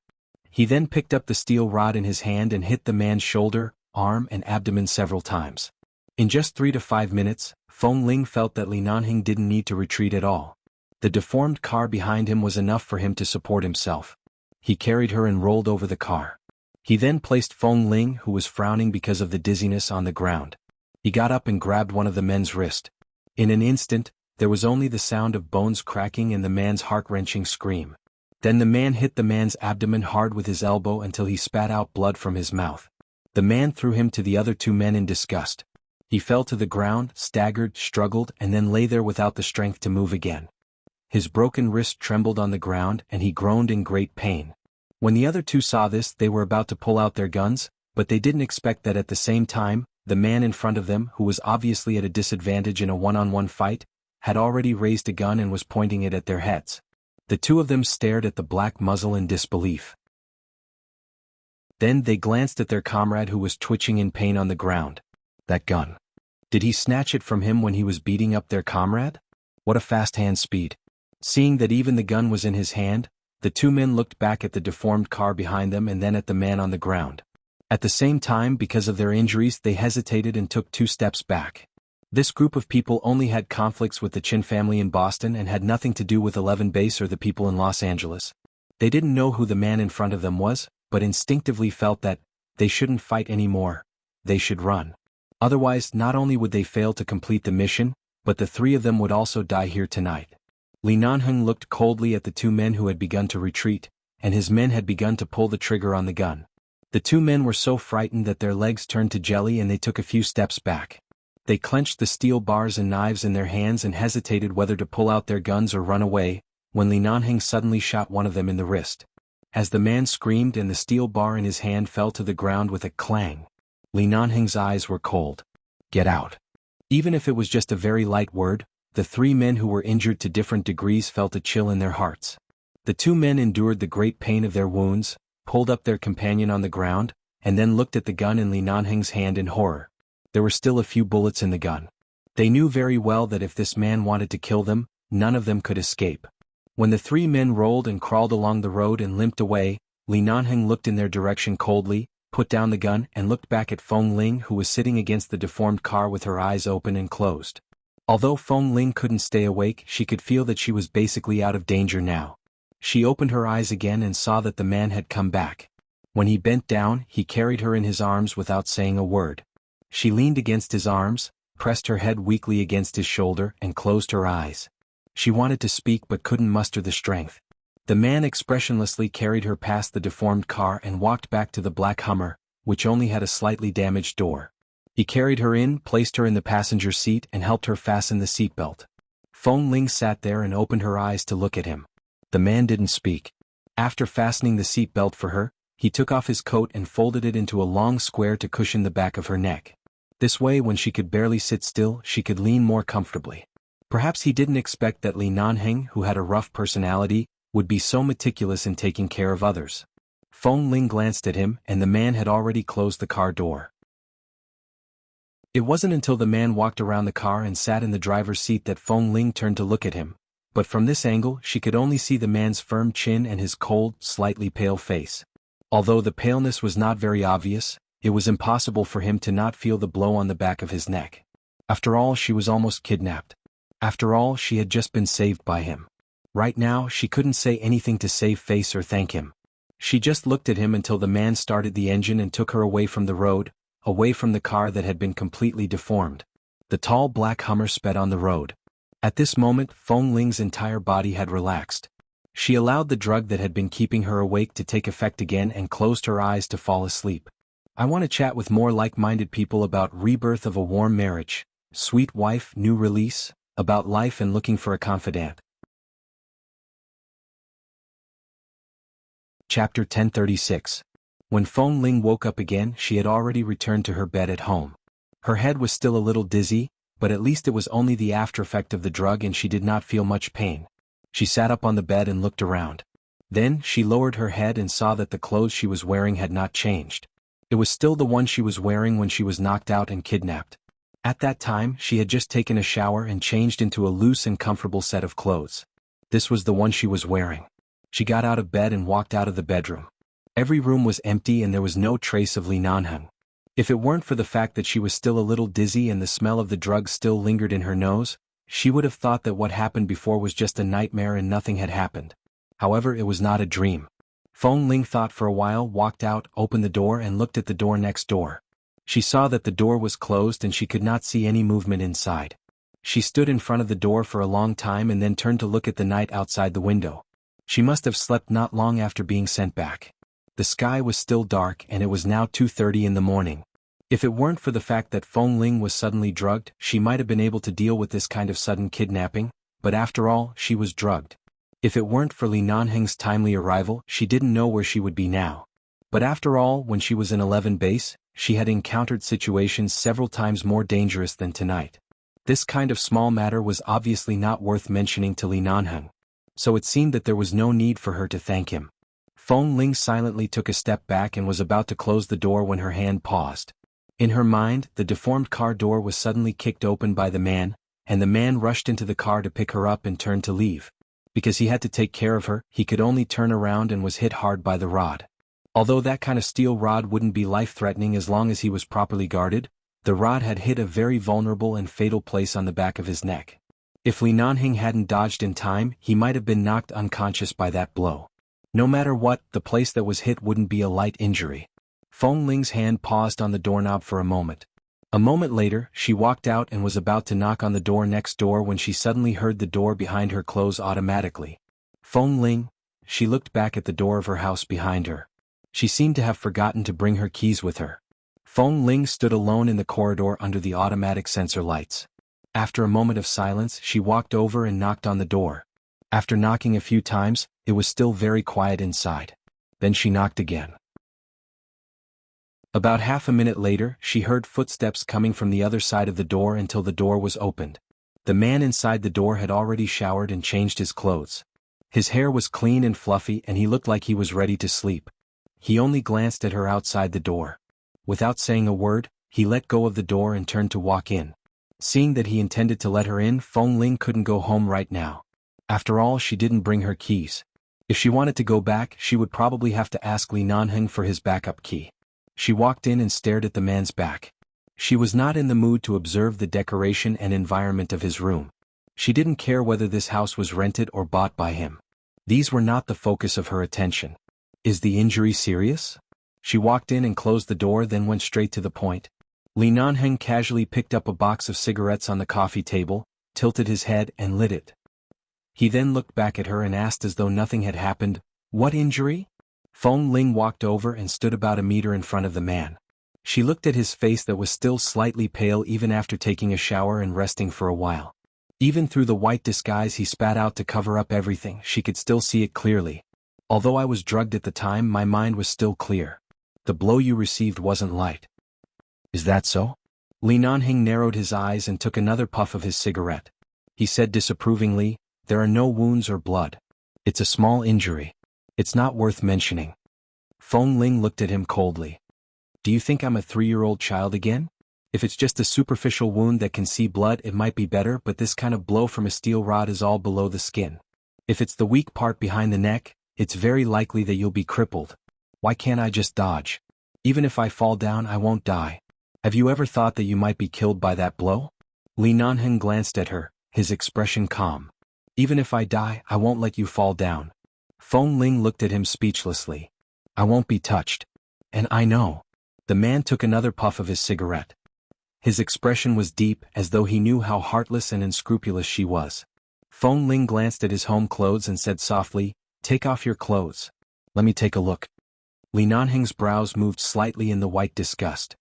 He then picked up the steel rod in his hand and hit the man's shoulder, arm and abdomen several times. In just 3 to 5 minutes, Feng Ling felt that Li Nanhing didn't need to retreat at all. The deformed car behind him was enough for him to support himself. He carried her and rolled over the car. He then placed Feng Ling, who was frowning because of the dizziness, on the ground. He got up and grabbed one of the men's wrist. In an instant, there was only the sound of bones cracking and the man's heart-wrenching scream. Then the man hit the man's abdomen hard with his elbow until he spat out blood from his mouth. The man threw him to the other 2 men in disgust. He fell to the ground, staggered, struggled, and then lay there without the strength to move again. His broken wrist trembled on the ground and he groaned in great pain. When the other 2 saw this, they were about to pull out their guns, but they didn't expect that at the same time, the man in front of them, who was obviously at a disadvantage in a one-on-one fight, had already raised a gun and was pointing it at their heads. The 2 of them stared at the black muzzle in disbelief. Then they glanced at their comrade who was twitching in pain on the ground. That gun. Did he snatch it from him when he was beating up their comrade? What a fast hand speed. Seeing that even the gun was in his hand, the 2 men looked back at the deformed car behind them and then at the man on the ground. At the same time, because of their injuries, they hesitated and took 2 steps back. This group of people only had conflicts with the Chin family in Boston and had nothing to do with 11 Base or the people in Los Angeles. They didn't know who the man in front of them was, but instinctively felt that they shouldn't fight anymore. They should run. Otherwise, not only would they fail to complete the mission, but the 3 of them would also die here tonight. Li Nanheng looked coldly at the 2 men who had begun to retreat, and his men had begun to pull the trigger on the gun. The 2 men were so frightened that their legs turned to jelly and they took a few steps back. They clenched the steel bars and knives in their hands and hesitated whether to pull out their guns or run away, when Li Nanheng suddenly shot one of them in the wrist. As the man screamed and the steel bar in his hand fell to the ground with a clang, Li Nanheng's eyes were cold. Get out. Even if it was just a very light word, the 3 men who were injured to different degrees felt a chill in their hearts. The 2 men endured the great pain of their wounds, pulled up their companion on the ground, and then looked at the gun in Li Nanheng's hand in horror. There were still a few bullets in the gun. They knew very well that if this man wanted to kill them, none of them could escape. When the 3 men rolled and crawled along the road and limped away, Li Nanheng looked in their direction coldly, put down the gun and looked back at Feng Ling, who was sitting against the deformed car with her eyes open and closed. Although Feng Ling couldn't stay awake, she could feel that she was basically out of danger now. She opened her eyes again and saw that the man had come back. When he bent down, he carried her in his arms without saying a word. She leaned against his arms, pressed her head weakly against his shoulder and closed her eyes. She wanted to speak but couldn't muster the strength. The man expressionlessly carried her past the deformed car and walked back to the black Hummer, which only had a slightly damaged door. He carried her in, placed her in the passenger seat and helped her fasten the seatbelt. Feng Ling sat there and opened her eyes to look at him. The man didn't speak. After fastening the seatbelt for her, he took off his coat and folded it into a long square to cushion the back of her neck. This way, when she could barely sit still, she could lean more comfortably. Perhaps he didn't expect that Li Nanheng, who had a rough personality, would be so meticulous in taking care of others. Feng Ling glanced at him and the man had already closed the car door. It wasn't until the man walked around the car and sat in the driver's seat that Feng Ling turned to look at him. But from this angle she could only see the man's firm chin and his cold, slightly pale face. Although the paleness was not very obvious, it was impossible for him to not feel the blow on the back of his neck. After all, she was almost kidnapped. After all, she had just been saved by him. Right now, she couldn't say anything to save face or thank him. She just looked at him until the man started the engine and took her away from the road, away from the car that had been completely deformed. The tall black Hummer sped on the road. At this moment, Feng Ling's entire body had relaxed. She allowed the drug that had been keeping her awake to take effect again and closed her eyes to fall asleep. I want to chat with more like-minded people about rebirth of a warm marriage, sweet wife, new release, about life and looking for a confidant. Chapter 1036. When Feng Ling woke up again, she had already returned to her bed at home. Her head was still a little dizzy, but at least it was only the after effect of the drug and she did not feel much pain. She sat up on the bed and looked around. Then, she lowered her head and saw that the clothes she was wearing had not changed. It was still the one she was wearing when she was knocked out and kidnapped. At that time, she had just taken a shower and changed into a loose and comfortable set of clothes. This was the one she was wearing. She got out of bed and walked out of the bedroom. Every room was empty and there was no trace of Li Nanheng. If it weren't for the fact that she was still a little dizzy and the smell of the drugs still lingered in her nose, she would have thought that what happened before was just a nightmare and nothing had happened. However, it was not a dream. Feng Ling thought for a while, walked out, opened the door and looked at the door next door. She saw that the door was closed and she could not see any movement inside. She stood in front of the door for a long time and then turned to look at the night outside the window. She must have slept not long after being sent back. The sky was still dark and it was now 2:30 in the morning. If it weren't for the fact that Feng Ling was suddenly drugged, she might have been able to deal with this kind of sudden kidnapping, but after all, she was drugged. If it weren't for Li Nanheng's timely arrival, she didn't know where she would be now. But after all, when she was in 11 base, she had encountered situations several times more dangerous than tonight. This kind of small matter was obviously not worth mentioning to Li Nanheng. So it seemed that there was no need for her to thank him. Feng Ling silently took a step back and was about to close the door when her hand paused. In her mind, the deformed car door was suddenly kicked open by the man, and the man rushed into the car to pick her up and turned to leave. Because he had to take care of her, he could only turn around and was hit hard by the rod. Although that kind of steel rod wouldn't be life-threatening as long as he was properly guarded, the rod had hit a very vulnerable and fatal place on the back of his neck. If Li Nanheng hadn't dodged in time, he might have been knocked unconscious by that blow. No matter what, the place that was hit wouldn't be a light injury. Feng Ling's hand paused on the doorknob for a moment. A moment later, she walked out and was about to knock on the door next door when she suddenly heard the door behind her close automatically. Feng Ling, she looked back at the door of her house behind her. She seemed to have forgotten to bring her keys with her. Feng Ling stood alone in the corridor under the automatic sensor lights. After a moment of silence, she walked over and knocked on the door. After knocking a few times, it was still very quiet inside. Then she knocked again. About half a minute later, she heard footsteps coming from the other side of the door until the door was opened. The man inside the door had already showered and changed his clothes. His hair was clean and fluffy and he looked like he was ready to sleep. He only glanced at her outside the door. Without saying a word, he let go of the door and turned to walk in. Seeing that he intended to let her in, Feng Ling couldn't go home right now. After all, she didn't bring her keys. If she wanted to go back, she would probably have to ask Li Nanheng for his backup key. She walked in and stared at the man's back. She was not in the mood to observe the decoration and environment of his room. She didn't care whether this house was rented or bought by him. These were not the focus of her attention. Is the injury serious? She walked in and closed the door, then went straight to the point. Li Nanheng casually picked up a box of cigarettes on the coffee table, tilted his head and lit it. He then looked back at her and asked as though nothing had happened, "What injury?" Feng Ling walked over and stood about a meter in front of the man. She looked at his face that was still slightly pale even after taking a shower and resting for a while. Even through the white disguise he spat out to cover up everything, she could still see it clearly. "Although I was drugged at the time, my mind was still clear. The blow you received wasn't light." "Is that so?" Li Nanheng narrowed his eyes and took another puff of his cigarette. He said disapprovingly, "There are no wounds or blood. It's a small injury. It's not worth mentioning." Feng Ling looked at him coldly. "Do you think I'm a 3-year-old child again? If it's just a superficial wound that can see blood, it might be better, but this kind of blow from a steel rod is all below the skin. If it's the weak part behind the neck, it's very likely that you'll be crippled. Why can't I just dodge? Even if I fall down, I won't die. Have you ever thought that you might be killed by that blow?" Li Nanheng glanced at her, his expression calm. "Even if I die, I won't let you fall down." Feng Ling looked at him speechlessly. "I won't be touched. And I know." The man took another puff of his cigarette. His expression was deep, as though he knew how heartless and unscrupulous she was. Feng Ling glanced at his home clothes and said softly, "Take off your clothes. Let me take a look." Li Nanheng's brows moved slightly in the white disgust.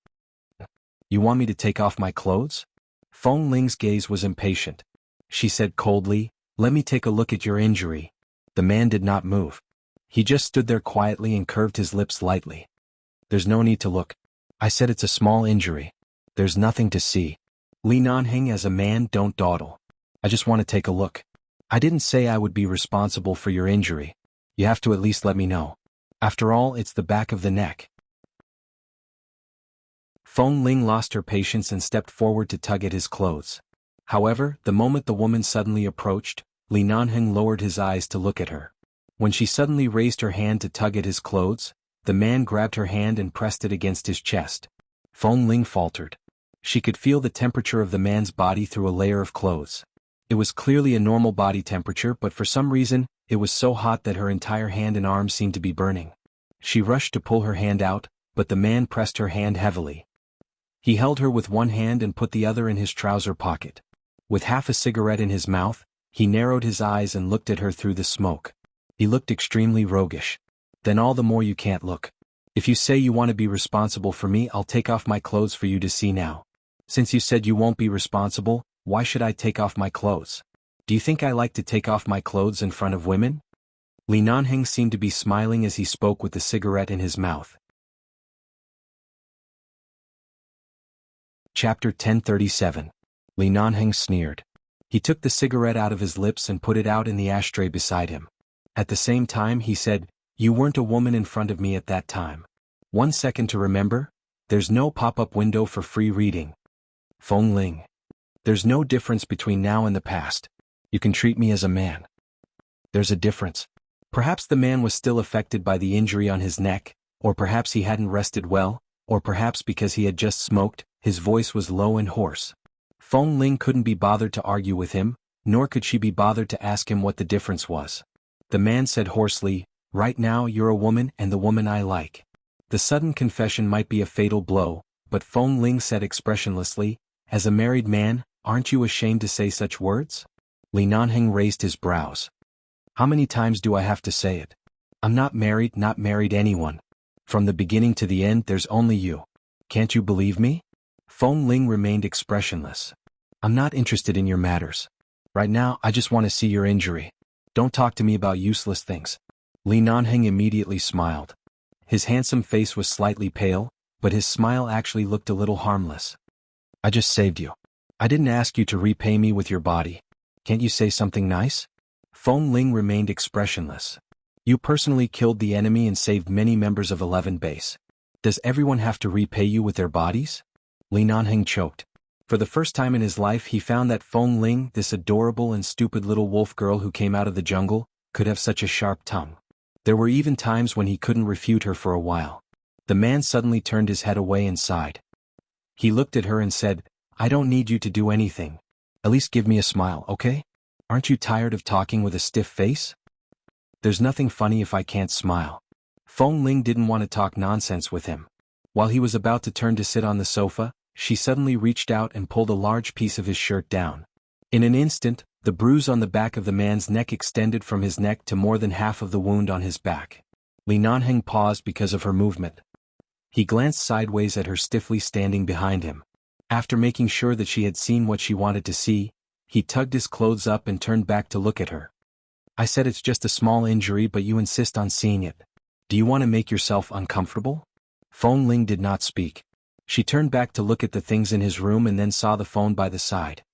"You want me to take off my clothes?" Feng Ling's gaze was impatient. She said coldly, "Let me take a look at your injury." The man did not move. He just stood there quietly and curved his lips lightly. "There's no need to look. I said it's a small injury. There's nothing to see. Li Nanheng, as a man, don't dawdle. I just want to take a look. I didn't say I would be responsible for your injury. You have to at least let me know. After all, it's the back of the neck. Feng Ling lost her patience and stepped forward to tug at his clothes. However, the moment the woman suddenly approached, Li Nanheng lowered his eyes to look at her. When she suddenly raised her hand to tug at his clothes, the man grabbed her hand and pressed it against his chest. Feng Ling faltered. She could feel the temperature of the man's body through a layer of clothes. It was clearly a normal body temperature, but for some reason, it was so hot that her entire hand and arm seemed to be burning. She rushed to pull her hand out, but the man pressed her hand heavily. He held her with one hand and put the other in his trouser pocket. With half a cigarette in his mouth, he narrowed his eyes and looked at her through the smoke. He looked extremely roguish. Then all the more you can't look. If you say you want to be responsible for me, I'll take off my clothes for you to see now. Since you said you won't be responsible, why should I take off my clothes? Do you think I like to take off my clothes in front of women? Li Nanheng seemed to be smiling as he spoke with the cigarette in his mouth. Chapter 1037. Li Nanheng sneered. He took the cigarette out of his lips and put it out in the ashtray beside him. At the same time he said, "You weren't a woman in front of me at that time. 1 second to remember? There's no pop-up window for free reading. Feng Ling. There's no difference between now and the past. You can treat me as a man." There's a difference. Perhaps the man was still affected by the injury on his neck, or perhaps he hadn't rested well, or perhaps because he had just smoked, his voice was low and hoarse. Feng Ling couldn't be bothered to argue with him, nor could she be bothered to ask him what the difference was. The man said hoarsely, "Right now you're a woman and the woman I like." The sudden confession might be a fatal blow, but Feng Ling said expressionlessly, "As a married man, aren't you ashamed to say such words?" Li Nanheng raised his brows. "How many times do I have to say it? I'm not married anyone. From the beginning to the end there's only you. Can't you believe me?" Feng Ling remained expressionless. "I'm not interested in your matters. Right now I just want to see your injury. Don't talk to me about useless things." Li Nanheng immediately smiled. His handsome face was slightly pale, but his smile actually looked a little harmless. "I just saved you. I didn't ask you to repay me with your body. Can't you say something nice?" Feng Ling remained expressionless. "You personally killed the enemy and saved many members of 11 Base. Does everyone have to repay you with their bodies?" Li Nanheng choked. For the first time in his life he found that Feng Ling, this adorable and stupid little wolf girl who came out of the jungle, could have such a sharp tongue. There were even times when he couldn't refute her for a while. The man suddenly turned his head away and sighed. He looked at her and said, "I don't need you to do anything. At least give me a smile, okay? Aren't you tired of talking with a stiff face?" "There's nothing funny if I can't smile." Feng Ling didn't want to talk nonsense with him. While he was about to turn to sit on the sofa, she suddenly reached out and pulled a large piece of his shirt down. In an instant, the bruise on the back of the man's neck extended from his neck to more than half of the wound on his back. Li Nanheng paused because of her movement. He glanced sideways at her stiffly standing behind him. After making sure that she had seen what she wanted to see, he tugged his clothes up and turned back to look at her. "I said it's just a small injury, but you insist on seeing it. Do you want to make yourself uncomfortable?" Feng Ling did not speak. She turned back to look at the things in his room and then saw the phone by the side.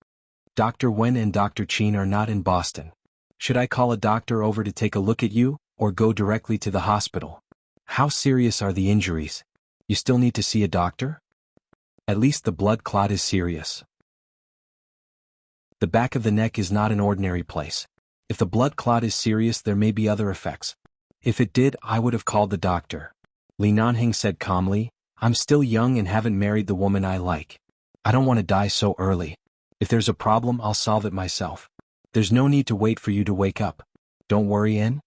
"Dr. Wen and Dr. Qin are not in Boston. Should I call a doctor over to take a look at you, or go directly to the hospital? How serious are the injuries? You still need to see a doctor? At least the blood clot is serious. The back of the neck is not an ordinary place. If the blood clot is serious, there may be other effects. If it did, I would have called the doctor." Li Nanheng said calmly, "I'm still young and haven't married the woman I like. I don't want to die so early. If there's a problem, I'll solve it myself. There's no need to wait for you to wake up. Don't worry, En."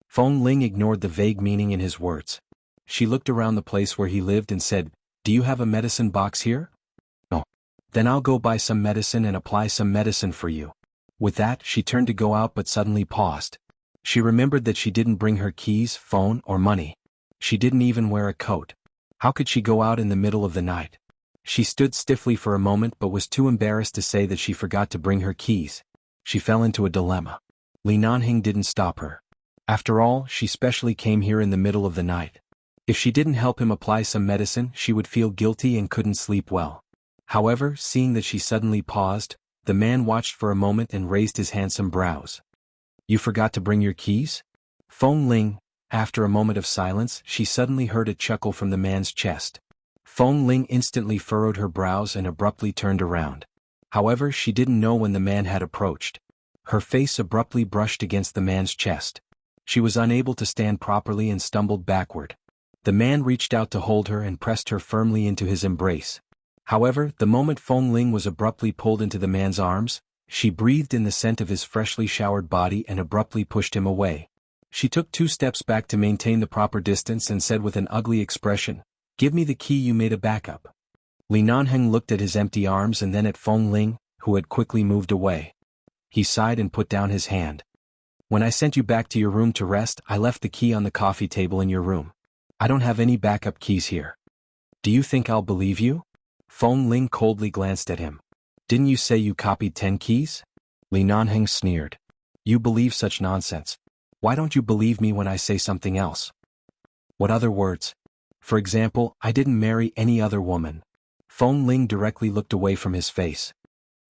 Feng Ling ignored the vague meaning in his words. She looked around the place where he lived and said, "Do you have a medicine box here?" "No." "Then I'll go buy some medicine and apply some medicine for you." With that, she turned to go out but suddenly paused. She remembered that she didn't bring her keys, phone, or money. She didn't even wear a coat. How could she go out in the middle of the night? She stood stiffly for a moment but was too embarrassed to say that she forgot to bring her keys. She fell into a dilemma. Li Nanheng didn't stop her. After all, she specially came here in the middle of the night. If she didn't help him apply some medicine, she would feel guilty and couldn't sleep well. However, seeing that she suddenly paused, the man watched for a moment and raised his handsome brows. "You forgot to bring your keys?" Feng Ling. After a moment of silence, she suddenly heard a chuckle from the man's chest. Feng Ling instantly furrowed her brows and abruptly turned around. However, she didn't know when the man had approached. Her face abruptly brushed against the man's chest. She was unable to stand properly and stumbled backward. The man reached out to hold her and pressed her firmly into his embrace. However, the moment Feng Ling was abruptly pulled into the man's arms, she breathed in the scent of his freshly showered body and abruptly pushed him away. She took 2 steps back to maintain the proper distance and said with an ugly expression, "Give me the key, you made a backup." Li Nanheng looked at his empty arms and then at Feng Ling, who had quickly moved away. He sighed and put down his hand. "When I sent you back to your room to rest, I left the key on the coffee table in your room. I don't have any backup keys here. Do you think I'll believe you?" Feng Ling coldly glanced at him. "Didn't you say you copied 10 keys?" Li Nanheng sneered. "You believe such nonsense. Why don't you believe me when I say something else?" "What other words? For example, I didn't marry any other woman." Feng Ling directly looked away from his face.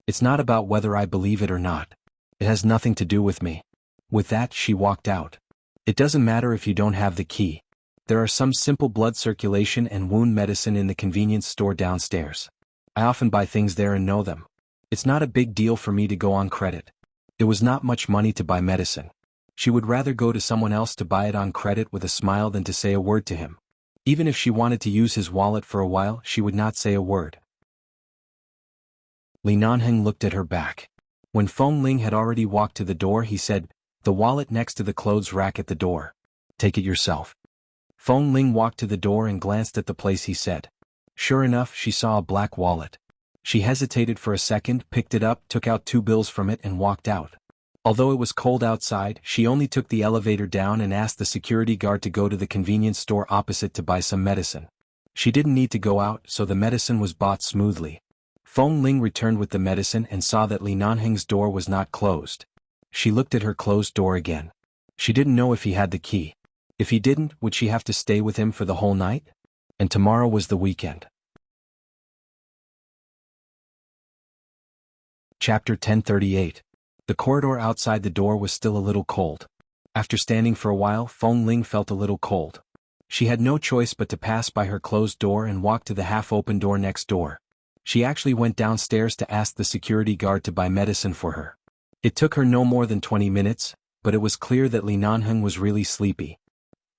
"It's not about whether I believe it or not. It has nothing to do with me." With that, she walked out. "It doesn't matter if you don't have the key. There are some simple blood circulation and wound medicine in the convenience store downstairs. I often buy things there and know them. It's not a big deal for me to go on credit. It was not much money to buy medicine." She would rather go to someone else to buy it on credit with a smile than to say a word to him. Even if she wanted to use his wallet for a while, she would not say a word. Li Nanheng looked at her back. When Feng Ling had already walked to the door, he said, "The wallet next to the clothes rack at the door. Take it yourself." Feng Ling walked to the door and glanced at the place he said. Sure enough, she saw a black wallet. She hesitated for a second, picked it up, took out 2 bills from it and walked out. Although it was cold outside, she only took the elevator down and asked the security guard to go to the convenience store opposite to buy some medicine. She didn't need to go out, so the medicine was bought smoothly. Feng Ling returned with the medicine and saw that Li Nanheng's door was not closed. She looked at her closed door again. She didn't know if he had the key. If he didn't, would she have to stay with him for the whole night? And tomorrow was the weekend. Chapter 1038. The corridor outside the door was still a little cold. After standing for a while, Feng Ling felt a little cold. She had no choice but to pass by her closed door and walk to the half-open door next door. She actually went downstairs to ask the security guard to buy medicine for her. It took her no more than 20 minutes, but it was clear that Li Nanheng was really sleepy.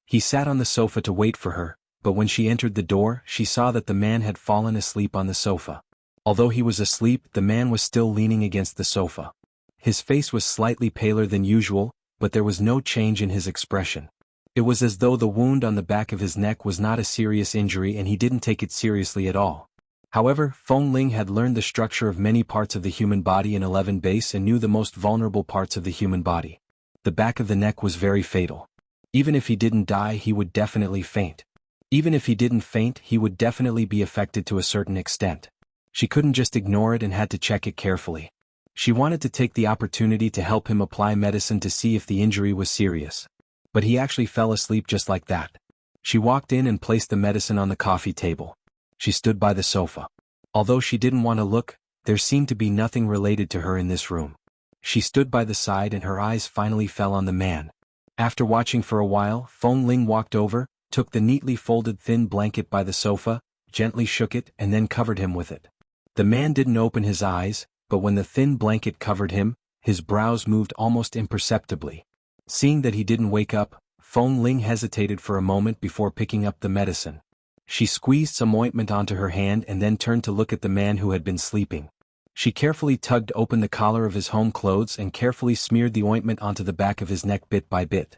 He sat on the sofa to wait for her, but when she entered the door, she saw that the man had fallen asleep on the sofa. Although he was asleep, the man was still leaning against the sofa. His face was slightly paler than usual, but there was no change in his expression. It was as though the wound on the back of his neck was not a serious injury and he didn't take it seriously at all. However, Feng Ling had learned the structure of many parts of the human body in 11 base and knew the most vulnerable parts of the human body. The back of the neck was very fatal. Even if he didn't die, he would definitely faint. Even if he didn't faint, he would definitely be affected to a certain extent. She couldn't just ignore it and had to check it carefully. She wanted to take the opportunity to help him apply medicine to see if the injury was serious. But he actually fell asleep just like that. She walked in and placed the medicine on the coffee table. She stood by the sofa. Although she didn't want to look, there seemed to be nothing related to her in this room. She stood by the side and her eyes finally fell on the man. After watching for a while, Feng Ling walked over, took the neatly folded thin blanket by the sofa, gently shook it and then covered him with it. The man didn't open his eyes, but when the thin blanket covered him, his brows moved almost imperceptibly. Seeing that he didn't wake up, Feng Ling hesitated for a moment before picking up the medicine. She squeezed some ointment onto her hand and then turned to look at the man who had been sleeping. She carefully tugged open the collar of his home clothes and carefully smeared the ointment onto the back of his neck bit by bit.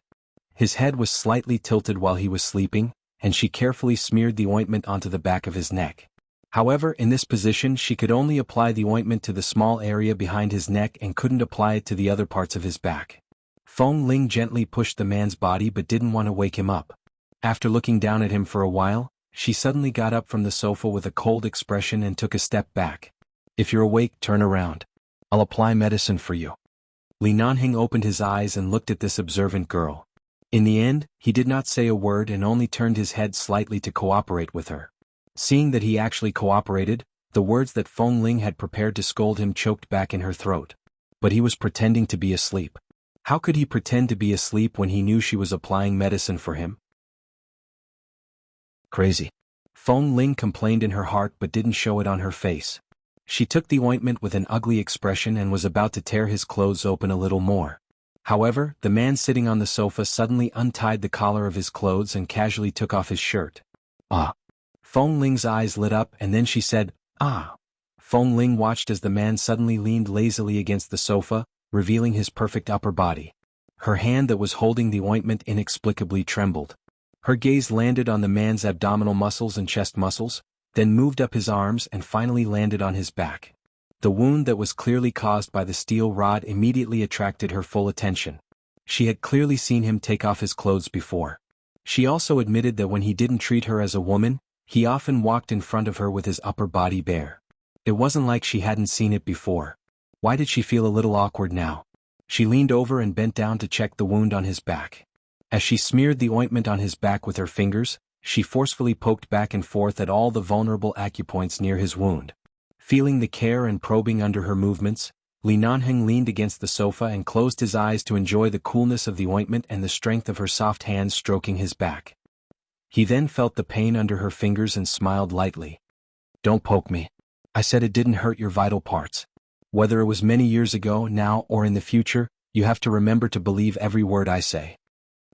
His head was slightly tilted while he was sleeping, and she carefully smeared the ointment onto the back of his neck. However, in this position she could only apply the ointment to the small area behind his neck and couldn't apply it to the other parts of his back. Feng Ling gently pushed the man's body but didn't want to wake him up. After looking down at him for a while, she suddenly got up from the sofa with a cold expression and took a step back. "If you're awake, turn around. I'll apply medicine for you." Li Nanheng opened his eyes and looked at this observant girl. In the end, he did not say a word and only turned his head slightly to cooperate with her. Seeing that he actually cooperated, the words that Feng Ling had prepared to scold him choked back in her throat. But he was pretending to be asleep. How could he pretend to be asleep when he knew she was applying medicine for him? Crazy. Feng Ling complained in her heart but didn't show it on her face. She took the ointment with an ugly expression and was about to tear his clothes open a little more. However, the man sitting on the sofa suddenly untied the collar of his clothes and casually took off his shirt. Ah. Feng Ling's eyes lit up and then she said, "Ah." Feng Ling watched as the man suddenly leaned lazily against the sofa, revealing his perfect upper body. Her hand that was holding the ointment inexplicably trembled. Her gaze landed on the man's abdominal muscles and chest muscles, then moved up his arms and finally landed on his back. The wound that was clearly caused by the steel rod immediately attracted her full attention. She had clearly seen him take off his clothes before. She also admitted that when he didn't treat her as a woman, he often walked in front of her with his upper body bare. It wasn't like she hadn't seen it before. Why did she feel a little awkward now? She leaned over and bent down to check the wound on his back. As she smeared the ointment on his back with her fingers, she forcefully poked back and forth at all the vulnerable acupoints near his wound. Feeling the care and probing under her movements, Li Nanheng leaned against the sofa and closed his eyes to enjoy the coolness of the ointment and the strength of her soft hands stroking his back. He then felt the pain under her fingers and smiled lightly. "Don't poke me. I said it didn't hurt your vital parts. Whether it was many years ago, now, or in the future, you have to remember to believe every word I say."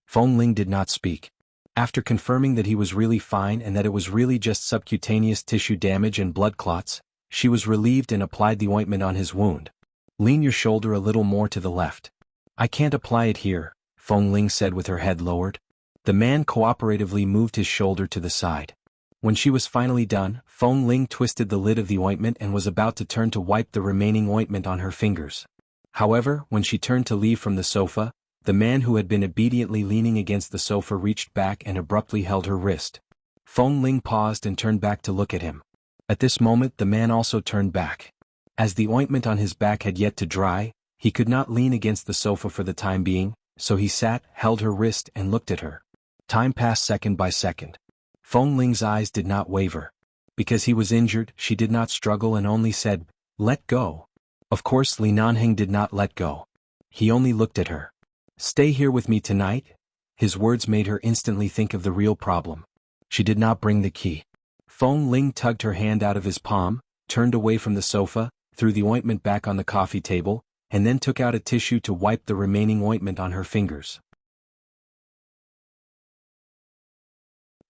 Feng Ling did not speak. After confirming that he was really fine and that it was really just subcutaneous tissue damage and blood clots, she was relieved and applied the ointment on his wound. "Lean your shoulder a little more to the left." "I can't apply it here," Feng Ling said with her head lowered. The man cooperatively moved his shoulder to the side. When she was finally done, Feng Ling twisted the lid of the ointment and was about to turn to wipe the remaining ointment on her fingers. However, when she turned to leave from the sofa, the man who had been obediently leaning against the sofa reached back and abruptly held her wrist. Feng Ling paused and turned back to look at him. At this moment the man also turned back. As the ointment on his back had yet to dry, he could not lean against the sofa for the time being, so he sat, held her wrist and looked at her. Time passed second by second. Feng Ling's eyes did not waver. Because he was injured, she did not struggle and only said, "Let go." Of course Li Nanheng did not let go. He only looked at her. "Stay here with me tonight?" His words made her instantly think of the real problem. She did not bring the key. Feng Ling tugged her hand out of his palm, turned away from the sofa, threw the ointment back on the coffee table, and then took out a tissue to wipe the remaining ointment on her fingers.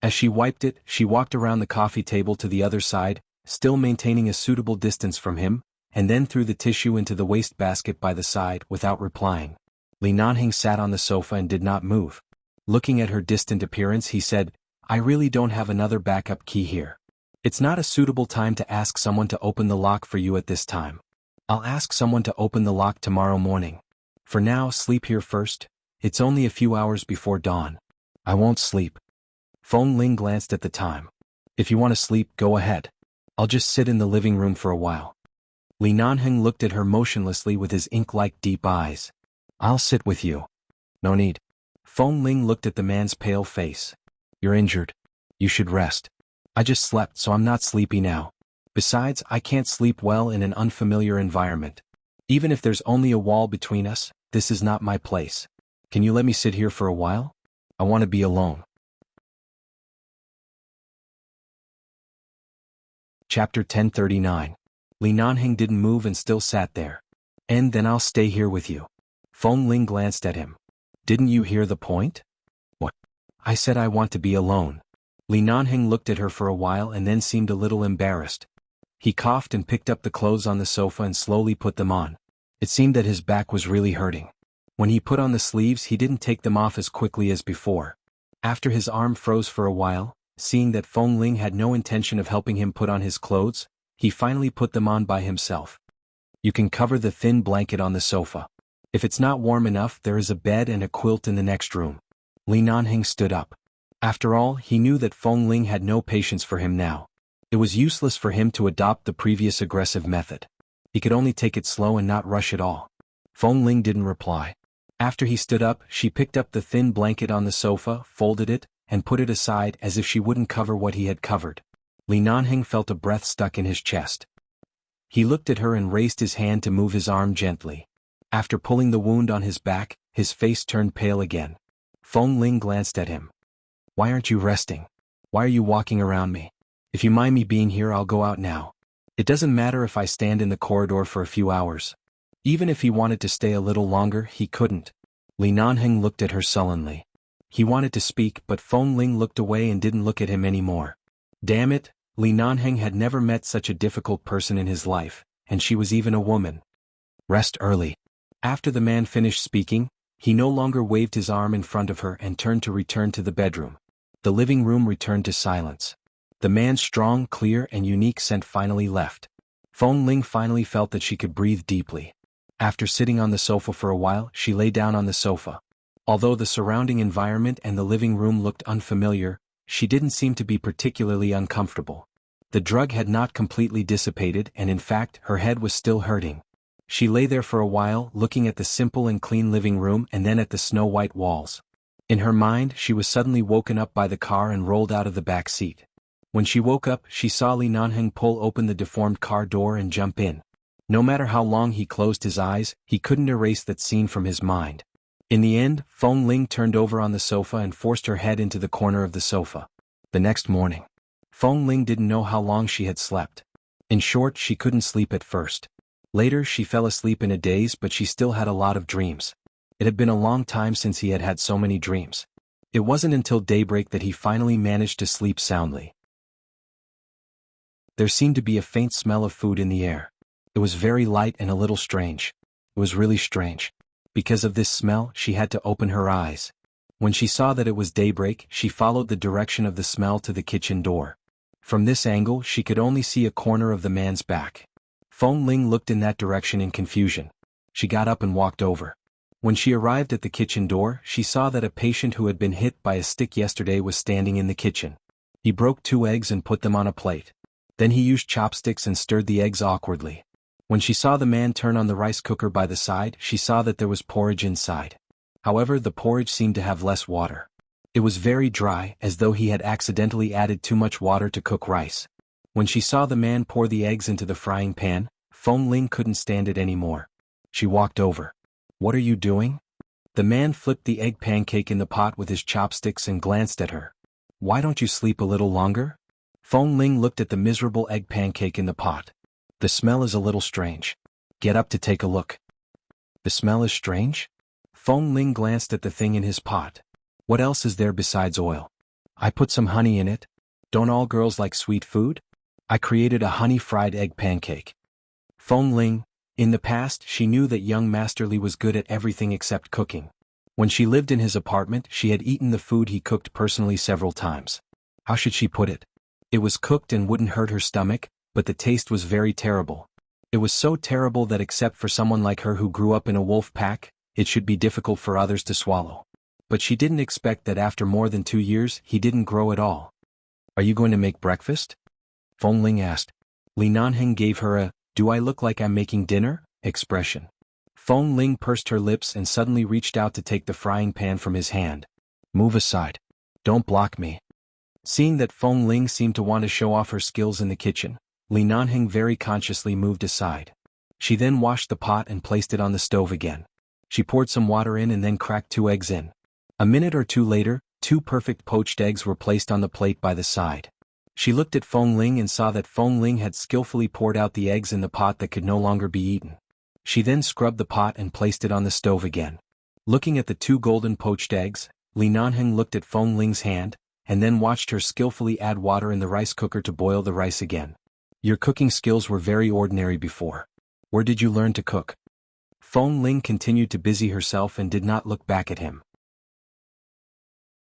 As she wiped it, she walked around the coffee table to the other side, still maintaining a suitable distance from him, and then threw the tissue into the wastebasket by the side without replying. Li Nanheng sat on the sofa and did not move. Looking at her distant appearance, he said, "I really don't have another backup key here. It's not a suitable time to ask someone to open the lock for you at this time. I'll ask someone to open the lock tomorrow morning. For now, sleep here first. It's only a few hours before dawn." "I won't sleep." Feng Ling glanced at the time. "If you want to sleep, go ahead. I'll just sit in the living room for a while." Li Nanheng looked at her motionlessly with his ink-like deep eyes. "I'll sit with you." "No need." Feng Ling looked at the man's pale face. "You're injured. You should rest." "I just slept, so I'm not sleepy now. Besides, I can't sleep well in an unfamiliar environment. Even if there's only a wall between us, this is not my place. Can you let me sit here for a while? I want to be alone." Chapter 1039. Li Nanheng didn't move and still sat there. "And then I'll stay here with you." Feng Ling glanced at him. "Didn't you hear the point?" "What?" "I said I want to be alone." Li Nanheng looked at her for a while and then seemed a little embarrassed. He coughed and picked up the clothes on the sofa and slowly put them on. It seemed that his back was really hurting. When he put on the sleeves, he didn't take them off as quickly as before. After his arm froze for a while, seeing that Feng Ling had no intention of helping him put on his clothes, he finally put them on by himself. "You can cover the thin blanket on the sofa. If it's not warm enough, there is a bed and a quilt in the next room." Li Nanheng stood up. After all, he knew that Feng Ling had no patience for him now. It was useless for him to adopt the previous aggressive method. He could only take it slow and not rush at all. Feng Ling didn't reply. After he stood up, she picked up the thin blanket on the sofa, folded it, and put it aside as if she wouldn't cover what he had covered. Li Nanheng felt a breath stuck in his chest. He looked at her and raised his hand to move his arm gently. After pulling the wound on his back, His face turned pale again. Feng Ling glanced at him. Why aren't you resting? Why are you walking around me? If you mind me being here, I'll go out now. It doesn't matter if I stand in the corridor for a few hours. Even if he wanted to stay a little longer, he couldn't. Li Nanheng looked at her sullenly. He wanted to speak, but Feng Ling looked away and didn't look at him anymore. Damn it, Li Nanheng had never met such a difficult person in his life, and she was even a woman. Rest early. After the man finished speaking, he no longer waved his arm in front of her and turned to return to the bedroom. The living room returned to silence. The man's strong, clear, and unique scent finally left. Feng Ling finally felt that she could breathe deeply. After sitting on the sofa for a while, she lay down on the sofa. Although the surrounding environment and the living room looked unfamiliar, she didn't seem to be particularly uncomfortable. The drug had not completely dissipated, and in fact, her head was still hurting. She lay there for a while, looking at the simple and clean living room and then at the snow-white walls. In her mind, she was suddenly woken up by the car and rolled out of the back seat. When she woke up, she saw Li Nanheng pull open the deformed car door and jump in. No matter how long he closed his eyes, he couldn't erase that scene from his mind. In the end, Feng Ling turned over on the sofa and forced her head into the corner of the sofa. The next morning, Feng Ling didn't know how long she had slept. In short, she couldn't sleep at first. Later, she fell asleep in a daze, but she still had a lot of dreams. It had been a long time since he had had so many dreams. It wasn't until daybreak that he finally managed to sleep soundly. There seemed to be a faint smell of food in the air. It was very light and a little strange. It was really strange. Because of this smell, she had to open her eyes. When she saw that it was daybreak, she followed the direction of the smell to the kitchen door. From this angle, she could only see a corner of the man's back. Feng Ling looked in that direction in confusion. She got up and walked over. When she arrived at the kitchen door, she saw that a patient who had been hit by a stick yesterday was standing in the kitchen. He broke 2 eggs and put them on a plate. Then he used chopsticks and stirred the eggs awkwardly. When she saw the man turn on the rice cooker by the side, she saw that there was porridge inside. However, the porridge seemed to have less water. It was very dry, as though he had accidentally added too much water to cook rice. When she saw the man pour the eggs into the frying pan, Feng Ling couldn't stand it anymore. She walked over. What are you doing? The man flipped the egg pancake in the pot with his chopsticks and glanced at her. Why don't you sleep a little longer? Feng Ling looked at the miserable egg pancake in the pot. The smell is a little strange. Get up to take a look. The smell is strange? Feng Ling glanced at the thing in his pot. What else is there besides oil? I put some honey in it. Don't all girls like sweet food? I created a honey-fried egg pancake. Feng Ling, in the past, she knew that young Master Li was good at everything except cooking. When she lived in his apartment, she had eaten the food he cooked personally several times. How should she put it? It was cooked and wouldn't hurt her stomach, but the taste was very terrible. It was so terrible that except for someone like her who grew up in a wolf pack, it should be difficult for others to swallow. But she didn't expect that after more than 2 years, he didn't grow at all. Are you going to make breakfast? Feng Ling asked. Li Nanheng gave her a, do I look like I'm making dinner? Expression. Feng Ling pursed her lips and suddenly reached out to take the frying pan from his hand. Move aside. Don't block me. Seeing that Feng Ling seemed to want to show off her skills in the kitchen, Li Nanheng very consciously moved aside. She then washed the pot and placed it on the stove again. She poured some water in and then cracked 2 eggs in. A minute or 2 later, 2 perfect poached eggs were placed on the plate by the side. She looked at Feng Ling and saw that Feng Ling had skillfully poured out the eggs in the pot that could no longer be eaten. She then scrubbed the pot and placed it on the stove again. Looking at the 2 golden poached eggs, Li Nanheng looked at Feng Ling's hand, and then watched her skillfully add water in the rice cooker to boil the rice again. Your cooking skills were very ordinary before. Where did you learn to cook? Feng Ling continued to busy herself and did not look back at him.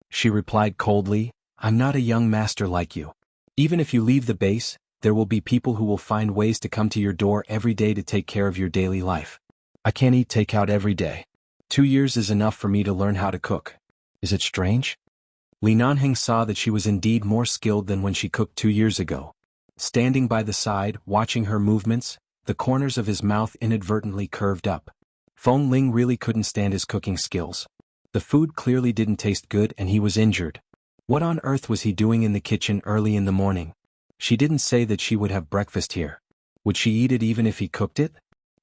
She replied coldly, I'm not a young master like you. Even if you leave the base, there will be people who will find ways to come to your door every day to take care of your daily life. I can't eat takeout every day. 2 years is enough for me to learn how to cook. Is it strange? Li Nanheng saw that she was indeed more skilled than when she cooked 2 years ago. Standing by the side, watching her movements, the corners of his mouth inadvertently curved up. Feng Ling really couldn't stand his cooking skills. The food clearly didn't taste good and he was injured. What on earth was he doing in the kitchen early in the morning? She didn't say that she would have breakfast here. Would she eat it even if he cooked it?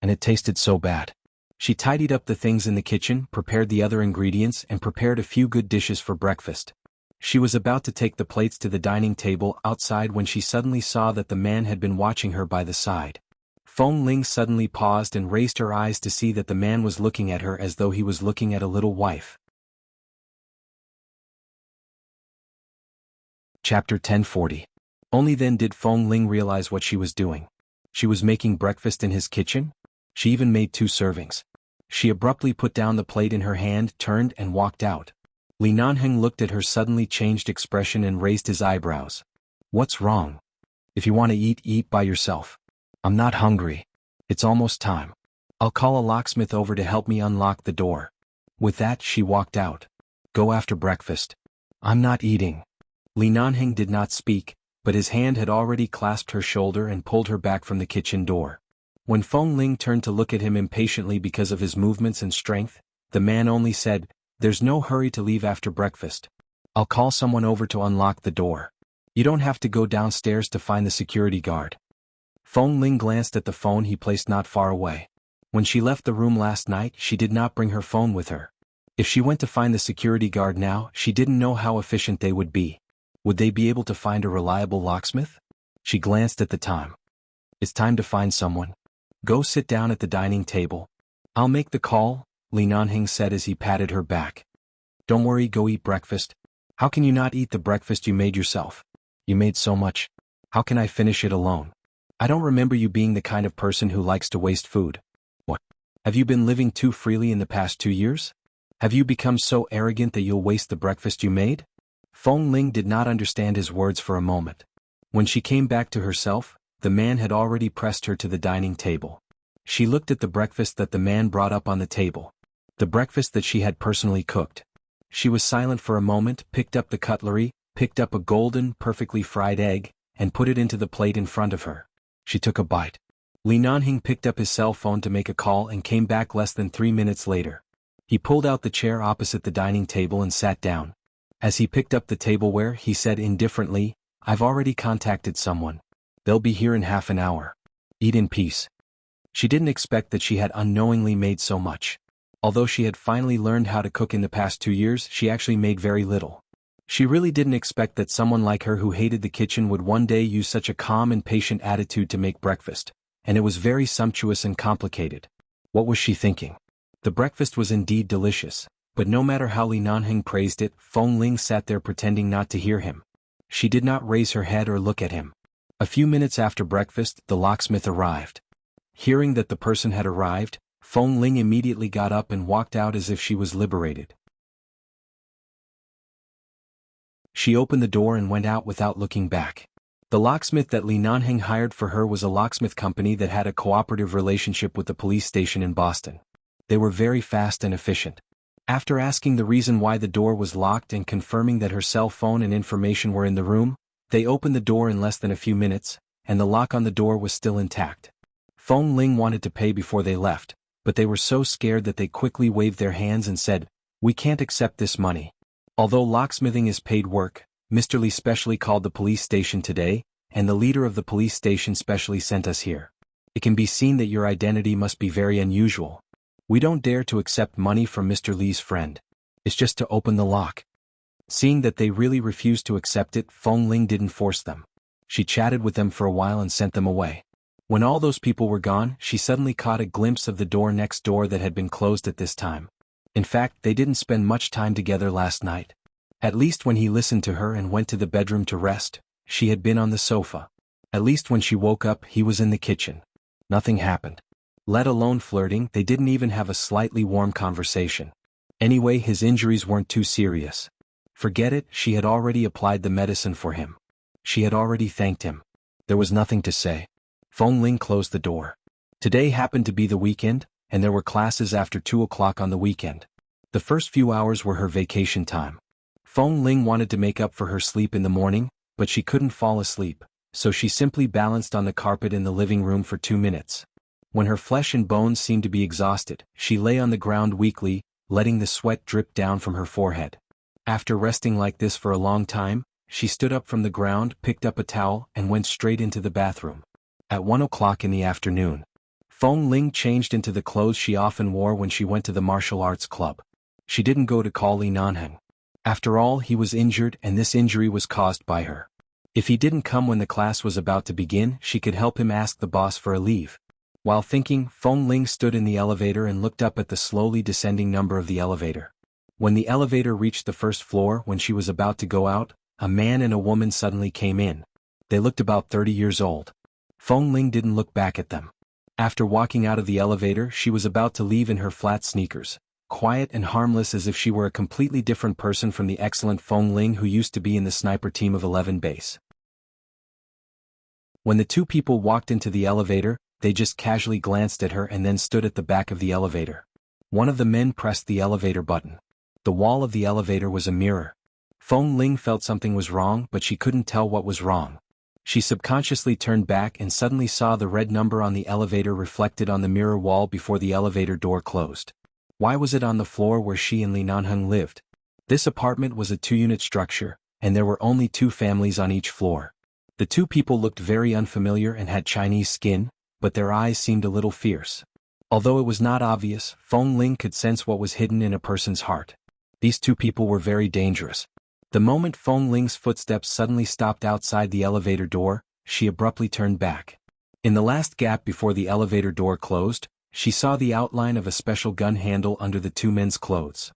And it tasted so bad. She tidied up the things in the kitchen, prepared the other ingredients, and prepared a few good dishes for breakfast. She was about to take the plates to the dining table outside when she suddenly saw that the man had been watching her by the side. Feng Ling suddenly paused and raised her eyes to see that the man was looking at her as though he was looking at a little wife. Chapter 1040. Only then did Feng Ling realize what she was doing. She was making breakfast in his kitchen? She even made 2 servings. She abruptly put down the plate in her hand, turned and walked out. Li Nanheng looked at her suddenly changed expression and raised his eyebrows. What's wrong? If you want to eat, eat by yourself. I'm not hungry. It's almost time. I'll call a locksmith over to help me unlock the door. With that, she walked out. Go after breakfast. I'm not eating. Li Nanheng did not speak, but his hand had already clasped her shoulder and pulled her back from the kitchen door. When Feng Ling turned to look at him impatiently because of his movements and strength, the man only said, "There's no hurry to leave after breakfast. I'll call someone over to unlock the door. You don't have to go downstairs to find the security guard." Feng Ling glanced at the phone he placed not far away. When she left the room last night, she did not bring her phone with her. If she went to find the security guard now, she didn't know how efficient they would be. Would they be able to find a reliable locksmith? She glanced at the time. It's time to find someone. Go sit down at the dining table. I'll make the call, Li Nanheng said as he patted her back. Don't worry, go eat breakfast. How can you not eat the breakfast you made yourself? You made so much. How can I finish it alone? I don't remember you being the kind of person who likes to waste food. What? Have you been living too freely in the past 2 years? Have you become so arrogant that you'll waste the breakfast you made? Feng Ling did not understand his words for a moment. When she came back to herself, the man had already pressed her to the dining table. She looked at the breakfast that the man brought up on the table. The breakfast that she had personally cooked. She was silent for a moment, picked up the cutlery, picked up a golden, perfectly fried egg, and put it into the plate in front of her. She took a bite. Li Nanheng picked up his cell phone to make a call and came back less than 3 minutes later. He pulled out the chair opposite the dining table and sat down. As he picked up the tableware, he said indifferently, I've already contacted someone. They'll be here in half an hour. Eat in peace. She didn't expect that she had unknowingly made so much. Although she had finally learned how to cook in the past 2 years, she actually made very little. She really didn't expect that someone like her who hated the kitchen would one day use such a calm and patient attitude to make breakfast, and it was very sumptuous and complicated. What was she thinking? The breakfast was indeed delicious, but no matter how Li Nanheng praised it, Feng Ling sat there pretending not to hear him. She did not raise her head or look at him. A few minutes after breakfast, the locksmith arrived. Hearing that the person had arrived, Feng Ling immediately got up and walked out as if she was liberated. She opened the door and went out without looking back. The locksmith that Li Nanheng hired for her was a locksmith company that had a cooperative relationship with the police station in Boston. They were very fast and efficient. After asking the reason why the door was locked and confirming that her cell phone and information were in the room, they opened the door in less than a few minutes, and the lock on the door was still intact. Feng Ling wanted to pay before they left, but they were so scared that they quickly waved their hands and said, "We can't accept this money. Although locksmithing is paid work, Mr. Li specially called the police station today, and the leader of the police station specially sent us here. It can be seen that your identity must be very unusual. We don't dare to accept money from Mr. Li's friend. It's just to open the lock." Seeing that they really refused to accept it, Feng Ling didn't force them. She chatted with them for a while and sent them away. When all those people were gone, she suddenly caught a glimpse of the door next door that had been closed at this time. In fact, they didn't spend much time together last night. At least when he listened to her and went to the bedroom to rest, she had been on the sofa. At least when she woke up, he was in the kitchen. Nothing happened. Let alone flirting, they didn't even have a slightly warm conversation. Anyway, his injuries weren't too serious. Forget it, she had already applied the medicine for him. She had already thanked him. There was nothing to say. Feng Ling closed the door. Today happened to be the weekend, and there were classes after 2 o'clock on the weekend. The first few hours were her vacation time. Feng Ling wanted to make up for her sleep in the morning, but she couldn't fall asleep, so she simply balanced on the carpet in the living room for 2 minutes. When her flesh and bones seemed to be exhausted, she lay on the ground weakly, letting the sweat drip down from her forehead. After resting like this for a long time, she stood up from the ground, picked up a towel, and went straight into the bathroom. At 1 o'clock in the afternoon, Feng Ling changed into the clothes she often wore when she went to the martial arts club. She didn't go to call Li Nanheng. After all, he was injured and this injury was caused by her. If he didn't come when the class was about to begin, she could help him ask the boss for a leave. While thinking, Feng Ling stood in the elevator and looked up at the slowly descending number of the elevator. When the elevator reached the first floor, when she was about to go out, a man and a woman suddenly came in. They looked about 30 years old. Feng Ling didn't look back at them. After walking out of the elevator, she was about to leave in her flat sneakers, quiet and harmless as if she were a completely different person from the excellent Feng Ling who used to be in the sniper team of 11 base. When the two people walked into the elevator, they just casually glanced at her and then stood at the back of the elevator. One of the men pressed the elevator button. The wall of the elevator was a mirror. Feng Ling felt something was wrong, but she couldn't tell what was wrong. She subconsciously turned back and suddenly saw the red number on the elevator reflected on the mirror wall before the elevator door closed. Why was it on the floor where she and Li Nanheng lived? This apartment was a 2-unit structure, and there were only 2 families on each floor. The 2 people looked very unfamiliar and had Chinese skin, but their eyes seemed a little fierce. Although it was not obvious, Feng Ling could sense what was hidden in a person's heart. These 2 people were very dangerous. The moment Feng Ling's footsteps suddenly stopped outside the elevator door, she abruptly turned back. In the last gap before the elevator door closed, she saw the outline of a special gun handle under the 2 men's clothes.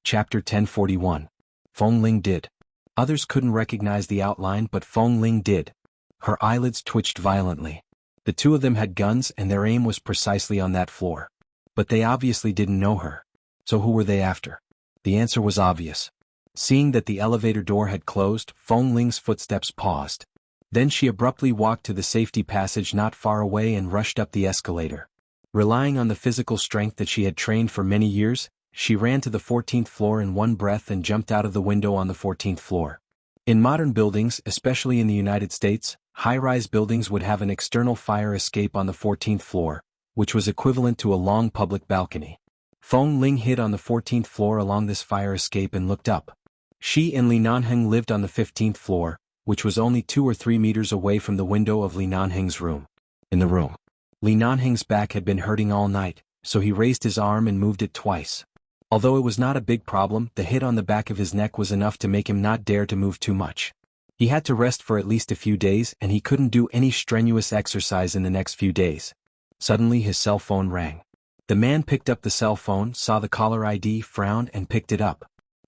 Chapter 1041. Feng Ling did. Others couldn't recognize the outline, but Feng Ling did. Her eyelids twitched violently. The 2 of them had guns and their aim was precisely on that floor. But they obviously didn't know her. So who were they after? The answer was obvious. Seeing that the elevator door had closed, Feng Ling's footsteps paused. Then she abruptly walked to the safety passage not far away and rushed up the escalator. Relying on the physical strength that she had trained for many years, she ran to the 14th floor in one breath and jumped out of the window on the 14th floor. In modern buildings, especially in the United States, high-rise buildings would have an external fire escape on the 14th floor, which was equivalent to a long public balcony. Feng Ling hid on the 14th floor along this fire escape and looked up. She and Li Nanheng lived on the 15th floor, which was only 2 or 3 meters away from the window of Li Nanheng's room. In the room, Li Nanheng's back had been hurting all night, so he raised his arm and moved it twice. Although it was not a big problem, the hit on the back of his neck was enough to make him not dare to move too much. He had to rest for at least a few days and he couldn't do any strenuous exercise in the next few days. Suddenly his cell phone rang. The man picked up the cell phone, saw the caller ID, frowned and picked it up.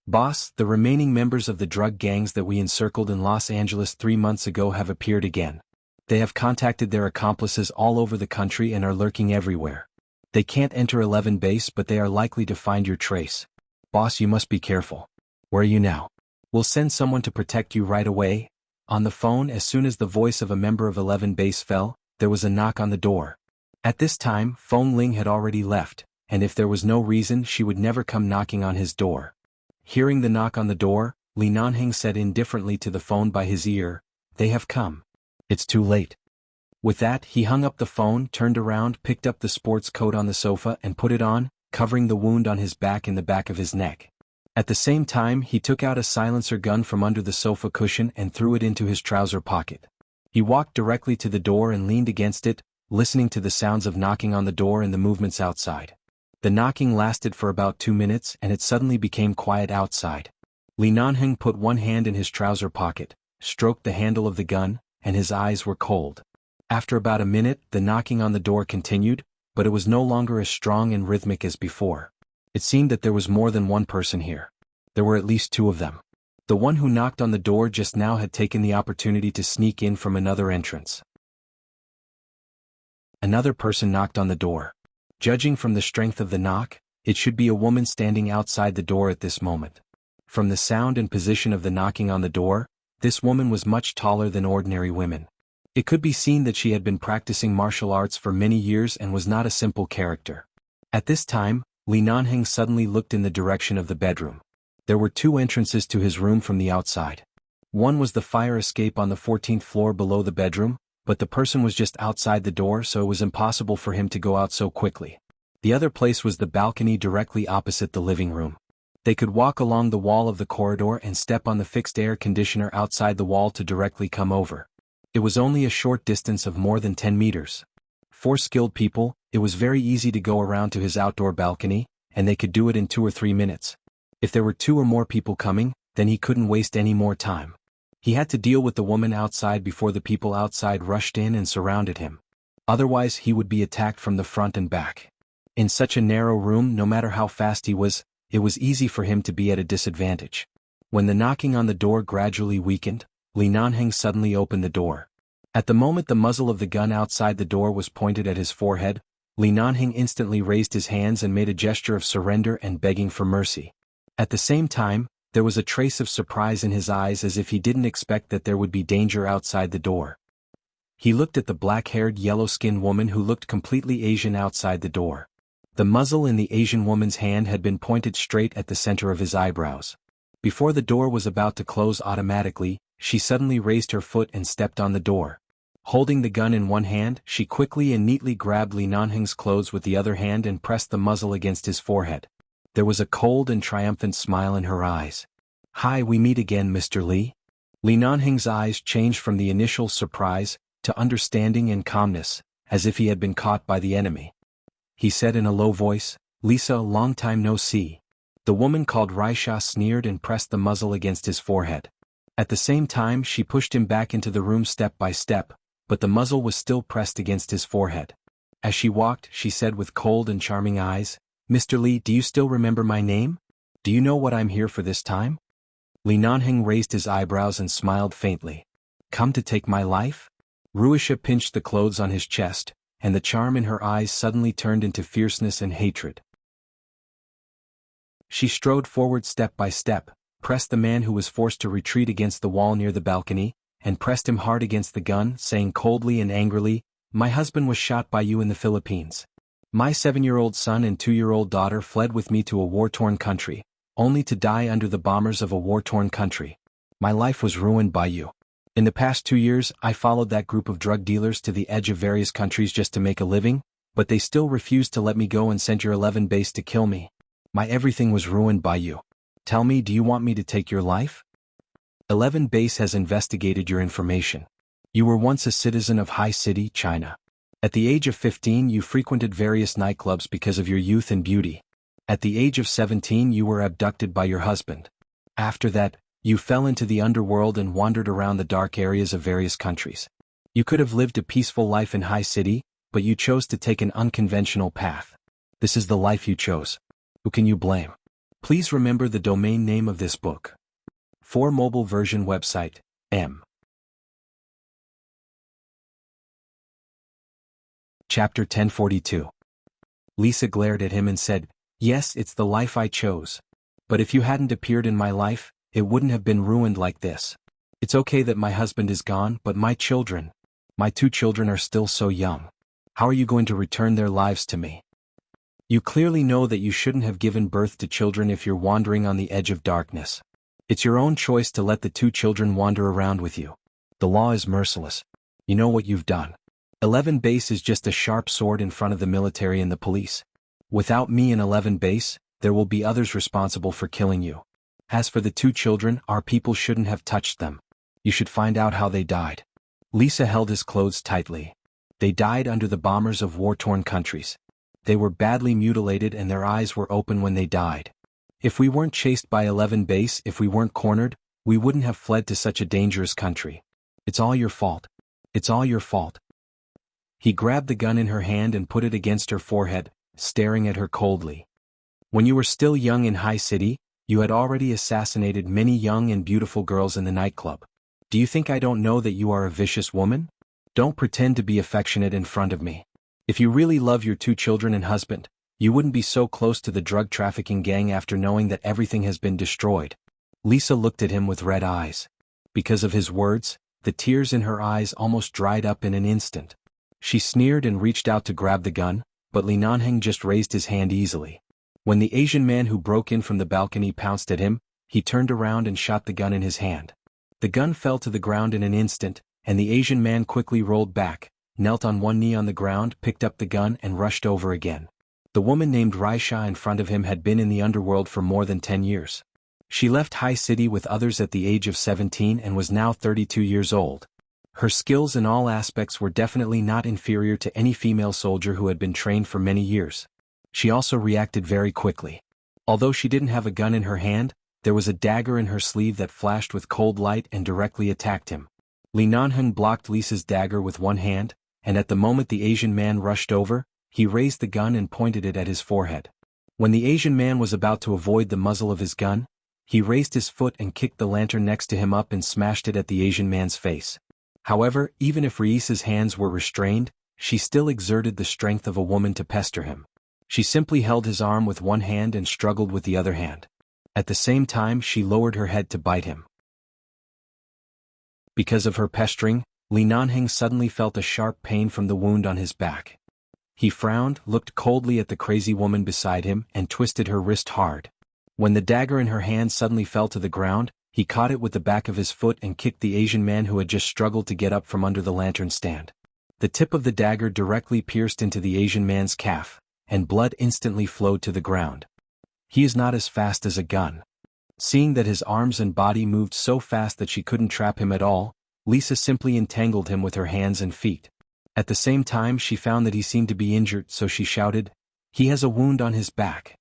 "Boss, the remaining members of the drug gangs that we encircled in Los Angeles 3 months ago have appeared again. They have contacted their accomplices all over the country and are lurking everywhere. They can't enter 11 base, but they are likely to find your trace. Boss, you must be careful. Where are you now? We'll send someone to protect you right away." On the phone, as soon as the voice of a member of 11 base fell, there was a knock on the door. At this time, Feng Ling had already left, and if there was no reason, she would never come knocking on his door. Hearing the knock on the door, Li Nanheng said indifferently to the phone by his ear, "They have come. It's too late." With that, he hung up the phone, turned around, picked up the sports coat on the sofa and put it on, covering the wound on his back and the back of his neck. At the same time, he took out a silencer gun from under the sofa cushion and threw it into his trouser pocket. He walked directly to the door and leaned against it, listening to the sounds of knocking on the door and the movements outside. The knocking lasted for about 2 minutes and it suddenly became quiet outside. Li Nanheng put one hand in his trouser pocket, stroked the handle of the gun, and his eyes were cold. After about a minute, the knocking on the door continued, but it was no longer as strong and rhythmic as before. It seemed that there was more than one person here. There were at least 2 of them. The one who knocked on the door just now had taken the opportunity to sneak in from another entrance. Another person knocked on the door. Judging from the strength of the knock, it should be a woman standing outside the door at this moment. From the sound and position of the knocking on the door, this woman was much taller than ordinary women. It could be seen that she had been practicing martial arts for many years and was not a simple character. At this time, Li Nanheng suddenly looked in the direction of the bedroom. There were 2 entrances to his room from the outside. One was the fire escape on the 14th floor below the bedroom, but the person was just outside the door, so it was impossible for him to go out so quickly. The other place was the balcony directly opposite the living room. They could walk along the wall of the corridor and step on the fixed air conditioner outside the wall to directly come over. It was only a short distance of more than 10 meters. For skilled people, it was very easy to go around to his outdoor balcony, and they could do it in 2 or 3 minutes. If there were 2 or more people coming, then he couldn't waste any more time. He had to deal with the woman outside before the people outside rushed in and surrounded him. Otherwise he would be attacked from the front and back. In such a narrow room, no matter how fast he was, it was easy for him to be at a disadvantage. When the knocking on the door gradually weakened, Li Nanheng suddenly opened the door. At the moment the muzzle of the gun outside the door was pointed at his forehead, Li Nanheng instantly raised his hands and made a gesture of surrender and begging for mercy. At the same time, there was a trace of surprise in his eyes, as if he didn't expect that there would be danger outside the door. He looked at the black-haired, yellow-skinned woman who looked completely Asian outside the door. The muzzle in the Asian woman's hand had been pointed straight at the center of his eyebrows. Before the door was about to close automatically, she suddenly raised her foot and stepped on the door. Holding the gun in one hand, she quickly and neatly grabbed Li Nanheng's clothes with the other hand and pressed the muzzle against his forehead. There was a cold and triumphant smile in her eyes. "Hi, we meet again, Mr. Li." Li Nanheng's eyes changed from the initial surprise to understanding and calmness, as if he had been caught by the enemy. He said in a low voice, "Lisa, long time no see." The woman called Raisha sneered and pressed the muzzle against his forehead. At the same time she pushed him back into the room step by step, but the muzzle was still pressed against his forehead. As she walked, she said with cold and charming eyes, "Mr. Li, do you still remember my name? Do you know what I'm here for this time?" Li Nanheng raised his eyebrows and smiled faintly. "Come to take my life?" Ruisha pinched the clothes on his chest, and the charm in her eyes suddenly turned into fierceness and hatred. She strode forward step by step, pressed the man who was forced to retreat against the wall near the balcony, and pressed him hard against the gun, saying coldly and angrily, "My husband was shot by you in the Philippines. My 7-year-old son and 2-year-old daughter fled with me to a war-torn country, only to die under the bombers of a war-torn country. My life was ruined by you. In the past 2 years, I followed that group of drug dealers to the edge of various countries just to make a living, but they still refused to let me go and sent your 11 base to kill me. My everything was ruined by you. Tell me, do you want me to take your life? 11 base has investigated your information. You were once a citizen of High City, China. At the age of 15 you frequented various nightclubs because of your youth and beauty. At the age of 17 you were abducted by your husband. After that, you fell into the underworld and wandered around the dark areas of various countries. You could have lived a peaceful life in High City, but you chose to take an unconventional path. This is the life you chose. Who can you blame? Please remember the domain name of this book. For mobile version website, M. Chapter 1042. Lisa glared at him and said, "Yes, it's the life I chose. But if you hadn't appeared in my life, it wouldn't have been ruined like this. It's okay that my husband is gone, but my 2 children are still so young. How are you going to return their lives to me? You clearly know that you shouldn't have given birth to children if you're wandering on the edge of darkness. It's your own choice to let the 2 children wander around with you. The law is merciless. You know what you've done. 11 base is just a sharp sword in front of the military and the police. Without me and 11 base, there will be others responsible for killing you. As for the 2 children, our people shouldn't have touched them. You should find out how they died." Lisa held his clothes tightly. They died under the bombers of war-torn countries. They were badly mutilated and their eyes were open when they died. If we weren't chased by 11 base, if we weren't cornered, we wouldn't have fled to such a dangerous country. It's all your fault. It's all your fault. He grabbed the gun in her hand and put it against her forehead, staring at her coldly. "When you were still young in High City, you had already assassinated many young and beautiful girls in the nightclub. Do you think I don't know that you are a vicious woman? Don't pretend to be affectionate in front of me. If you really love your 2 children and husband, you wouldn't be so close to the drug trafficking gang after knowing that everything has been destroyed." Lisa looked at him with red eyes. Because of his words, the tears in her eyes almost dried up in an instant. She sneered and reached out to grab the gun, but Li Nanheng just raised his hand easily. When the Asian man who broke in from the balcony pounced at him, he turned around and shot the gun in his hand. The gun fell to the ground in an instant, and the Asian man quickly rolled back, knelt on one knee on the ground, picked up the gun and rushed over again. The woman named Raisha in front of him had been in the underworld for more than 10 years. She left High City with others at the age of 17 and was now 32 years old. Her skills in all aspects were definitely not inferior to any female soldier who had been trained for many years. She also reacted very quickly. Although she didn't have a gun in her hand, there was a dagger in her sleeve that flashed with cold light and directly attacked him. Li Nanheng blocked Lisa's dagger with one hand, and at the moment the Asian man rushed over, he raised the gun and pointed it at his forehead. When the Asian man was about to avoid the muzzle of his gun, he raised his foot and kicked the lantern next to him up and smashed it at the Asian man's face. However, even if Reisa's hands were restrained, she still exerted the strength of a woman to pester him. She simply held his arm with one hand and struggled with the other hand. At the same time she lowered her head to bite him. Because of her pestering, Li Nanheng suddenly felt a sharp pain from the wound on his back. He frowned, looked coldly at the crazy woman beside him, and twisted her wrist hard. When the dagger in her hand suddenly fell to the ground, he caught it with the back of his foot and kicked the Asian man who had just struggled to get up from under the lantern stand. The tip of the dagger directly pierced into the Asian man's calf, and blood instantly flowed to the ground. He is not as fast as a gun. Seeing that his arms and body moved so fast that she couldn't trap him at all, Lisa simply entangled him with her hands and feet. At the same time she found that he seemed to be injured, so she shouted, "He has a wound on his back."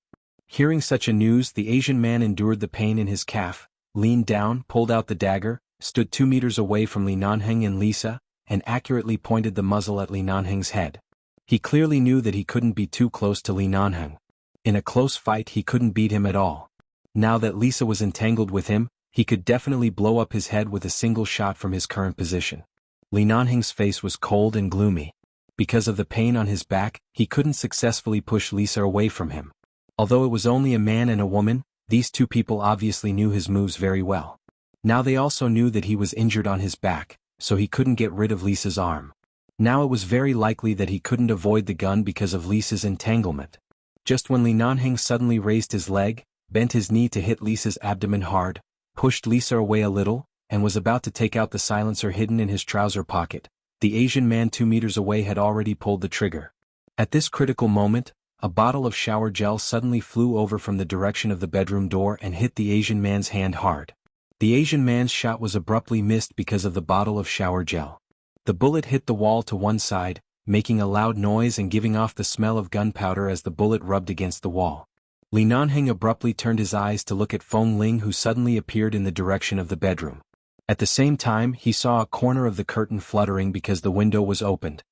Hearing such a news, the Asian man endured the pain in his calf, leaned down, pulled out the dagger, stood 2 meters away from Li Nanheng and Lisa, and accurately pointed the muzzle at Li Nanheng's head. He clearly knew that he couldn't be too close to Li Nanheng. In a close fight he couldn't beat him at all. Now that Lisa was entangled with him, he could definitely blow up his head with a single shot from his current position. Li Nanheng's face was cold and gloomy. Because of the pain on his back, he couldn't successfully push Lisa away from him. Although it was only a man and a woman, these two people obviously knew his moves very well. Now they also knew that he was injured on his back, so he couldn't get rid of Lisa's arm. Now it was very likely that he couldn't avoid the gun because of Lisa's entanglement. Just when Li Nanheng suddenly raised his leg, bent his knee to hit Lisa's abdomen hard, pushed Lisa away a little, and was about to take out the silencer hidden in his trouser pocket, the Asian man 2 meters away had already pulled the trigger. At this critical moment, a bottle of shower gel suddenly flew over from the direction of the bedroom door and hit the Asian man's hand hard. The Asian man's shot was abruptly missed because of the bottle of shower gel. The bullet hit the wall to one side, making a loud noise and giving off the smell of gunpowder as the bullet rubbed against the wall. Li Nanheng abruptly turned his eyes to look at Feng Ling, who suddenly appeared in the direction of the bedroom. At the same time he saw a corner of the curtain fluttering because the window was opened.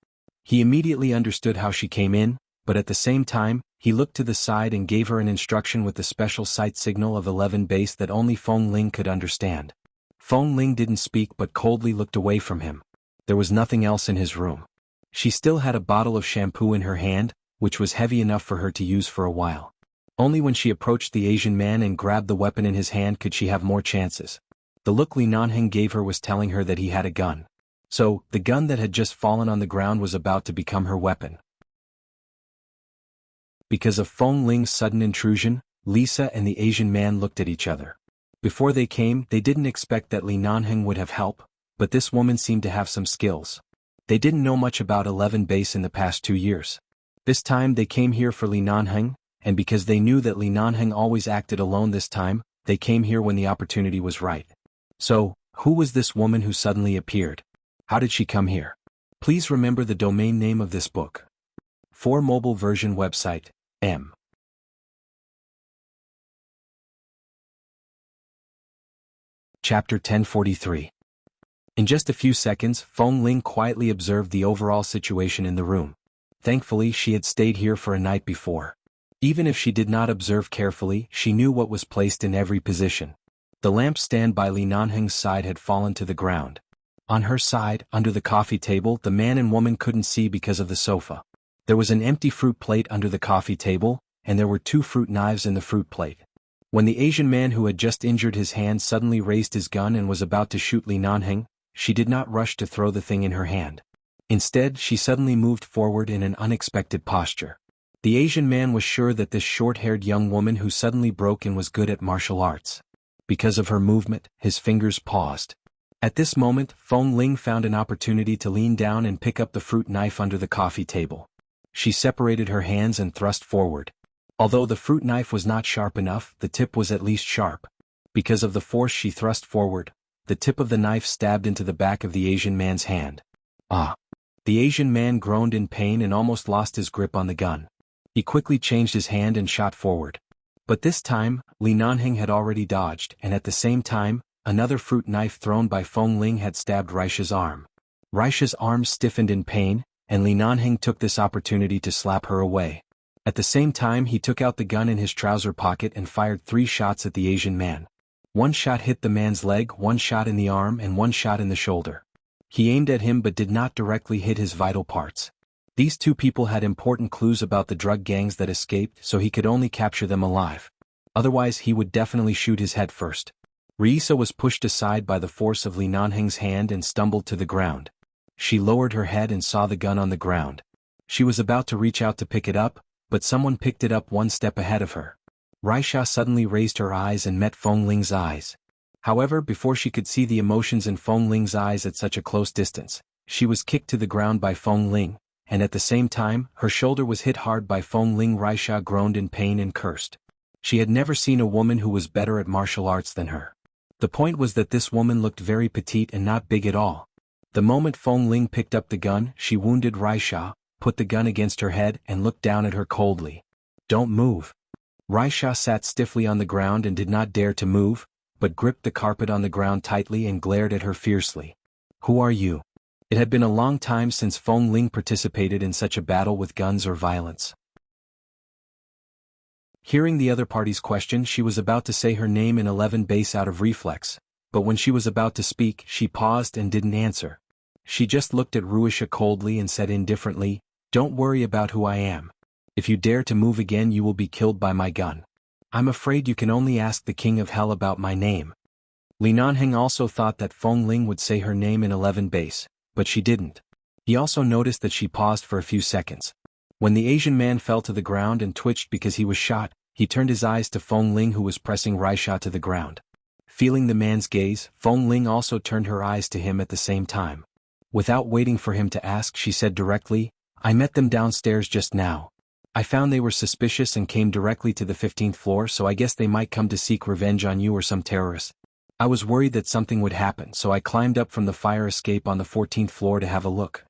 He immediately understood how she came in, but at the same time, he looked to the side and gave her an instruction with the special sight signal of 11 base that only Feng Ling could understand. Feng Ling didn't speak but coldly looked away from him. There was nothing else in his room. She still had a bottle of shampoo in her hand, which was heavy enough for her to use for a while. Only when she approached the Asian man and grabbed the weapon in his hand could she have more chances. The look Li Nanheng gave her was telling her that he had a gun. So, the gun that had just fallen on the ground was about to become her weapon. Because of Feng Ling's sudden intrusion, Lisa and the Asian man looked at each other. Before they came, they didn't expect that Li Nanheng would have help, but this woman seemed to have some skills. They didn't know much about 11 base in the past 2 years. This time they came here for Li Nanheng, and because they knew that Li Nanheng always acted alone this time, they came here when the opportunity was right. So, who was this woman who suddenly appeared? How did she come here? Please remember the domain name of this book. For mobile version website, M. Chapter 1043. In just a few seconds, Feng Ling quietly observed the overall situation in the room. Thankfully, she had stayed here for a night before. Even if she did not observe carefully, she knew what was placed in every position. The lamp stand by Li Nanheng's side had fallen to the ground. On her side, under the coffee table, the man and woman couldn't see because of the sofa. There was an empty fruit plate under the coffee table, and there were 2 fruit knives in the fruit plate. When the Asian man who had just injured his hand suddenly raised his gun and was about to shoot Li Nanheng, she did not rush to throw the thing in her hand. Instead, she suddenly moved forward in an unexpected posture. The Asian man was sure that this short-haired young woman who suddenly broke in was good at martial arts. Because of her movement, his fingers paused. At this moment, Feng Ling found an opportunity to lean down and pick up the fruit knife under the coffee table. She separated her hands and thrust forward. Although the fruit knife was not sharp enough, the tip was at least sharp. Because of the force she thrust forward, the tip of the knife stabbed into the back of the Asian man's hand. Ah! The Asian man groaned in pain and almost lost his grip on the gun. He quickly changed his hand and shot forward. But this time, Li Nanheng had already dodged, and at the same time, another fruit knife thrown by Feng Ling had stabbed Raisha's arm. Raisha's arm stiffened in pain, and Li Nanheng took this opportunity to slap her away. At the same time, he took out the gun in his trouser pocket and fired 3 shots at the Asian man. 1 shot hit the man's leg, 1 shot in the arm, and 1 shot in the shoulder. He aimed at him but did not directly hit his vital parts. These 2 people had important clues about the drug gangs that escaped, so he could only capture them alive. Otherwise he would definitely shoot his head first. Raisa was pushed aside by the force of Li Nanheng's hand and stumbled to the ground. She lowered her head and saw the gun on the ground. She was about to reach out to pick it up, but someone picked it up 1 step ahead of her. Raisha suddenly raised her eyes and met Feng Ling's eyes. However, before she could see the emotions in Feng Ling's eyes at such a close distance, she was kicked to the ground by Feng Ling, and at the same time, her shoulder was hit hard by Feng Ling. Raisha groaned in pain and cursed. She had never seen a woman who was better at martial arts than her. The point was that this woman looked very petite and not big at all. The moment Feng Ling picked up the gun, she wounded Raisha, put the gun against her head and looked down at her coldly. "Don't move." Raisha sat stiffly on the ground and did not dare to move, but gripped the carpet on the ground tightly and glared at her fiercely. "Who are you?" It had been a long time since Feng Ling participated in such a battle with guns or violence. Hearing the other party's question, she was about to say her name in 11 base out of reflex, but when she was about to speak, she paused and didn't answer. She just looked at Ruisha coldly and said indifferently, "Don't worry about who I am. If you dare to move again, you will be killed by my gun. I'm afraid you can only ask the King of Hell about my name." Li Nanheng also thought that Feng Ling would say her name in 11 base, but she didn't. He also noticed that she paused for a few seconds. When the Asian man fell to the ground and twitched because he was shot, he turned his eyes to Feng Ling, who was pressing Raisha to the ground. Feeling the man's gaze, Feng Ling also turned her eyes to him at the same time. Without waiting for him to ask, she said directly, "I met them downstairs just now. I found they were suspicious and came directly to the 15th floor, so I guess they might come to seek revenge on you or some terrorist. I was worried that something would happen, so I climbed up from the fire escape on the 14th floor to have a look."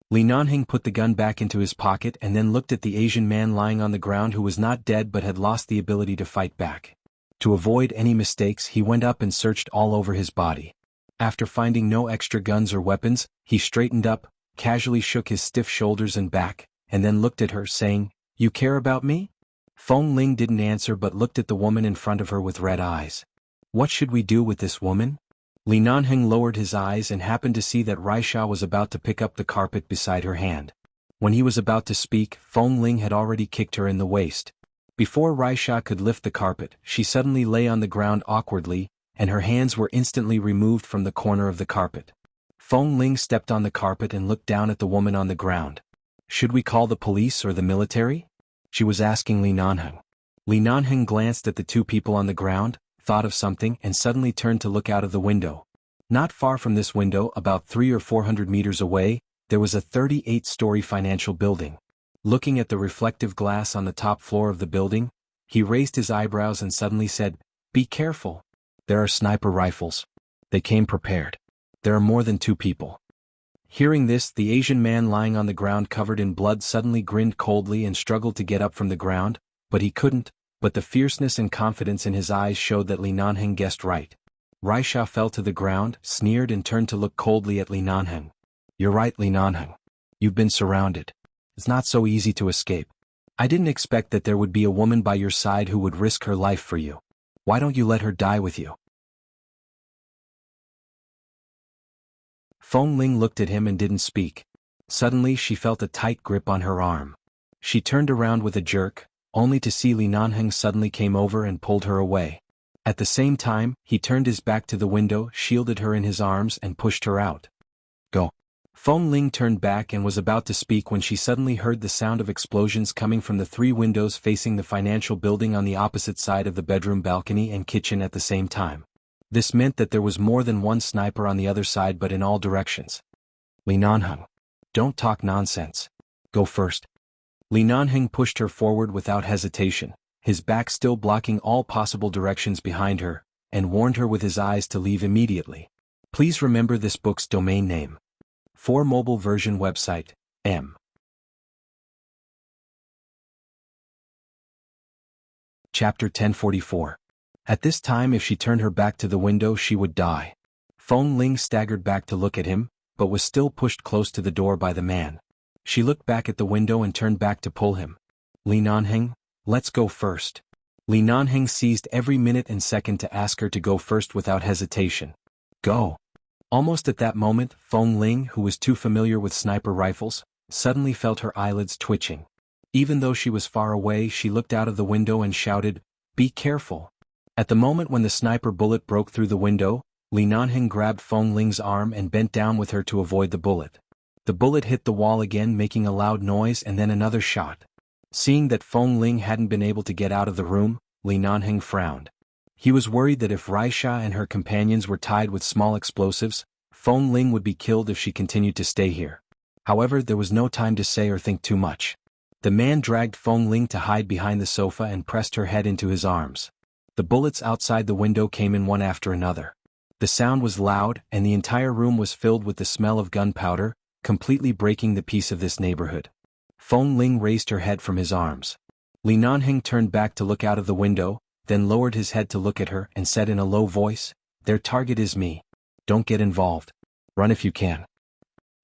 Li Nanheng put the gun back into his pocket and then looked at the Asian man lying on the ground, who was not dead but had lost the ability to fight back. To avoid any mistakes, he went up and searched all over his body. After finding no extra guns or weapons, he straightened up, casually shook his stiff shoulders and back, and then looked at her, saying, "You care about me?" Feng Ling didn't answer but looked at the woman in front of her with red eyes. "What should we do with this woman?" Li Nanheng lowered his eyes and happened to see that Raisha was about to pick up the carpet beside her hand. When he was about to speak, Feng Ling had already kicked her in the waist. Before Raisha could lift the carpet, she suddenly lay on the ground awkwardly, and her hands were instantly removed from the corner of the carpet. Feng Ling stepped on the carpet and looked down at the woman on the ground. "Should we call the police or the military?" she was asking Li Nanheng. Li Nanheng glanced at the 2 people on the ground, thought of something, and suddenly turned to look out of the window. Not far from this window, about 300 or 400 meters away, there was a 38-story financial building. Looking at the reflective glass on the top floor of the building, he raised his eyebrows and suddenly said, "Be careful. There are sniper rifles. They came prepared. There are more than 2 people." Hearing this, the Asian man lying on the ground covered in blood suddenly grinned coldly and struggled to get up from the ground, but he couldn't. But the fierceness and confidence in his eyes showed that Li Nanheng guessed right. Raisha fell to the ground, sneered, and turned to look coldly at Li Nanheng. "You're right, Li Nanheng. You've been surrounded. It's not so easy to escape. I didn't expect that there would be a woman by your side who would risk her life for you. Why don't you let her die with you?" Feng Ling looked at him and didn't speak. Suddenly she felt a tight grip on her arm. She turned around with a jerk, only to see Li Nanheng suddenly came over and pulled her away. At the same time, he turned his back to the window, shielded her in his arms, and pushed her out. "Go." Feng Ling turned back and was about to speak when she suddenly heard the sound of explosions coming from the 3 windows facing the financial building on the opposite side of the bedroom balcony and kitchen at the same time. This meant that there was more than 1 sniper on the other side, but in all directions. "Li Nanheng, don't talk nonsense. Go first." Li Nanheng pushed her forward without hesitation, his back still blocking all possible directions behind her, and warned her with his eyes to leave immediately. Please remember this book's domain name. For mobile version website, M. Chapter 1044. At this time, if she turned her back to the window, she would die. Feng Ling staggered back to look at him, but was still pushed close to the door by the man. She looked back at the window and turned back to pull him. Li Nanheng, let's go first. Li Nanheng seized every minute and second to ask her to go first without hesitation. Go. Almost at that moment, Feng Ling, who was too familiar with sniper rifles, suddenly felt her eyelids twitching. Even though she was far away, she looked out of the window and shouted, "Be careful." At the moment when the sniper bullet broke through the window, Li Nanheng grabbed Feng Ling's arm and bent down with her to avoid the bullet. The bullet hit the wall again, making a loud noise, and then another shot. Seeing that Feng Ling hadn't been able to get out of the room, Li Nanheng frowned. He was worried that if Raisha and her companions were tied with small explosives, Feng Ling would be killed if she continued to stay here. However, there was no time to say or think too much. The man dragged Feng Ling to hide behind the sofa and pressed her head into his arms. The bullets outside the window came in one after another. The sound was loud, and the entire room was filled with the smell of gunpowder, completely breaking the peace of this neighborhood. Feng Ling raised her head from his arms. Li Nanheng turned back to look out of the window, then lowered his head to look at her and said in a low voice, "Their target is me. Don't get involved. Run if you can."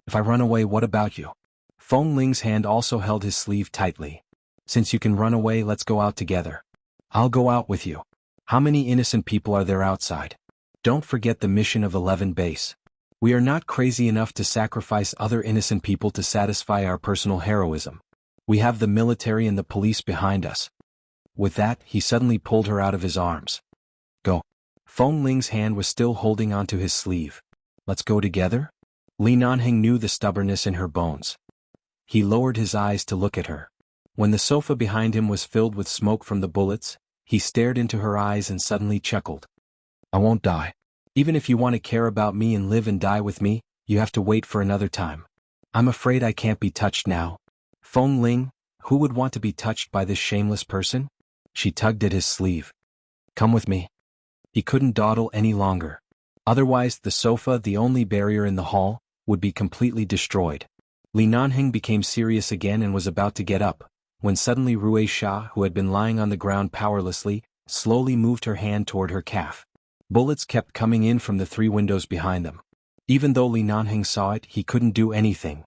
"If I run away, what about you?" Feng Ling's hand also held his sleeve tightly. "Since you can run away, let's go out together." "I'll go out with you. How many innocent people are there outside? Don't forget the mission of 11 base. We are not crazy enough to sacrifice other innocent people to satisfy our personal heroism. We have the military and the police behind us." With that, he suddenly pulled her out of his arms. "Go." Feng Ling's hand was still holding onto his sleeve. "Let's go together?" Li Nanheng knew the stubbornness in her bones. He lowered his eyes to look at her. When the sofa behind him was filled with smoke from the bullets, he stared into her eyes and suddenly chuckled. "I won't die. Even if you want to care about me and live and die with me, you have to wait for another time. I'm afraid I can't be touched now." Feng Ling, who would want to be touched by this shameless person? She tugged at his sleeve. "Come with me." He couldn't dawdle any longer. Otherwise, the sofa, the only barrier in the hall, would be completely destroyed. Li Nanheng became serious again and was about to get up, when suddenly Raisha, who had been lying on the ground powerlessly, slowly moved her hand toward her calf. Bullets kept coming in from the 3 windows behind them. Even though Li Nanheng saw it, he couldn't do anything.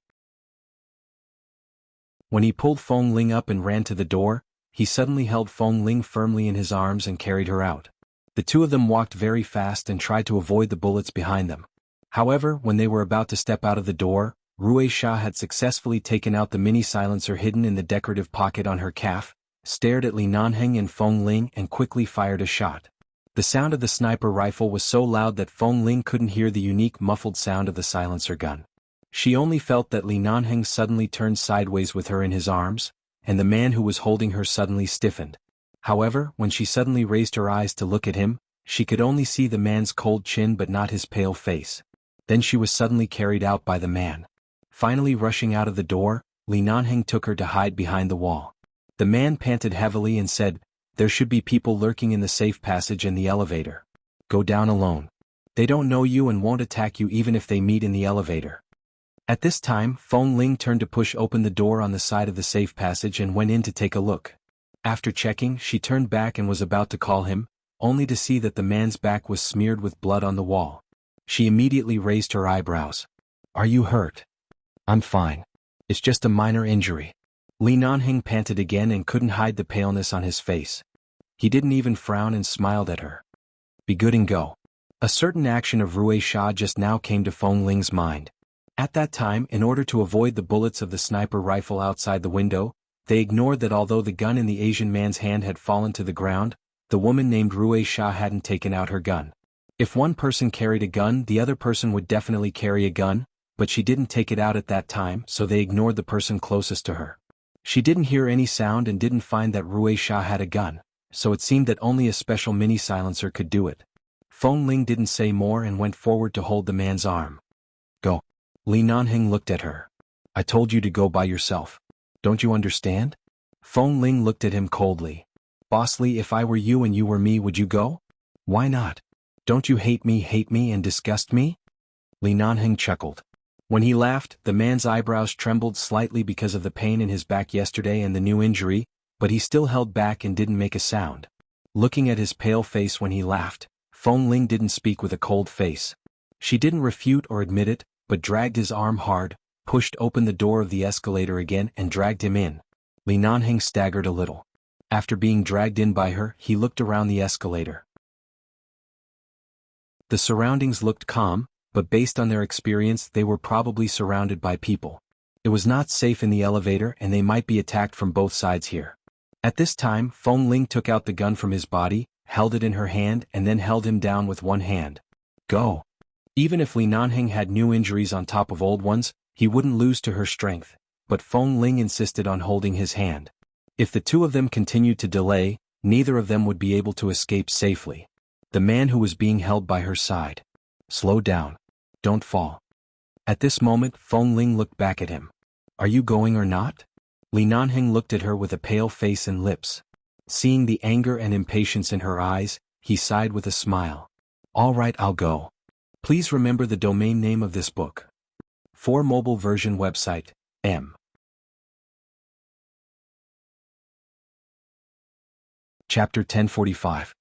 When he pulled Feng Ling up and ran to the door, he suddenly held Feng Ling firmly in his arms and carried her out. The two of them walked very fast and tried to avoid the bullets behind them. However, when they were about to step out of the door, Raisha had successfully taken out the mini silencer hidden in the decorative pocket on her calf, stared at Li Nanheng and Feng Ling and quickly fired a shot. The sound of the sniper rifle was so loud that Feng Ling couldn't hear the unique muffled sound of the silencer gun. She only felt that Li Nanheng suddenly turned sideways with her in his arms, and the man who was holding her suddenly stiffened. However, when she suddenly raised her eyes to look at him, she could only see the man's cold chin but not his pale face. Then she was suddenly carried out by the man. Finally rushing out of the door, Li Nanheng took her to hide behind the wall. The man panted heavily and said, "There should be people lurking in the safe passage and the elevator. Go down alone. They don't know you and won't attack you even if they meet in the elevator." At this time, Feng Ling turned to push open the door on the side of the safe passage and went in to take a look. After checking, she turned back and was about to call him, only to see that the man's back was smeared with blood on the wall. She immediately raised her eyebrows. "Are you hurt?" "I'm fine. It's just a minor injury." Li Nanheng panted again and couldn't hide the paleness on his face. He didn't even frown and smiled at her. "Be good and go." A certain action of Raisha just now came to Feng Ling's mind. At that time, in order to avoid the bullets of the sniper rifle outside the window, they ignored that although the gun in the Asian man's hand had fallen to the ground, the woman named Raisha hadn't taken out her gun. If one person carried a gun, the other person would definitely carry a gun, but she didn't take it out at that time, so they ignored the person closest to her. She didn't hear any sound and didn't find that Raisha had a gun, so it seemed that only a special mini silencer could do it. Feng Ling didn't say more and went forward to hold the man's arm. "Go." Li Nanheng looked at her. "I told you to go by yourself. Don't you understand?" Feng Ling looked at him coldly. "Bossly, if I were you and you were me, would you go?" "Why not? Don't you hate me and disgust me?" Li Nanheng chuckled. When he laughed, the man's eyebrows trembled slightly because of the pain in his back yesterday and the new injury, but he still held back and didn't make a sound. Looking at his pale face when he laughed, Feng Ling didn't speak with a cold face. She didn't refute or admit it, but dragged his arm hard, pushed open the door of the escalator again and dragged him in. Li Nanheng staggered a little. After being dragged in by her, he looked around the escalator. The surroundings looked calm, but based on their experience they were probably surrounded by people. It was not safe in the elevator and they might be attacked from both sides here. At this time, Feng Ling took out the gun from his body, held it in her hand and then held him down with one hand. Go. Even if Li Nanheng had new injuries on top of old ones, he wouldn't lose to her strength, but Feng Ling insisted on holding his hand. If the two of them continued to delay, neither of them would be able to escape safely. The man who was being held by her side. Slow down. Don't fall. At this moment, Feng Ling looked back at him. Are you going or not? Li Nanheng looked at her with a pale face and lips. Seeing the anger and impatience in her eyes, he sighed with a smile. All right, I'll go. Please remember the domain name of this book. For mobile version website, M. Chapter 1045.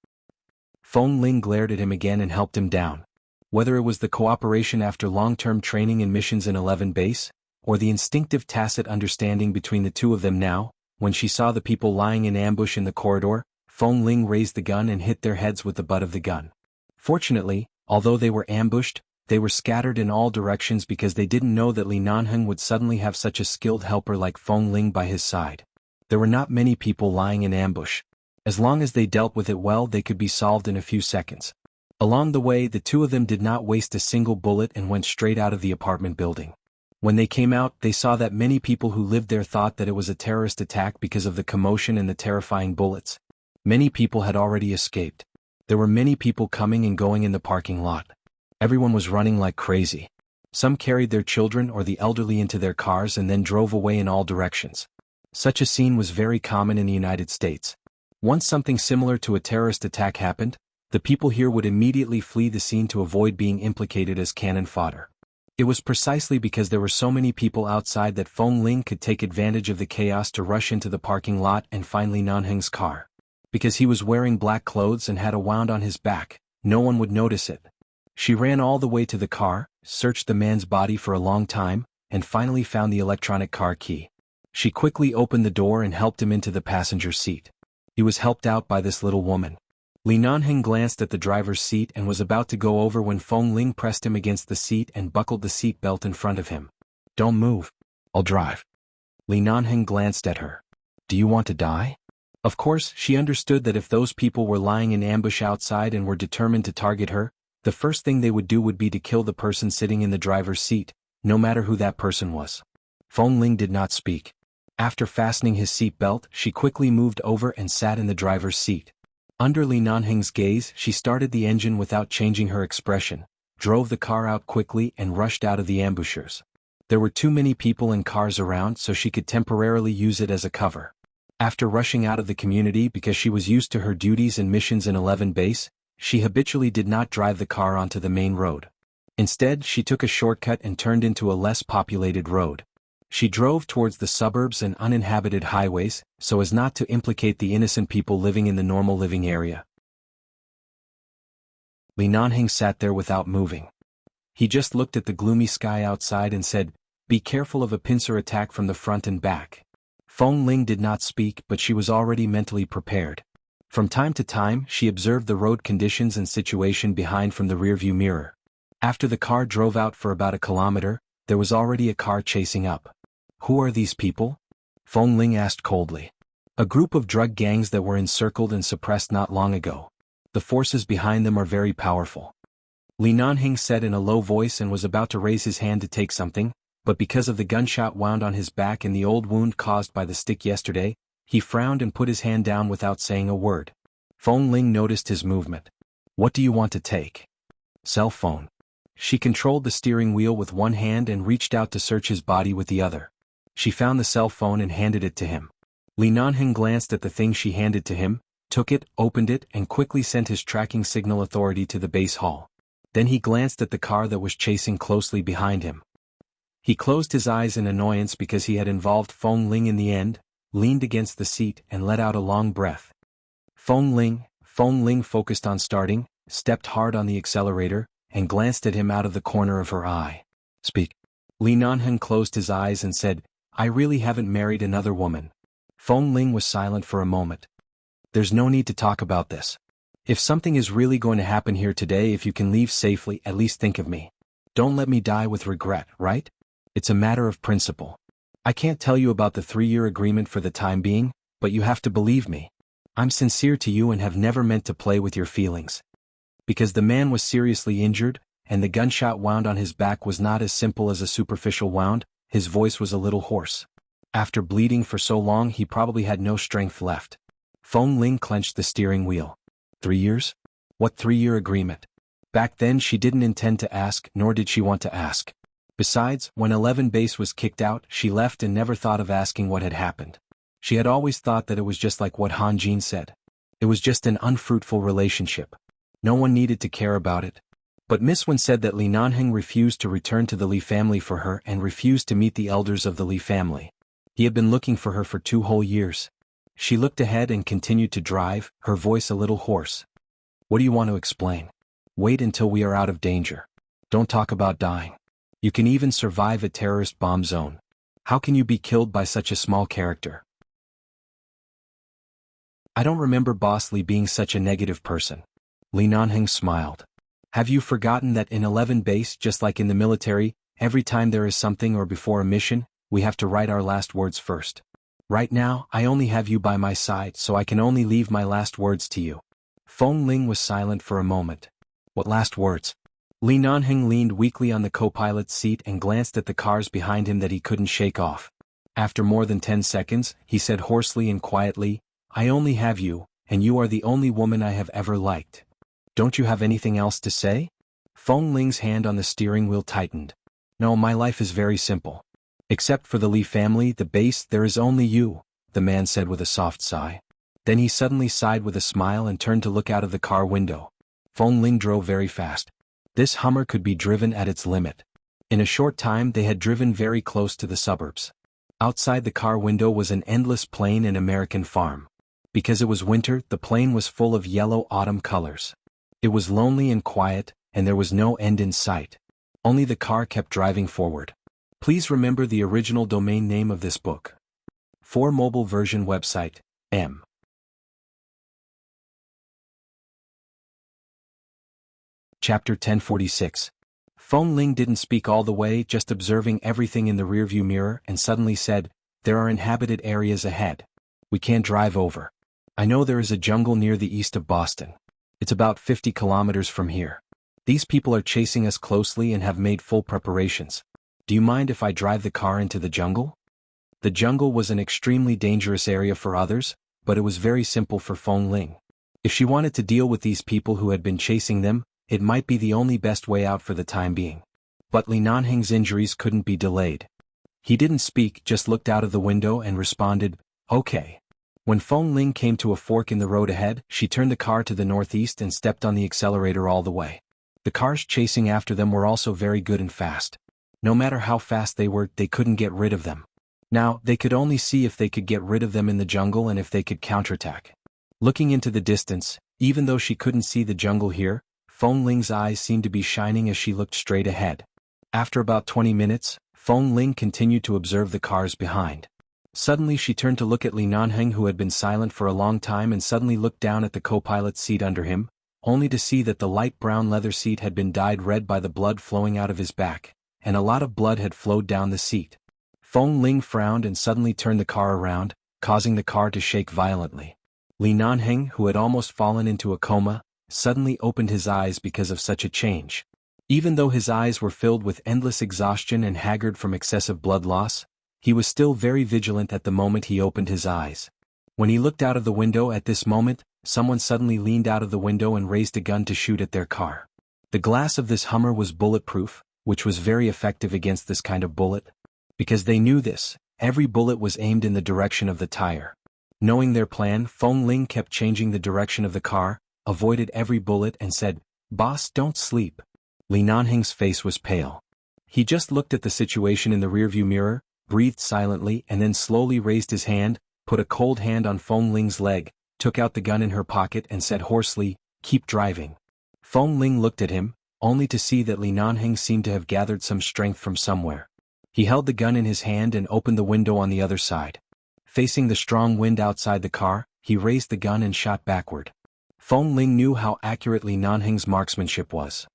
Feng Ling glared at him again and helped him down. Whether it was the cooperation after long-term training in missions in 11 base, or the instinctive tacit understanding between the two of them now, when she saw the people lying in ambush in the corridor, Feng Ling raised the gun and hit their heads with the butt of the gun. Fortunately, although they were ambushed, they were scattered in all directions because they didn't know that Li Nanheng would suddenly have such a skilled helper like Feng Ling by his side. There were not many people lying in ambush. As long as they dealt with it well, they could be solved in a few seconds. Along the way, the two of them did not waste a single bullet and went straight out of the apartment building. When they came out, they saw that many people who lived there thought that it was a terrorist attack because of the commotion and the terrifying bullets. Many people had already escaped. There were many people coming and going in the parking lot. Everyone was running like crazy. Some carried their children or the elderly into their cars and then drove away in all directions. Such a scene was very common in the United States. Once something similar to a terrorist attack happened, the people here would immediately flee the scene to avoid being implicated as cannon fodder. It was precisely because there were so many people outside that Feng Ling could take advantage of the chaos to rush into the parking lot and find Li Nanheng's car. Because he was wearing black clothes and had a wound on his back, no one would notice it. She ran all the way to the car, searched the man's body for a long time, and finally found the electronic car key. She quickly opened the door and helped him into the passenger seat. He was helped out by this little woman. Li Nanheng glanced at the driver's seat and was about to go over when Feng Ling pressed him against the seat and buckled the seat belt in front of him. Don't move. I'll drive. Li Nanheng glanced at her. Do you want to die? Of course, she understood that if those people were lying in ambush outside and were determined to target her, the first thing they would do would be to kill the person sitting in the driver's seat, no matter who that person was. Feng Ling did not speak. After fastening his seat belt, she quickly moved over and sat in the driver's seat. Under Li Nanheng's gaze, she started the engine without changing her expression, drove the car out quickly and rushed out of the ambushers. There were too many people and cars around so she could temporarily use it as a cover. After rushing out of the community because she was used to her duties and missions in 11 base, she habitually did not drive the car onto the main road. Instead, she took a shortcut and turned into a less populated road. She drove towards the suburbs and uninhabited highways, so as not to implicate the innocent people living in the normal living area. Li Nanheng sat there without moving. He just looked at the gloomy sky outside and said, "Be careful of a pincer attack from the front and back." Feng Ling did not speak, but she was already mentally prepared. From time to time, she observed the road conditions and situation behind from the rearview mirror. After the car drove out for about a kilometer, there was already a car chasing up. Who are these people? Feng Ling asked coldly. A group of drug gangs that were encircled and suppressed not long ago. The forces behind them are very powerful. Li Nanheng said in a low voice and was about to raise his hand to take something, but because of the gunshot wound on his back and the old wound caused by the stick yesterday, he frowned and put his hand down without saying a word. Feng Ling noticed his movement. What do you want to take? Cell phone. She controlled the steering wheel with one hand and reached out to search his body with the other. She found the cell phone and handed it to him. Li Nanheng glanced at the thing she handed to him, took it, opened it and quickly sent his tracking signal authority to the base hall. Then he glanced at the car that was chasing closely behind him. He closed his eyes in annoyance because he had involved Feng Ling in the end, leaned against the seat and let out a long breath. Feng Ling focused on starting, stepped hard on the accelerator, and glanced at him out of the corner of her eye. Speak. Li Nanheng closed his eyes and said, I really haven't married another woman. Feng Ling was silent for a moment. There's no need to talk about this. If something is really going to happen here today, if you can leave safely, at least think of me. Don't let me die with regret, right? It's a matter of principle. I can't tell you about the 3-year agreement for the time being, but you have to believe me. I'm sincere to you and have never meant to play with your feelings. Because the man was seriously injured, and the gunshot wound on his back was not as simple as a superficial wound, his voice was a little hoarse. After bleeding for so long, he probably had no strength left. Feng Ling clenched the steering wheel. 3 years? What 3-year agreement? Back then she didn't intend to ask, nor did she want to ask. Besides, when 11 base was kicked out, she left and never thought of asking what had happened. She had always thought that it was just like what Han Jin said. It was just an unfruitful relationship. No one needed to care about it. But Miss Wen said that Li Nanheng refused to return to the Li family for her and refused to meet the elders of the Li family. He had been looking for her for 2 whole years. She looked ahead and continued to drive, her voice a little hoarse. What do you want to explain? Wait until we are out of danger. Don't talk about dying. You can even survive a terrorist bomb zone. How can you be killed by such a small character? I don't remember Boss Li being such a negative person. Li Nanheng smiled. Have you forgotten that in 11 base, just like in the military, every time there is something or before a mission, we have to write our last words first? Right now, I only have you by my side, so I can only leave my last words to you. Feng Ling was silent for a moment. What last words? Li Nanheng leaned weakly on the co-pilot's seat and glanced at the cars behind him that he couldn't shake off. After more than 10 seconds, he said hoarsely and quietly, I only have you, and you are the only woman I have ever liked. Don't you have anything else to say? Feng Ling's hand on the steering wheel tightened. No, my life is very simple. Except for the Li family, the base, there is only you, the man said with a soft sigh. Then he suddenly sighed with a smile and turned to look out of the car window. Feng Ling drove very fast. This Hummer could be driven at its limit. In a short time they had driven very close to the suburbs. Outside the car window was an endless plain and American farm. Because it was winter, the plain was full of yellow autumn colors. It was lonely and quiet, and there was no end in sight. Only the car kept driving forward. Please remember the original domain name of this book. For mobile version website, M. Chapter 1046. Feng Ling didn't speak all the way, just observing everything in the rearview mirror, and suddenly said, There are inhabited areas ahead. We can't drive over. I know there is a jungle near the east of Boston. It's about 50 kilometers from here. These people are chasing us closely and have made full preparations. Do you mind if I drive the car into the jungle? The jungle was an extremely dangerous area for others, but it was very simple for Feng Ling. If she wanted to deal with these people who had been chasing them, it might be the only best way out for the time being. But Li Nanheng's injuries couldn't be delayed. He didn't speak, just looked out of the window and responded, Okay. When Feng Ling came to a fork in the road ahead, she turned the car to the northeast and stepped on the accelerator all the way. The cars chasing after them were also very good and fast. No matter how fast they were, they couldn't get rid of them. Now, they could only see if they could get rid of them in the jungle and if they could counterattack. Looking into the distance, even though she couldn't see the jungle here, Feng Ling's eyes seemed to be shining as she looked straight ahead. After about 20 minutes, Feng Ling continued to observe the cars behind. Suddenly she turned to look at Li Nanheng, who had been silent for a long time, and suddenly looked down at the co-pilot's seat under him, only to see that the light brown leather seat had been dyed red by the blood flowing out of his back, and a lot of blood had flowed down the seat. Feng Ling frowned and suddenly turned the car around, causing the car to shake violently. Li Nanheng, who had almost fallen into a coma, suddenly opened his eyes because of such a change. Even though his eyes were filled with endless exhaustion and haggard from excessive blood loss, he was still very vigilant at the moment he opened his eyes. When he looked out of the window at this moment, someone suddenly leaned out of the window and raised a gun to shoot at their car. The glass of this Hummer was bulletproof, which was very effective against this kind of bullet. Because they knew this, every bullet was aimed in the direction of the tire. Knowing their plan, Feng Ling kept changing the direction of the car, avoided every bullet and said, Boss, don't sleep. Li Nanheng's face was pale. He just looked at the situation in the rearview mirror, breathed silently and then slowly raised his hand, put a cold hand on Feng Ling's leg, took out the gun in her pocket and said hoarsely, "Keep driving." Feng Ling looked at him, only to see that Li Nanheng seemed to have gathered some strength from somewhere. He held the gun in his hand and opened the window on the other side. Facing the strong wind outside the car, he raised the gun and shot backward. Feng Ling knew how accurate Li Nanheng's marksmanship was.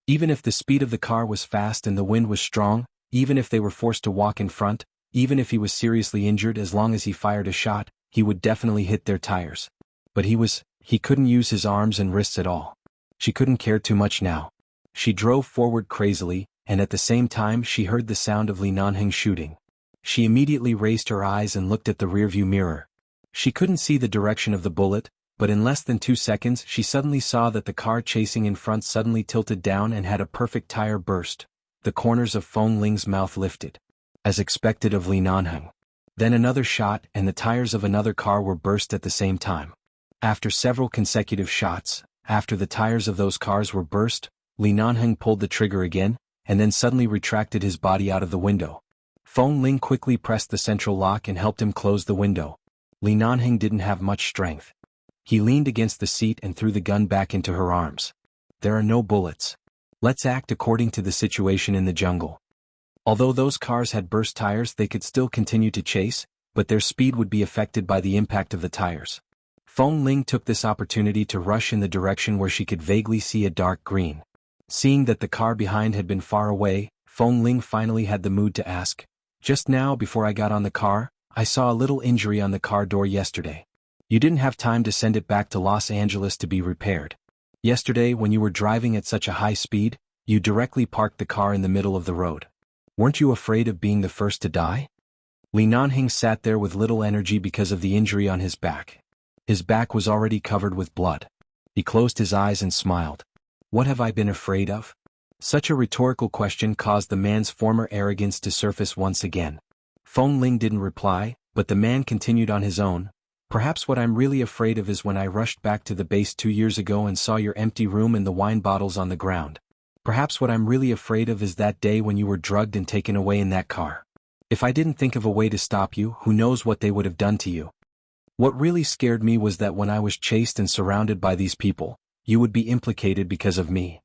Even if the speed of the car was fast and the wind was strong, even if they were forced to walk in front, even if he was seriously injured, as long as he fired a shot, he would definitely hit their tires. But he couldn't use his arms and wrists at all. She couldn't care too much now. She drove forward crazily, and at the same time she heard the sound of Li Nanheng shooting. She immediately raised her eyes and looked at the rearview mirror. She couldn't see the direction of the bullet, but in less than 2 seconds she suddenly saw that the car chasing in front suddenly tilted down and had a perfect tire burst. The corners of Feng Ling's mouth lifted. As expected of Li Nanheng. Then another shot and the tires of another car were burst at the same time. After several consecutive shots, after the tires of those cars were burst, Li Nanheng pulled the trigger again, and then suddenly retracted his body out of the window. Feng Ling quickly pressed the central lock and helped him close the window. Li Nanheng didn't have much strength. He leaned against the seat and threw the gun back into her arms. "There are no bullets. Let's act according to the situation in the jungle." Although those cars had burst tires, they could still continue to chase, but their speed would be affected by the impact of the tires. Feng Ling took this opportunity to rush in the direction where she could vaguely see a dark green. Seeing that the car behind had been far away, Feng Ling finally had the mood to ask, "Just now before I got on the car, I saw a little injury on the car door yesterday. You didn't have time to send it back to Los Angeles to be repaired. Yesterday when you were driving at such a high speed, you directly parked the car in the middle of the road. Weren't you afraid of being the first to die?" Li Nanheng sat there with little energy because of the injury on his back. His back was already covered with blood. He closed his eyes and smiled. "What have I been afraid of?" Such a rhetorical question caused the man's former arrogance to surface once again. Feng Ling didn't reply, but the man continued on his own. "Perhaps what I'm really afraid of is when I rushed back to the base 2 years ago and saw your empty room and the wine bottles on the ground. Perhaps what I'm really afraid of is that day when you were drugged and taken away in that car. If I didn't think of a way to stop you, who knows what they would have done to you. What really scared me was that when I was chased and surrounded by these people, you would be implicated because of me."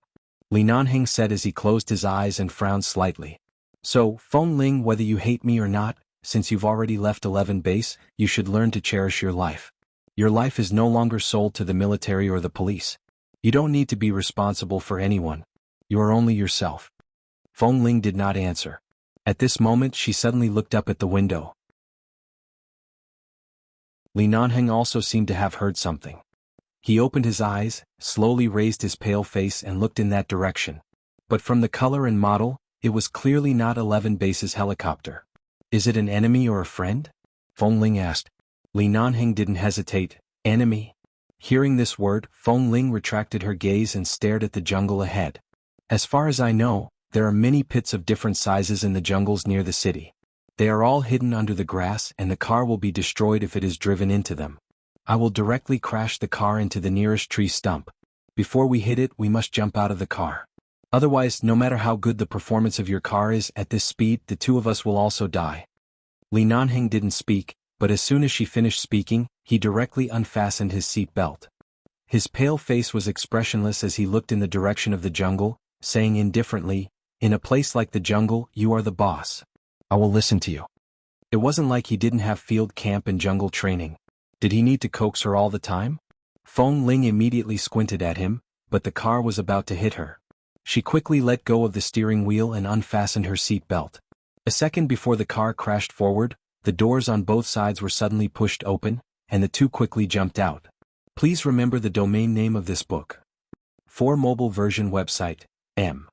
Li Nanheng said as he closed his eyes and frowned slightly. "So, Feng Ling, whether you hate me or not, since you've already left 11 base, you should learn to cherish your life. Your life is no longer sold to the military or the police. You don't need to be responsible for anyone. You are only yourself." Feng Ling did not answer. At this moment she suddenly looked up at the window. Li Nanheng also seemed to have heard something. He opened his eyes, slowly raised his pale face and looked in that direction. But from the color and model, it was clearly not 11 Base's helicopter. "Is it an enemy or a friend?" Feng Ling asked. Li Nanheng didn't hesitate. "Enemy?" Hearing this word, Feng Ling retracted her gaze and stared at the jungle ahead. "As far as I know, there are many pits of different sizes in the jungles near the city. They are all hidden under the grass and the car will be destroyed if it is driven into them. I will directly crash the car into the nearest tree stump. Before we hit it, we must jump out of the car. Otherwise, no matter how good the performance of your car is, at this speed, the two of us will also die." Li Nanheng didn't speak, but as soon as she finished speaking, he directly unfastened his seat belt. His pale face was expressionless as he looked in the direction of the jungle, saying indifferently, "In a place like the jungle, you are the boss. I will listen to you." It wasn't like he didn't have field camp and jungle training. Did he need to coax her all the time? Feng Ling immediately squinted at him, but the car was about to hit her. She quickly let go of the steering wheel and unfastened her seat belt. A second before the car crashed forward, the doors on both sides were suddenly pushed open, and the two quickly jumped out. Please remember the domain name of this book. For mobile version website, M.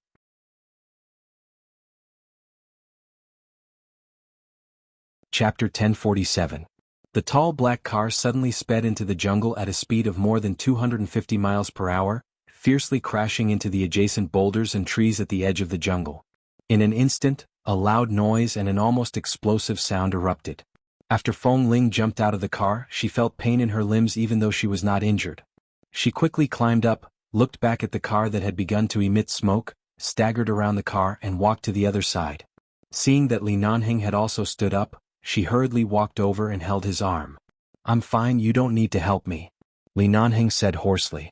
Chapter 1047. The tall black car suddenly sped into the jungle at a speed of more than 250 miles per hour, fiercely crashing into the adjacent boulders and trees at the edge of the jungle. In an instant, a loud noise and an almost explosive sound erupted. After Feng Ling jumped out of the car, she felt pain in her limbs even though she was not injured. She quickly climbed up, looked back at the car that had begun to emit smoke, staggered around the car and walked to the other side. Seeing that Li Nanheng had also stood up, she hurriedly walked over and held his arm. "I'm fine, you don't need to help me," Li Nanheng said hoarsely.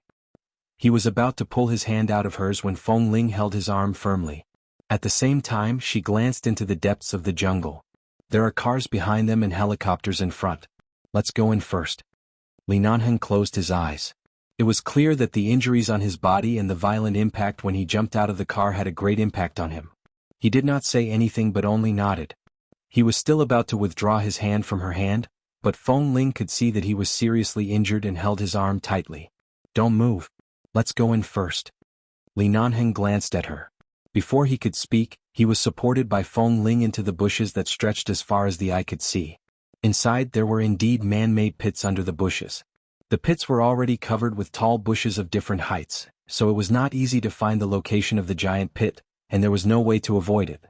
He was about to pull his hand out of hers when Feng Ling held his arm firmly. At the same time she glanced into the depths of the jungle. "There are cars behind them and helicopters in front. Let's go in first." Li Nanheng closed his eyes. It was clear that the injuries on his body and the violent impact when he jumped out of the car had a great impact on him. He did not say anything but only nodded. He was still about to withdraw his hand from her hand, but Feng Ling could see that he was seriously injured and held his arm tightly. "Don't move. Let's go in first." Li Nanheng glanced at her. Before he could speak, he was supported by Feng Ling into the bushes that stretched as far as the eye could see. Inside there were indeed man-made pits under the bushes. The pits were already covered with tall bushes of different heights, so it was not easy to find the location of the giant pit, and there was no way to avoid it.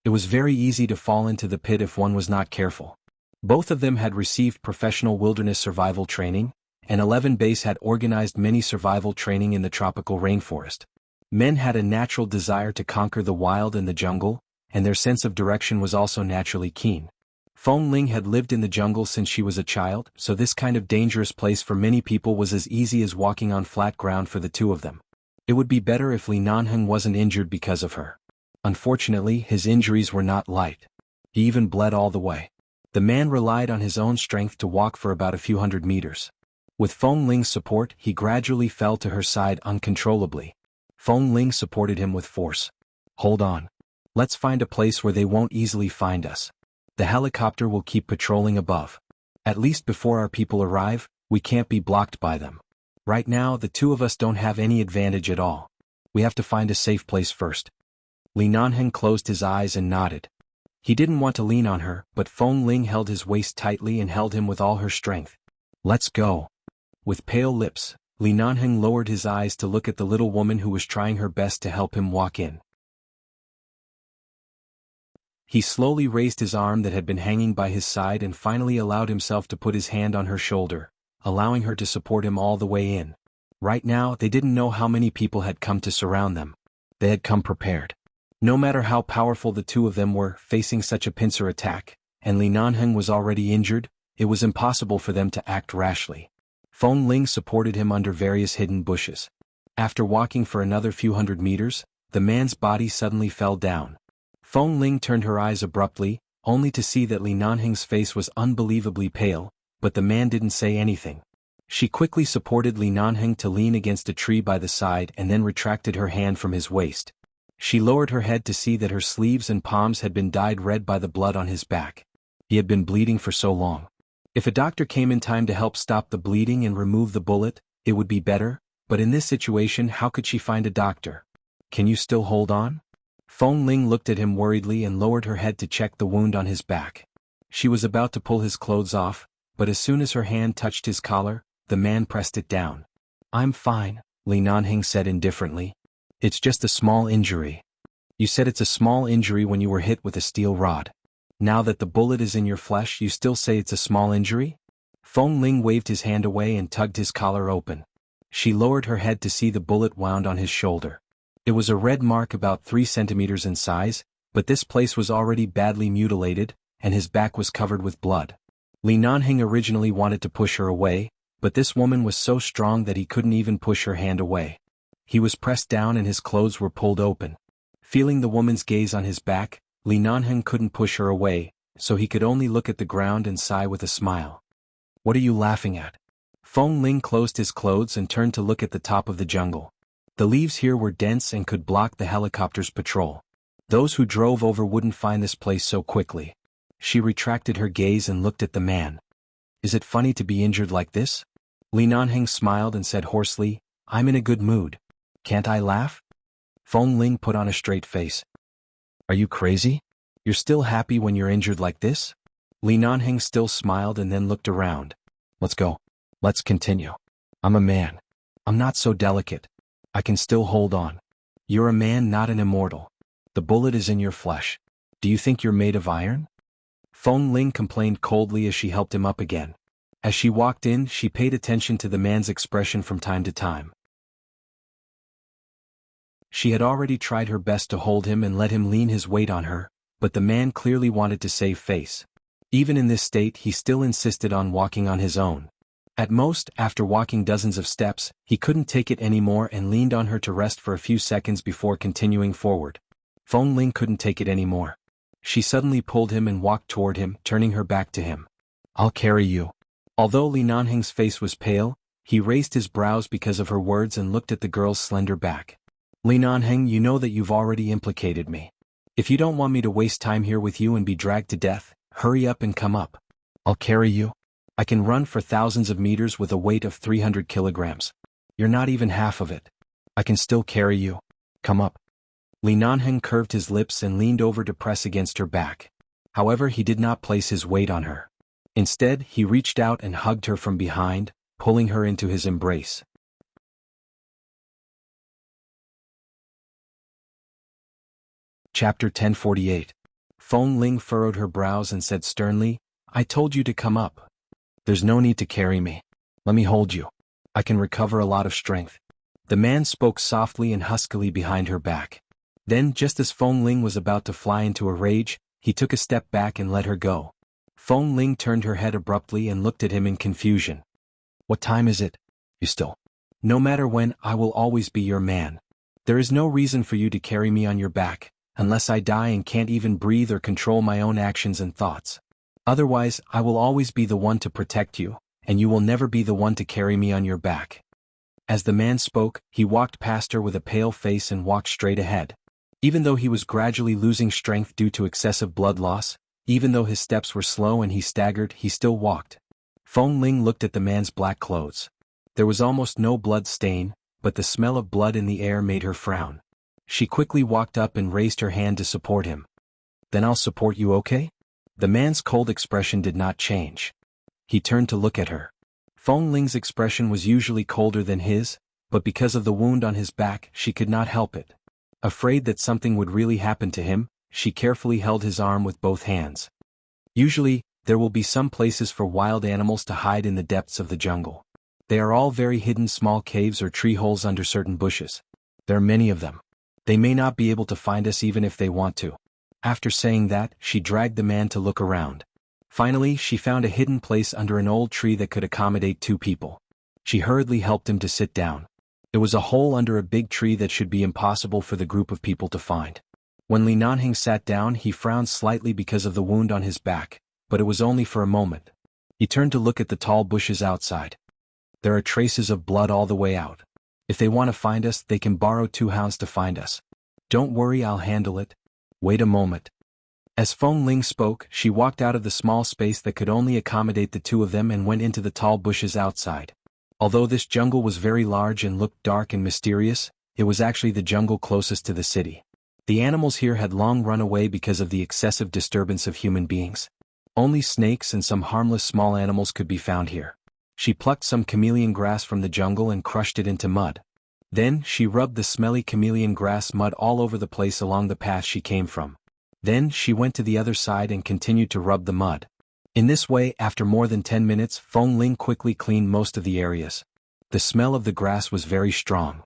It was very easy to fall into the pit if one was not careful. Both of them had received professional wilderness survival training, and 11 Base had organized many survival training in the tropical rainforest. Men had a natural desire to conquer the wild and the jungle, and their sense of direction was also naturally keen. Feng Ling had lived in the jungle since she was a child, so this kind of dangerous place for many people was as easy as walking on flat ground for the two of them. It would be better if Li Nanheng wasn't injured because of her. Unfortunately, his injuries were not light. He even bled all the way. The man relied on his own strength to walk for about a few hundred meters. With Feng Ling's support, he gradually fell to her side uncontrollably. Feng Ling supported him with force. "Hold on. Let's find a place where they won't easily find us. The helicopter will keep patrolling above. At least before our people arrive, we can't be blocked by them. Right now, the two of us don't have any advantage at all. We have to find a safe place first." Li Nanheng closed his eyes and nodded. He didn't want to lean on her, but Feng Ling held his waist tightly and held him with all her strength. "Let's go." With pale lips, Li Nanheng lowered his eyes to look at the little woman who was trying her best to help him walk in. He slowly raised his arm that had been hanging by his side and finally allowed himself to put his hand on her shoulder, allowing her to support him all the way in. Right now, they didn't know how many people had come to surround them. They had come prepared. No matter how powerful the two of them were facing such a pincer attack, and Li Nanheng was already injured, it was impossible for them to act rashly. Feng Ling supported him under various hidden bushes. After walking for another few hundred meters, the man's body suddenly fell down. Feng Ling turned her eyes abruptly, only to see that Li Nanheng's face was unbelievably pale, but the man didn't say anything. She quickly supported Li Nanheng to lean against a tree by the side and then retracted her hand from his waist. She lowered her head to see that her sleeves and palms had been dyed red by the blood on his back. He had been bleeding for so long. If a doctor came in time to help stop the bleeding and remove the bullet, it would be better, but in this situation how could she find a doctor? "Can you still hold on?" Feng Ling looked at him worriedly and lowered her head to check the wound on his back. She was about to pull his clothes off, but as soon as her hand touched his collar, the man pressed it down. "I'm fine," Li Nanheng said indifferently. "It's just a small injury." "You said it's a small injury when you were hit with a steel rod. Now that the bullet is in your flesh, you still say it's a small injury?" Feng Ling waved his hand away and tugged his collar open. She lowered her head to see the bullet wound on his shoulder. It was a red mark about 3 centimeters in size, but this place was already badly mutilated, and his back was covered with blood. Li Nanheng originally wanted to push her away, but this woman was so strong that he couldn't even push her hand away. He was pressed down and his clothes were pulled open. Feeling the woman's gaze on his back, Li Nanheng couldn't push her away, so he could only look at the ground and sigh with a smile. "What are you laughing at?" Feng Ling closed his clothes and turned to look at the top of the jungle. The leaves here were dense and could block the helicopter's patrol. Those who drove over wouldn't find this place so quickly. She retracted her gaze and looked at the man. "Is it funny to be injured like this?" Li Nanheng smiled and said hoarsely, "I'm in a good mood. Can't I laugh?" Feng Ling put on a straight face. "Are you crazy? You're still happy when you're injured like this?" Li Nanheng still smiled and then looked around. "Let's go. Let's continue. I'm a man. I'm not so delicate. I can still hold on. You're a man, not an immortal. The bullet is in your flesh. Do you think you're made of iron?" Feng Ling complained coldly as she helped him up again. As she walked in, she paid attention to the man's expression from time to time. She had already tried her best to hold him and let him lean his weight on her, but the man clearly wanted to save face. Even in this state he still insisted on walking on his own. At most, after walking dozens of steps, he couldn't take it anymore and leaned on her to rest for a few seconds before continuing forward. Feng Ling couldn't take it anymore. She suddenly pulled him and walked toward him, turning her back to him. "I'll carry you." Although Li Nanheng's face was pale, he raised his brows because of her words and looked at the girl's slender back. "Li Nanheng, you know that you've already implicated me. If you don't want me to waste time here with you and be dragged to death, hurry up and come up. I'll carry you. I can run for thousands of meters with a weight of 300 kilograms. You're not even half of it. I can still carry you. Come up." Li Nanheng curved his lips and leaned over to press against her back. However, he did not place his weight on her. Instead, he reached out and hugged her from behind, pulling her into his embrace. Chapter 1048. Feng Ling furrowed her brows and said sternly, "I told you to come up. There's no need to carry me. Let me hold you. I can recover a lot of strength." The man spoke softly and huskily behind her back. Then, just as Feng Ling was about to fly into a rage, he took a step back and let her go. Feng Ling turned her head abruptly and looked at him in confusion. "What time is it? You still? No matter when, I will always be your man. There is no reason for you to carry me on your back, unless I die and can't even breathe or control my own actions and thoughts. Otherwise, I will always be the one to protect you, and you will never be the one to carry me on your back." As the man spoke, he walked past her with a pale face and walked straight ahead. Even though he was gradually losing strength due to excessive blood loss, even though his steps were slow and he staggered, he still walked. Feng Ling looked at the man's black clothes. There was almost no blood stain, but the smell of blood in the air made her frown. She quickly walked up and raised her hand to support him. "Then I'll support you, okay?" The man's cold expression did not change. He turned to look at her. Feng Ling's expression was usually colder than his, but because of the wound on his back, she could not help it. Afraid that something would really happen to him, she carefully held his arm with both hands. Usually, there will be some places for wild animals to hide in the depths of the jungle. They are all very hidden small caves or tree holes under certain bushes. There are many of them. They may not be able to find us even if they want to. After saying that, she dragged the man to look around. Finally, she found a hidden place under an old tree that could accommodate 2 people. She hurriedly helped him to sit down. It was a hole under a big tree that should be impossible for the group of people to find. When Li Nanheng sat down, he frowned slightly because of the wound on his back, but it was only for a moment. He turned to look at the tall bushes outside. There are traces of blood all the way out. If they want to find us, they can borrow 2 hounds to find us. Don't worry, I'll handle it. Wait a moment. As Feng Ling spoke, she walked out of the small space that could only accommodate the 2 of them and went into the tall bushes outside. Although this jungle was very large and looked dark and mysterious, it was actually the jungle closest to the city. The animals here had long run away because of the excessive disturbance of human beings. Only snakes and some harmless small animals could be found here. She plucked some chameleon grass from the jungle and crushed it into mud. Then, she rubbed the smelly chameleon grass mud all over the place along the path she came from. Then, she went to the other side and continued to rub the mud. In this way, after more than 10 minutes, Feng Ling quickly cleaned most of the areas. The smell of the grass was very strong.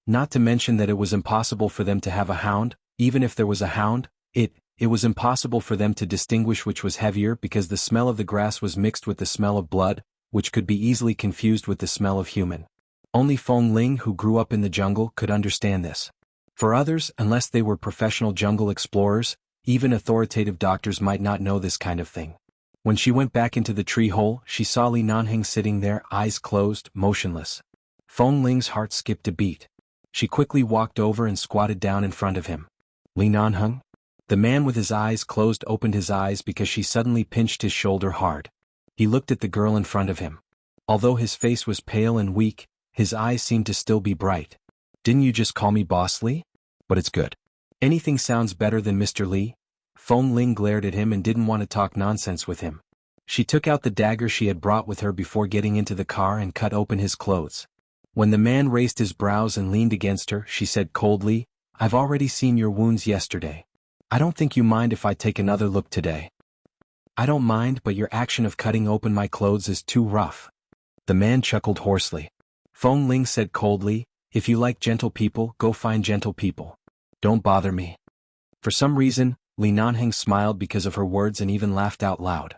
Not to mention that it was impossible for them to have a hound. Even if there was a hound, it was impossible for them to distinguish which was heavier because the smell of the grass was mixed with the smell of blood, which could be easily confused with the smell of human. Only Feng Ling, who grew up in the jungle, could understand this. For others, unless they were professional jungle explorers, even authoritative doctors might not know this kind of thing. When she went back into the tree hole, she saw Li Nanheng sitting there, eyes closed, motionless. Feng Ling's heart skipped a beat. She quickly walked over and squatted down in front of him. "Li Nanheng?" The man with his eyes closed opened his eyes because she suddenly pinched his shoulder hard. He looked at the girl in front of him. Although his face was pale and weak, his eyes seemed to still be bright. "Didn't you just call me Boss Li? But it's good. Anything sounds better than Mr. Li." Feng Ling glared at him and didn't want to talk nonsense with him. She took out the dagger she had brought with her before getting into the car and cut open his clothes. When the man raised his brows and leaned against her, she said coldly, "I've already seen your wounds yesterday. I don't think you mind if I take another look today." "I don't mind, but your action of cutting open my clothes is too rough." The man chuckled hoarsely. Feng Ling said coldly, If you like gentle people, go find gentle people. Don't bother me. For some reason, Li Nanheng smiled because of her words and even laughed out loud.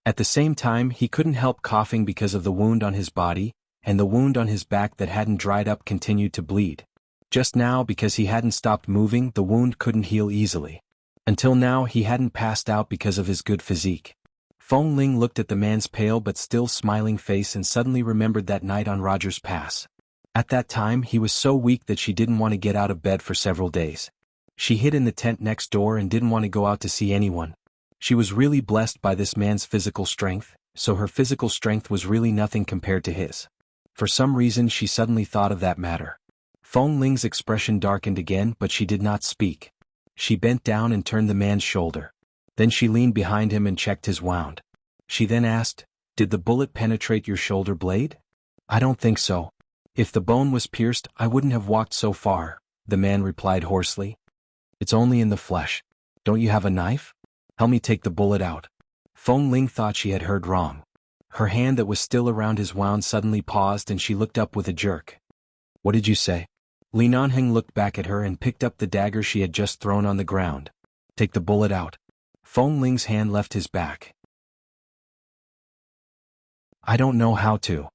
At the same time, he couldn't help coughing because of the wound on his body, and the wound on his back that hadn't dried up continued to bleed. Just now, because he hadn't stopped moving, the wound couldn't heal easily. Until now, he hadn't passed out because of his good physique. Feng Ling looked at the man's pale but still smiling face and suddenly remembered that night on Roger's Pass. At that time, he was so weak that she didn't want to get out of bed for several days. She hid in the tent next door and didn't want to go out to see anyone. She was really blessed by this man's physical strength, so her physical strength was really nothing compared to his. For some reason, she suddenly thought of that matter. Feng Ling's expression darkened again, but she did not speak. She bent down and turned the man's shoulder. Then she leaned behind him and checked his wound. She then asked, "Did the bullet penetrate your shoulder blade?" "I don't think so. If the bone was pierced, I wouldn't have walked so far," the man replied hoarsely. "It's only in the flesh. Don't you have a knife? Help me take the bullet out." Feng Ling thought she had heard wrong. Her hand that was still around his wound suddenly paused and she looked up with a jerk. "What did you say?" Li Nanheng looked back at her and picked up the dagger she had just thrown on the ground. "Take the bullet out." Feng Ling's hand left his back. "I don't know how to.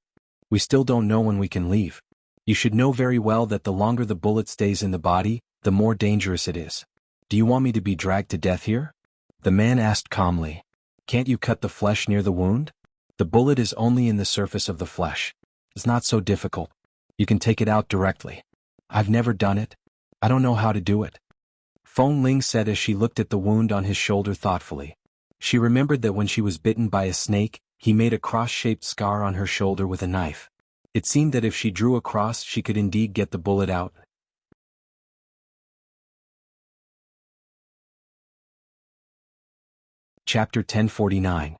We still don't know when we can leave. You should know very well that the longer the bullet stays in the body, the more dangerous it is. Do you want me to be dragged to death here?" The man asked calmly. "Can't you cut the flesh near the wound? The bullet is only in the surface of the flesh. It's not so difficult. You can take it out directly." "I've never done it. I don't know how to do it," Feng Ling said as she looked at the wound on his shoulder thoughtfully. She remembered that when she was bitten by a snake, he made a cross-shaped scar on her shoulder with a knife. It seemed that if she drew a cross, she could indeed get the bullet out. Chapter 1049.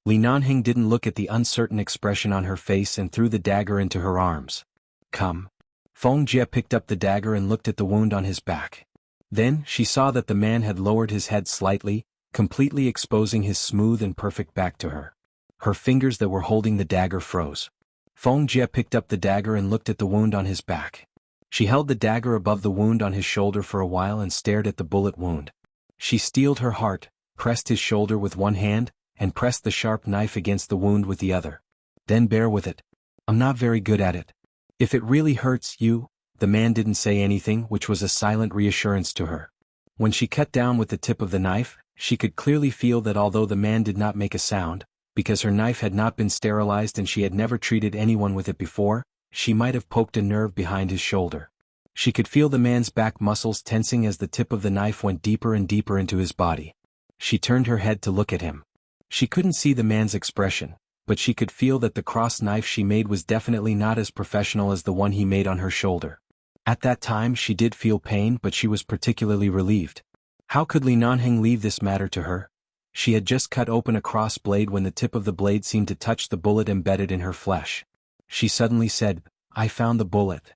Li Nanheng didn't look at the uncertain expression on her face and threw the dagger into her arms. "Come." Feng Jie picked up the dagger and looked at the wound on his back. Then, she saw that the man had lowered his head slightly, completely exposing his smooth and perfect back to her. Her fingers that were holding the dagger froze. Feng Jie picked up the dagger and looked at the wound on his back. She held the dagger above the wound on his shoulder for a while and stared at the bullet wound. She steeled her heart, pressed his shoulder with one hand, and pressed the sharp knife against the wound with the other. "Then bear with it. I'm not very good at it. If it really hurts you..." The man didn't say anything, which was a silent reassurance to her. When she cut down with the tip of the knife, she could clearly feel that although the man did not make a sound, because her knife had not been sterilized and she had never treated anyone with it before, she might have poked a nerve behind his shoulder. She could feel the man's back muscles tensing as the tip of the knife went deeper and deeper into his body. She turned her head to look at him. She couldn't see the man's expression, but she could feel that the cross knife she made was definitely not as professional as the one he made on her shoulder. At that time she did feel pain, but she was particularly relieved. How could Li Nanheng leave this matter to her? She had just cut open a cross blade when the tip of the blade seemed to touch the bullet embedded in her flesh. She suddenly said, "I found the bullet."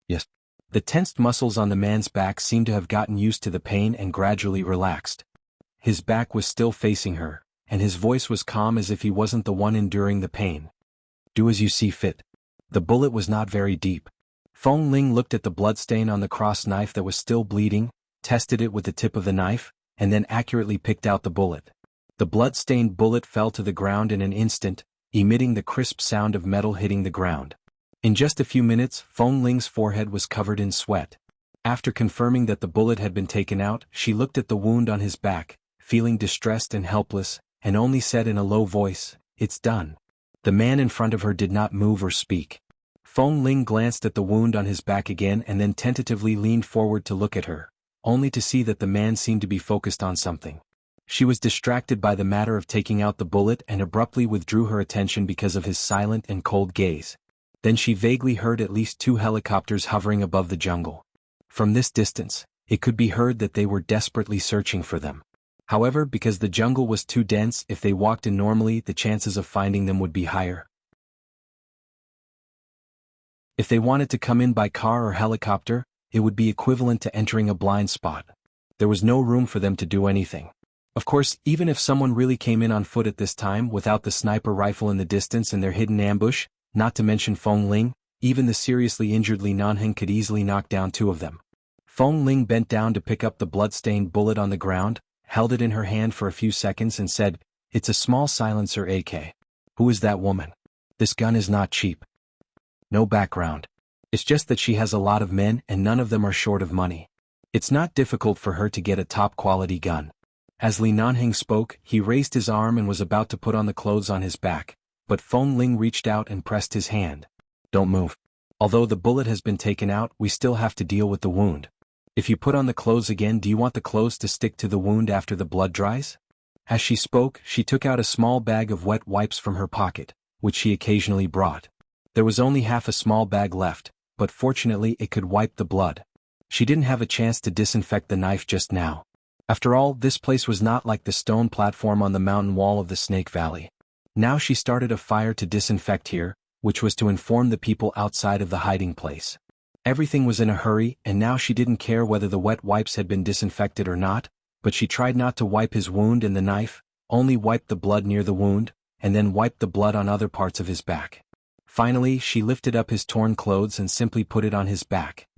"Yes." The tensed muscles on the man's back seemed to have gotten used to the pain and gradually relaxed. His back was still facing her, and his voice was calm as if he wasn't the one enduring the pain. "Do as you see fit." The bullet was not very deep. Feng Ling looked at the bloodstain on the cross knife that was still bleeding, tested it with the tip of the knife, and then accurately picked out the bullet. The blood-stained bullet fell to the ground in an instant, emitting the crisp sound of metal hitting the ground. In just a few minutes, Feng Ling's forehead was covered in sweat. After confirming that the bullet had been taken out, she looked at the wound on his back, feeling distressed and helpless, and only said in a low voice, "It's done." The man in front of her did not move or speak. Feng Ling glanced at the wound on his back again and then tentatively leaned forward to look at her, only to see that the man seemed to be focused on something. She was distracted by the matter of taking out the bullet and abruptly withdrew her attention because of his silent and cold gaze. Then she vaguely heard at least 2 helicopters hovering above the jungle. From this distance, it could be heard that they were desperately searching for them. However, because the jungle was too dense, if they walked in normally, the chances of finding them would be higher. If they wanted to come in by car or helicopter, it would be equivalent to entering a blind spot. There was no room for them to do anything. Of course, even if someone really came in on foot at this time without the sniper rifle in the distance and their hidden ambush, not to mention Feng Ling, Even the seriously injured Li Nanheng could easily knock down two of them. Feng Ling bent down to pick up the blood-stained bullet on the ground, held it in her hand for a few seconds and said, "It's a small silencer AK. Who is that woman? This gun is not cheap. No background. It's just that she has a lot of men and none of them are short of money. It's not difficult for her to get a top-quality gun." As Li Nanheng spoke, he raised his arm and was about to put on the clothes on his back, but Feng Ling reached out and pressed his hand. "Don't move. Although the bullet has been taken out, we still have to deal with the wound. If you put on the clothes again, do you want the clothes to stick to the wound after the blood dries?" As she spoke, she took out a small bag of wet wipes from her pocket, which she occasionally brought. There was only half a small bag left, but fortunately it could wipe the blood. She didn't have a chance to disinfect the knife just now. After all, this place was not like the stone platform on the mountain wall of the Snake Valley. Now she started a fire to disinfect here, which was to inform the people outside of the hiding place. Everything was in a hurry, and now she didn't care whether the wet wipes had been disinfected or not, but she tried not to wipe his wound and the knife, only wiped the blood near the wound, and then wiped the blood on other parts of his back. Finally, she lifted up his torn clothes and simply put it on his back.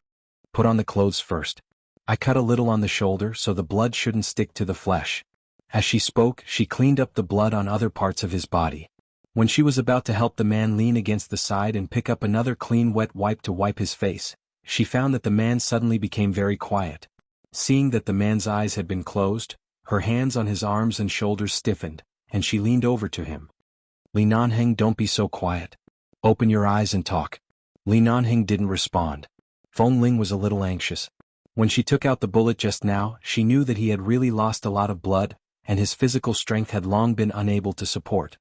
"Put on the clothes first. I cut a little on the shoulder so the blood shouldn't stick to the flesh." As she spoke, she cleaned up the blood on other parts of his body. When she was about to help the man lean against the side and pick up another clean wet wipe to wipe his face, she found that the man suddenly became very quiet. Seeing that the man's eyes had been closed, her hands on his arms and shoulders stiffened, and she leaned over to him. "Li Nanheng, don't be so quiet. Open your eyes and talk." Li Nanheng didn't respond. Feng Ling was a little anxious. When she took out the bullet just now, she knew that he had really lost a lot of blood, and his physical strength had long been unable to support.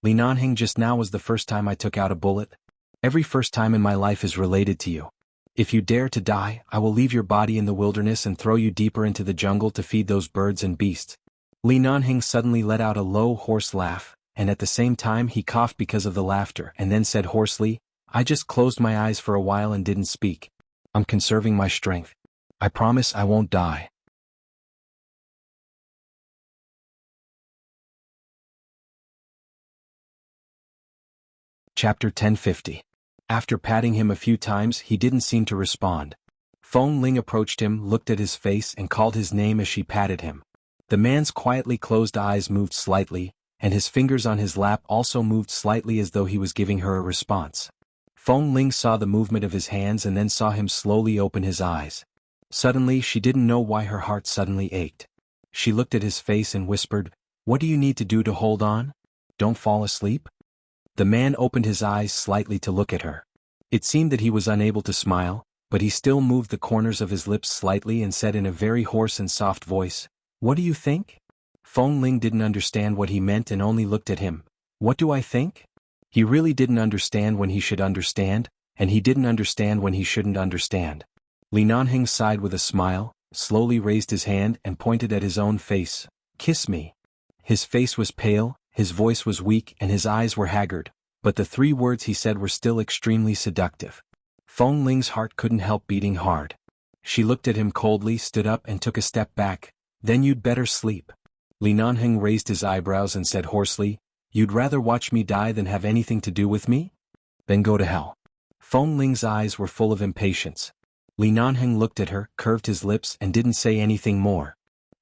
"Li Nanheng, just now was the first time I took out a bullet. Every first time in my life is related to you. If you dare to die, I will leave your body in the wilderness and throw you deeper into the jungle to feed those birds and beasts." Li Nanheng suddenly let out a low, hoarse laugh, and at the same time he coughed because of the laughter and then said hoarsely, "I just closed my eyes for a while and didn't speak. I'm conserving my strength. I promise I won't die." Chapter 1050. After patting him a few times, he didn't seem to respond. Feng Ling approached him, looked at his face and called his name as she patted him. The man's quietly closed eyes moved slightly, and his fingers on his lap also moved slightly as though he was giving her a response. Feng Ling saw the movement of his hands and then saw him slowly open his eyes. Suddenly, she didn't know why her heart suddenly ached. She looked at his face and whispered, "What do you need to do to hold on? Don't fall asleep?" The man opened his eyes slightly to look at her. It seemed that he was unable to smile, but he still moved the corners of his lips slightly and said in a very hoarse and soft voice, "What do you think?" Feng Ling didn't understand what he meant and only looked at him. "What do I think?" He really didn't understand when he should understand, and he didn't understand when he shouldn't understand. Li Nanheng sighed with a smile, slowly raised his hand and pointed at his own face. "Kiss me." His face was pale, his voice was weak and his eyes were haggard, but the three words he said were still extremely seductive. Feng Ling's heart couldn't help beating hard. She looked at him coldly, stood up and took a step back. "Then you'd better sleep." Li Nanheng raised his eyebrows and said hoarsely, "You'd rather watch me die than have anything to do with me? Then go to hell." Feng Ling's eyes were full of impatience. Li Nanheng looked at her, curved his lips and didn't say anything more.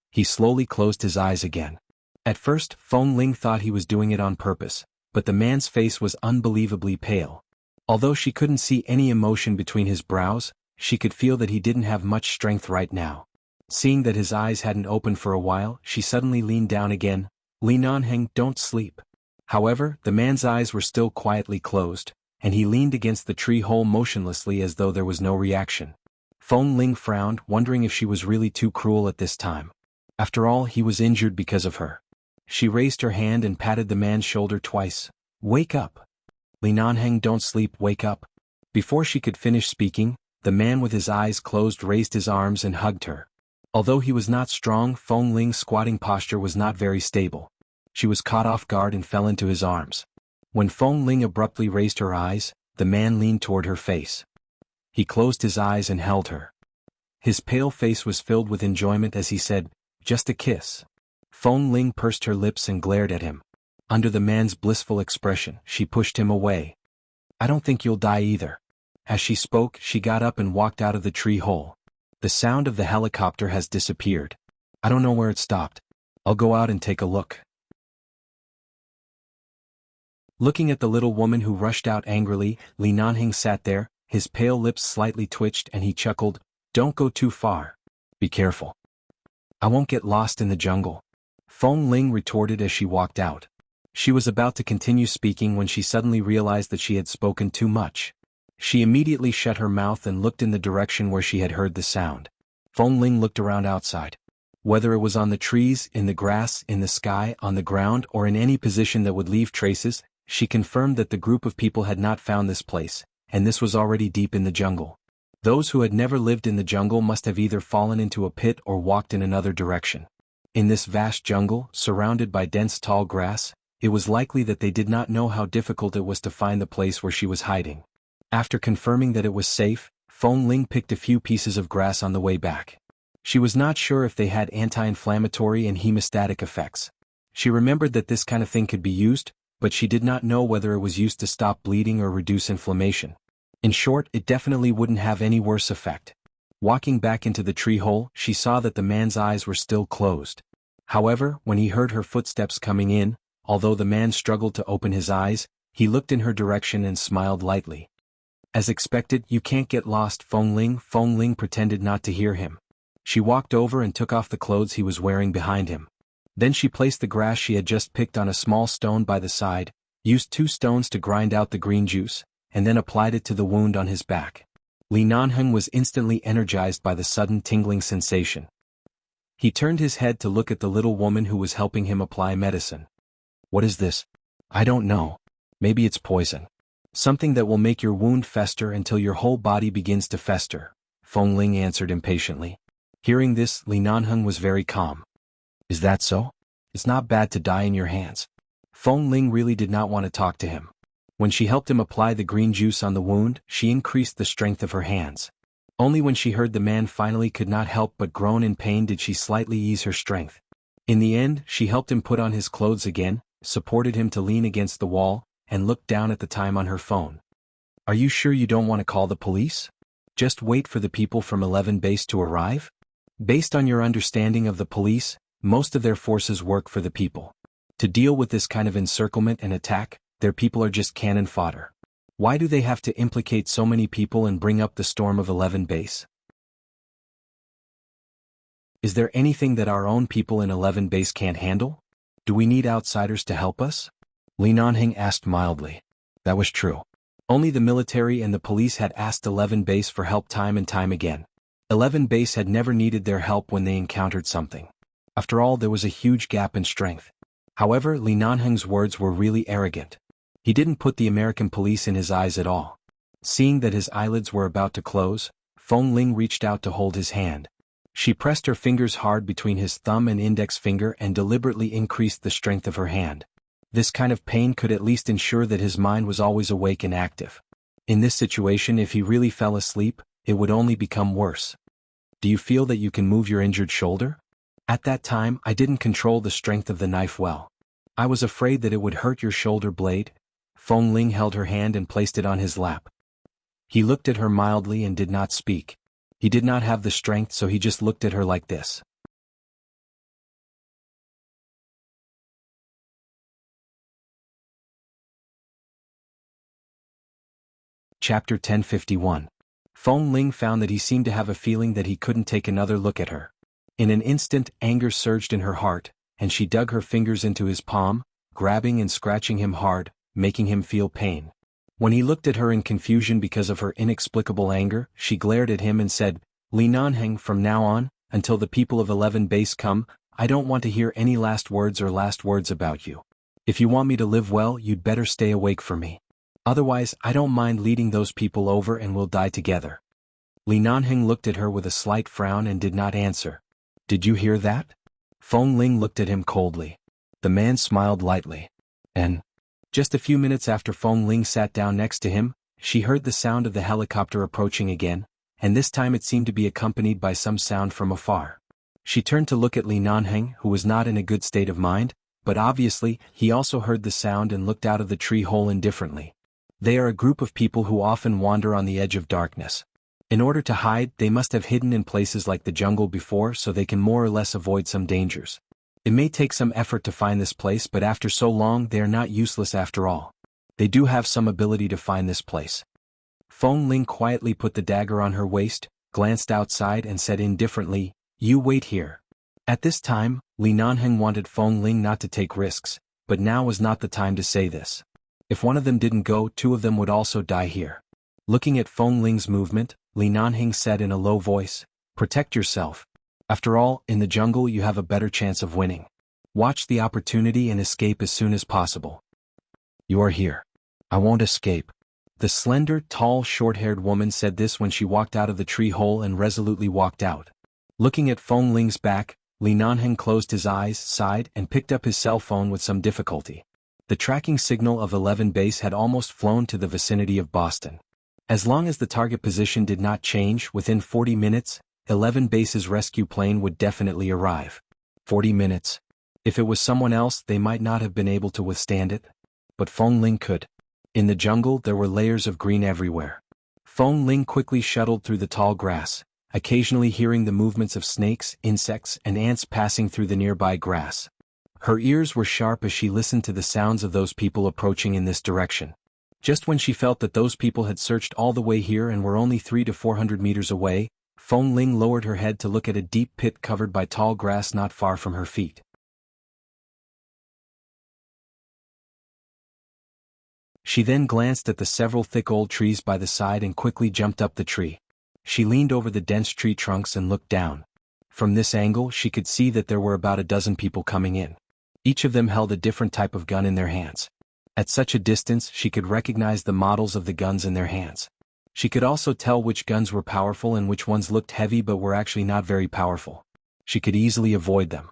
He slowly closed his eyes again. At first, Feng Ling thought he was doing it on purpose, but the man's face was unbelievably pale. Although she couldn't see any emotion between his brows, she could feel that he didn't have much strength right now. Seeing that his eyes hadn't opened for a while, she suddenly leaned down again. "Li Nanheng, don't sleep." However, the man's eyes were still quietly closed, and he leaned against the tree hole motionlessly as though there was no reaction. Feng Ling frowned, wondering if she was really too cruel at this time. After all, he was injured because of her. She raised her hand and patted the man's shoulder twice. "Wake up. Li Nanheng, don't sleep, wake up." Before she could finish speaking, the man with his eyes closed raised his arms and hugged her. Although he was not strong, Feng Ling's squatting posture was not very stable. She was caught off guard and fell into his arms. When Feng Ling abruptly raised her eyes, the man leaned toward her face. He closed his eyes and held her. His pale face was filled with enjoyment as he said, "Just a kiss." Feng Ling pursed her lips and glared at him. Under the man's blissful expression, she pushed him away. "I don't think you'll die either. As she spoke, she got up and walked out of the tree hole. The sound of the helicopter has disappeared. I don't know where it stopped. I'll go out and take a look. Looking at the little woman who rushed out angrily, Li Nanhing sat there, his pale lips slightly twitched and he chuckled, "Don't go too far. Be careful. I won't get lost in the jungle." Feng Ling retorted as she walked out. She was about to continue speaking when she suddenly realized that she had spoken too much. She immediately shut her mouth and looked in the direction where she had heard the sound. Feng Ling looked around outside. Whether it was on the trees, in the grass, in the sky, on the ground, or in any position that would leave traces, she confirmed that the group of people had not found this place, and this was already deep in the jungle. Those who had never lived in the jungle must have either fallen into a pit or walked in another direction. In this vast jungle, surrounded by dense tall grass, it was likely that they did not know how difficult it was to find the place where she was hiding. After confirming that it was safe, Feng Ling picked a few pieces of grass on the way back. She was not sure if they had anti-inflammatory and hemostatic effects. She remembered that this kind of thing could be used, but she did not know whether it was used to stop bleeding or reduce inflammation. In short, it definitely wouldn't have any worse effect. Walking back into the tree hole, she saw that the man's eyes were still closed. However, when he heard her footsteps coming in, although the man struggled to open his eyes, he looked in her direction and smiled lightly. As expected, "You can't get lost, Feng Ling." Feng Ling pretended not to hear him. She walked over and took off the clothes he was wearing behind him. Then she placed the grass she had just picked on a small stone by the side, used 2 stones to grind out the green juice, and then applied it to the wound on his back. Li Nanheng was instantly energized by the sudden tingling sensation. He turned his head to look at the little woman who was helping him apply medicine. "What is this?" "I don't know. Maybe it's poison. Something that will make your wound fester until your whole body begins to fester," Feng Ling answered impatiently. Hearing this, Li Nanheng was very calm. "Is that so? It's not bad to die in your hands." Feng Ling really did not want to talk to him. When she helped him apply the green juice on the wound, she increased the strength of her hands. Only when she heard the man finally could not help but groan in pain did she slightly ease her strength. In the end, she helped him put on his clothes again, supported him to lean against the wall, and looked down at the time on her phone. "Are you sure you don't want to call the police? Just wait for the people from 11 Base to arrive? Based on your understanding of the police, most of their forces work for the people. To deal with this kind of encirclement and attack, their people are just cannon fodder. Why do they have to implicate so many people and bring up the storm of 11 Base? Is there anything that our own people in 11 Base can't handle? Do we need outsiders to help us?" Li Nanheng asked mildly. That was true. Only the military and the police had asked 11 Base for help time and time again. 11 Base had never needed their help when they encountered something. After all, there was a huge gap in strength. However, Li Nanheng's words were really arrogant. He didn't put the American police in his eyes at all. Seeing that his eyelids were about to close, Feng Ling reached out to hold his hand. She pressed her fingers hard between his thumb and index finger and deliberately increased the strength of her hand. This kind of pain could at least ensure that his mind was always awake and active. In this situation, if he really fell asleep, it would only become worse. "Do you feel that you can move your injured shoulder?" "At that time, I didn't control the strength of the knife well. I was afraid that it would hurt your shoulder blade." Feng Ling held her hand and placed it on his lap. He looked at her mildly and did not speak. He did not have the strength, so he just looked at her like this. Chapter 1051. Feng Ling found that he seemed to have a feeling that he couldn't take another look at her. In an instant, anger surged in her heart, and she dug her fingers into his palm, grabbing and scratching him hard, making him feel pain. When he looked at her in confusion because of her inexplicable anger, she glared at him and said, "Li Nanheng, from now on, until the people of 11 Base come, I don't want to hear any last words about you. If you want me to live well, you'd better stay awake for me. Otherwise, I don't mind leading those people over and we'll die together." Li Nanheng looked at her with a slight frown and did not answer. "Did you hear that?" Feng Ling looked at him coldly. The man smiled lightly. And just a few minutes after Feng Ling sat down next to him, she heard the sound of the helicopter approaching again, and this time it seemed to be accompanied by some sound from afar. She turned to look at Li Nanheng, who was not in a good state of mind, but obviously, he also heard the sound and looked out of the tree hole indifferently. They are a group of people who often wander on the edge of darkness. In order to hide, they must have hidden in places like the jungle before so they can more or less avoid some dangers. It may take some effort to find this place, but after so long they are not useless after all. They do have some ability to find this place. Feng Ling quietly put the dagger on her waist, glanced outside and said indifferently, "You wait here." At this time, Li Nanheng wanted Feng Ling not to take risks, but now was not the time to say this. If one of them didn't go, two of them would also die here. Looking at Feng Ling's movement, Li Nanheng said in a low voice, "Protect yourself. After all, in the jungle you have a better chance of winning. Watch the opportunity and escape as soon as possible." "You are here. I won't escape." The slender, tall, short-haired woman said this when she walked out of the tree hole and resolutely walked out. Looking at Feng Ling's back, Li Nanheng closed his eyes, sighed, and picked up his cell phone with some difficulty. The tracking signal of 11 base had almost flown to the vicinity of Boston. As long as the target position did not change, within 40 minutes, 11 base's rescue plane would definitely arrive. 40 minutes. If it was someone else, they might not have been able to withstand it. But Feng Ling could. In the jungle there were layers of green everywhere. Feng Ling quickly shuttled through the tall grass, occasionally hearing the movements of snakes, insects, and ants passing through the nearby grass. Her ears were sharp as she listened to the sounds of those people approaching in this direction. Just when she felt that those people had searched all the way here and were only 300 to 400 meters away, Feng Ling lowered her head to look at a deep pit covered by tall grass not far from her feet. She then glanced at the several thick old trees by the side and quickly jumped up the tree. She leaned over the dense tree trunks and looked down. From this angle she could see that there were about a dozen people coming in. Each of them held a different type of gun in their hands. At such a distance she could recognize the models of the guns in their hands. She could also tell which guns were powerful and which ones looked heavy but were actually not very powerful. She could easily avoid them.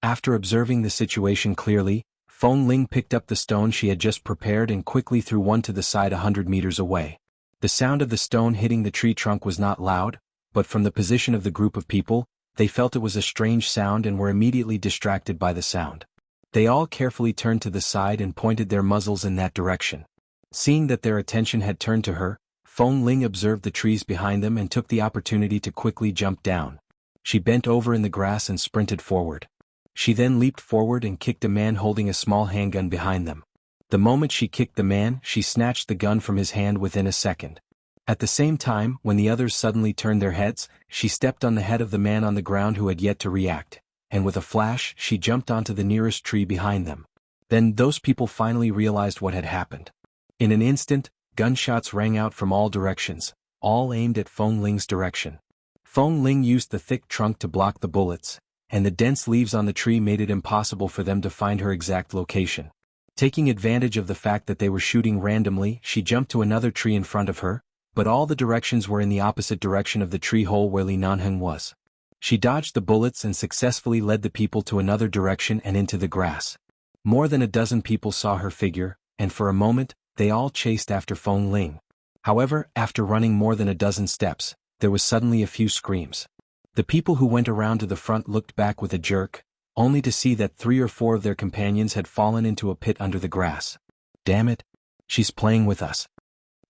After observing the situation clearly, Feng Ling picked up the stone she had just prepared and quickly threw one to the side 100 meters away. The sound of the stone hitting the tree trunk was not loud, but from the position of the group of people, they felt it was a strange sound and were immediately distracted by the sound. They all carefully turned to the side and pointed their muzzles in that direction. Seeing that their attention had turned to her, Feng Ling observed the trees behind them and took the opportunity to quickly jump down. She bent over in the grass and sprinted forward. She then leaped forward and kicked a man holding a small handgun behind them. The moment she kicked the man, she snatched the gun from his hand within a second. At the same time, when the others suddenly turned their heads, she stepped on the head of the man on the ground who had yet to react, and with a flash she jumped onto the nearest tree behind them. Then those people finally realized what had happened. In an instant, gunshots rang out from all directions, all aimed at Feng Ling's direction. Feng Ling used the thick trunk to block the bullets, and the dense leaves on the tree made it impossible for them to find her exact location. Taking advantage of the fact that they were shooting randomly, she jumped to another tree in front of her, but all the directions were in the opposite direction of the tree hole where Li Nanheng was. She dodged the bullets and successfully led the people to another direction and into the grass. More than a dozen people saw her figure, and for a moment, they all chased after Feng Ling. However, after running more than a dozen steps, there was suddenly a few screams. The people who went around to the front looked back with a jerk, only to see that 3 or 4 of their companions had fallen into a pit under the grass. "Damn it! She's playing with us."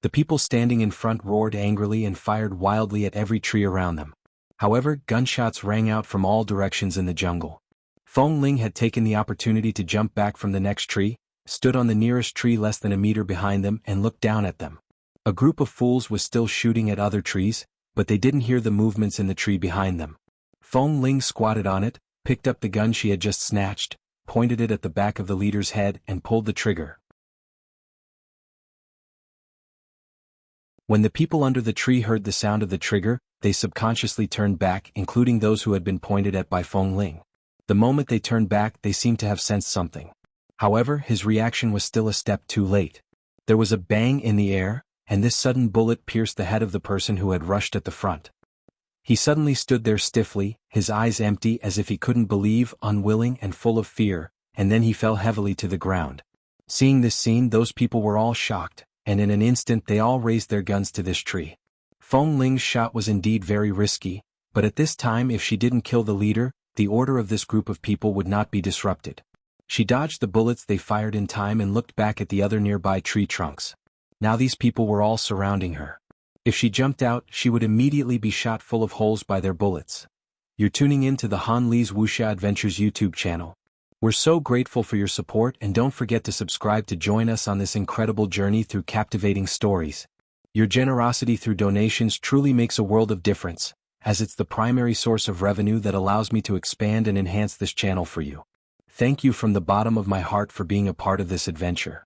The people standing in front roared angrily and fired wildly at every tree around them. However, gunshots rang out from all directions in the jungle. Feng Ling had taken the opportunity to jump back from the next tree, stood on the nearest tree less than a meter behind them and looked down at them. A group of fools was still shooting at other trees, but they didn't hear the movements in the tree behind them. Feng Ling squatted on it, picked up the gun she had just snatched, pointed it at the back of the leader's head and pulled the trigger. When the people under the tree heard the sound of the trigger, they subconsciously turned back, including those who had been pointed at by Feng Ling. The moment they turned back, they seemed to have sensed something. However, his reaction was still a step too late. There was a bang in the air, and this sudden bullet pierced the head of the person who had rushed at the front. He suddenly stood there stiffly, his eyes empty as if he couldn't believe, unwilling and full of fear, and then he fell heavily to the ground. Seeing this scene, those people were all shocked, and in an instant they all raised their guns to this tree. Feng Ling's shot was indeed very risky, but at this time if she didn't kill the leader, the order of this group of people would not be disrupted. She dodged the bullets they fired in time and looked back at the other nearby tree trunks. Now these people were all surrounding her. If she jumped out, she would immediately be shot full of holes by their bullets. You're tuning in to the Han Li's Wuxia Adventures YouTube channel. We're so grateful for your support, and don't forget to subscribe to join us on this incredible journey through captivating stories. Your generosity through donations truly makes a world of difference, as it's the primary source of revenue that allows me to expand and enhance this channel for you. Thank you from the bottom of my heart for being a part of this adventure.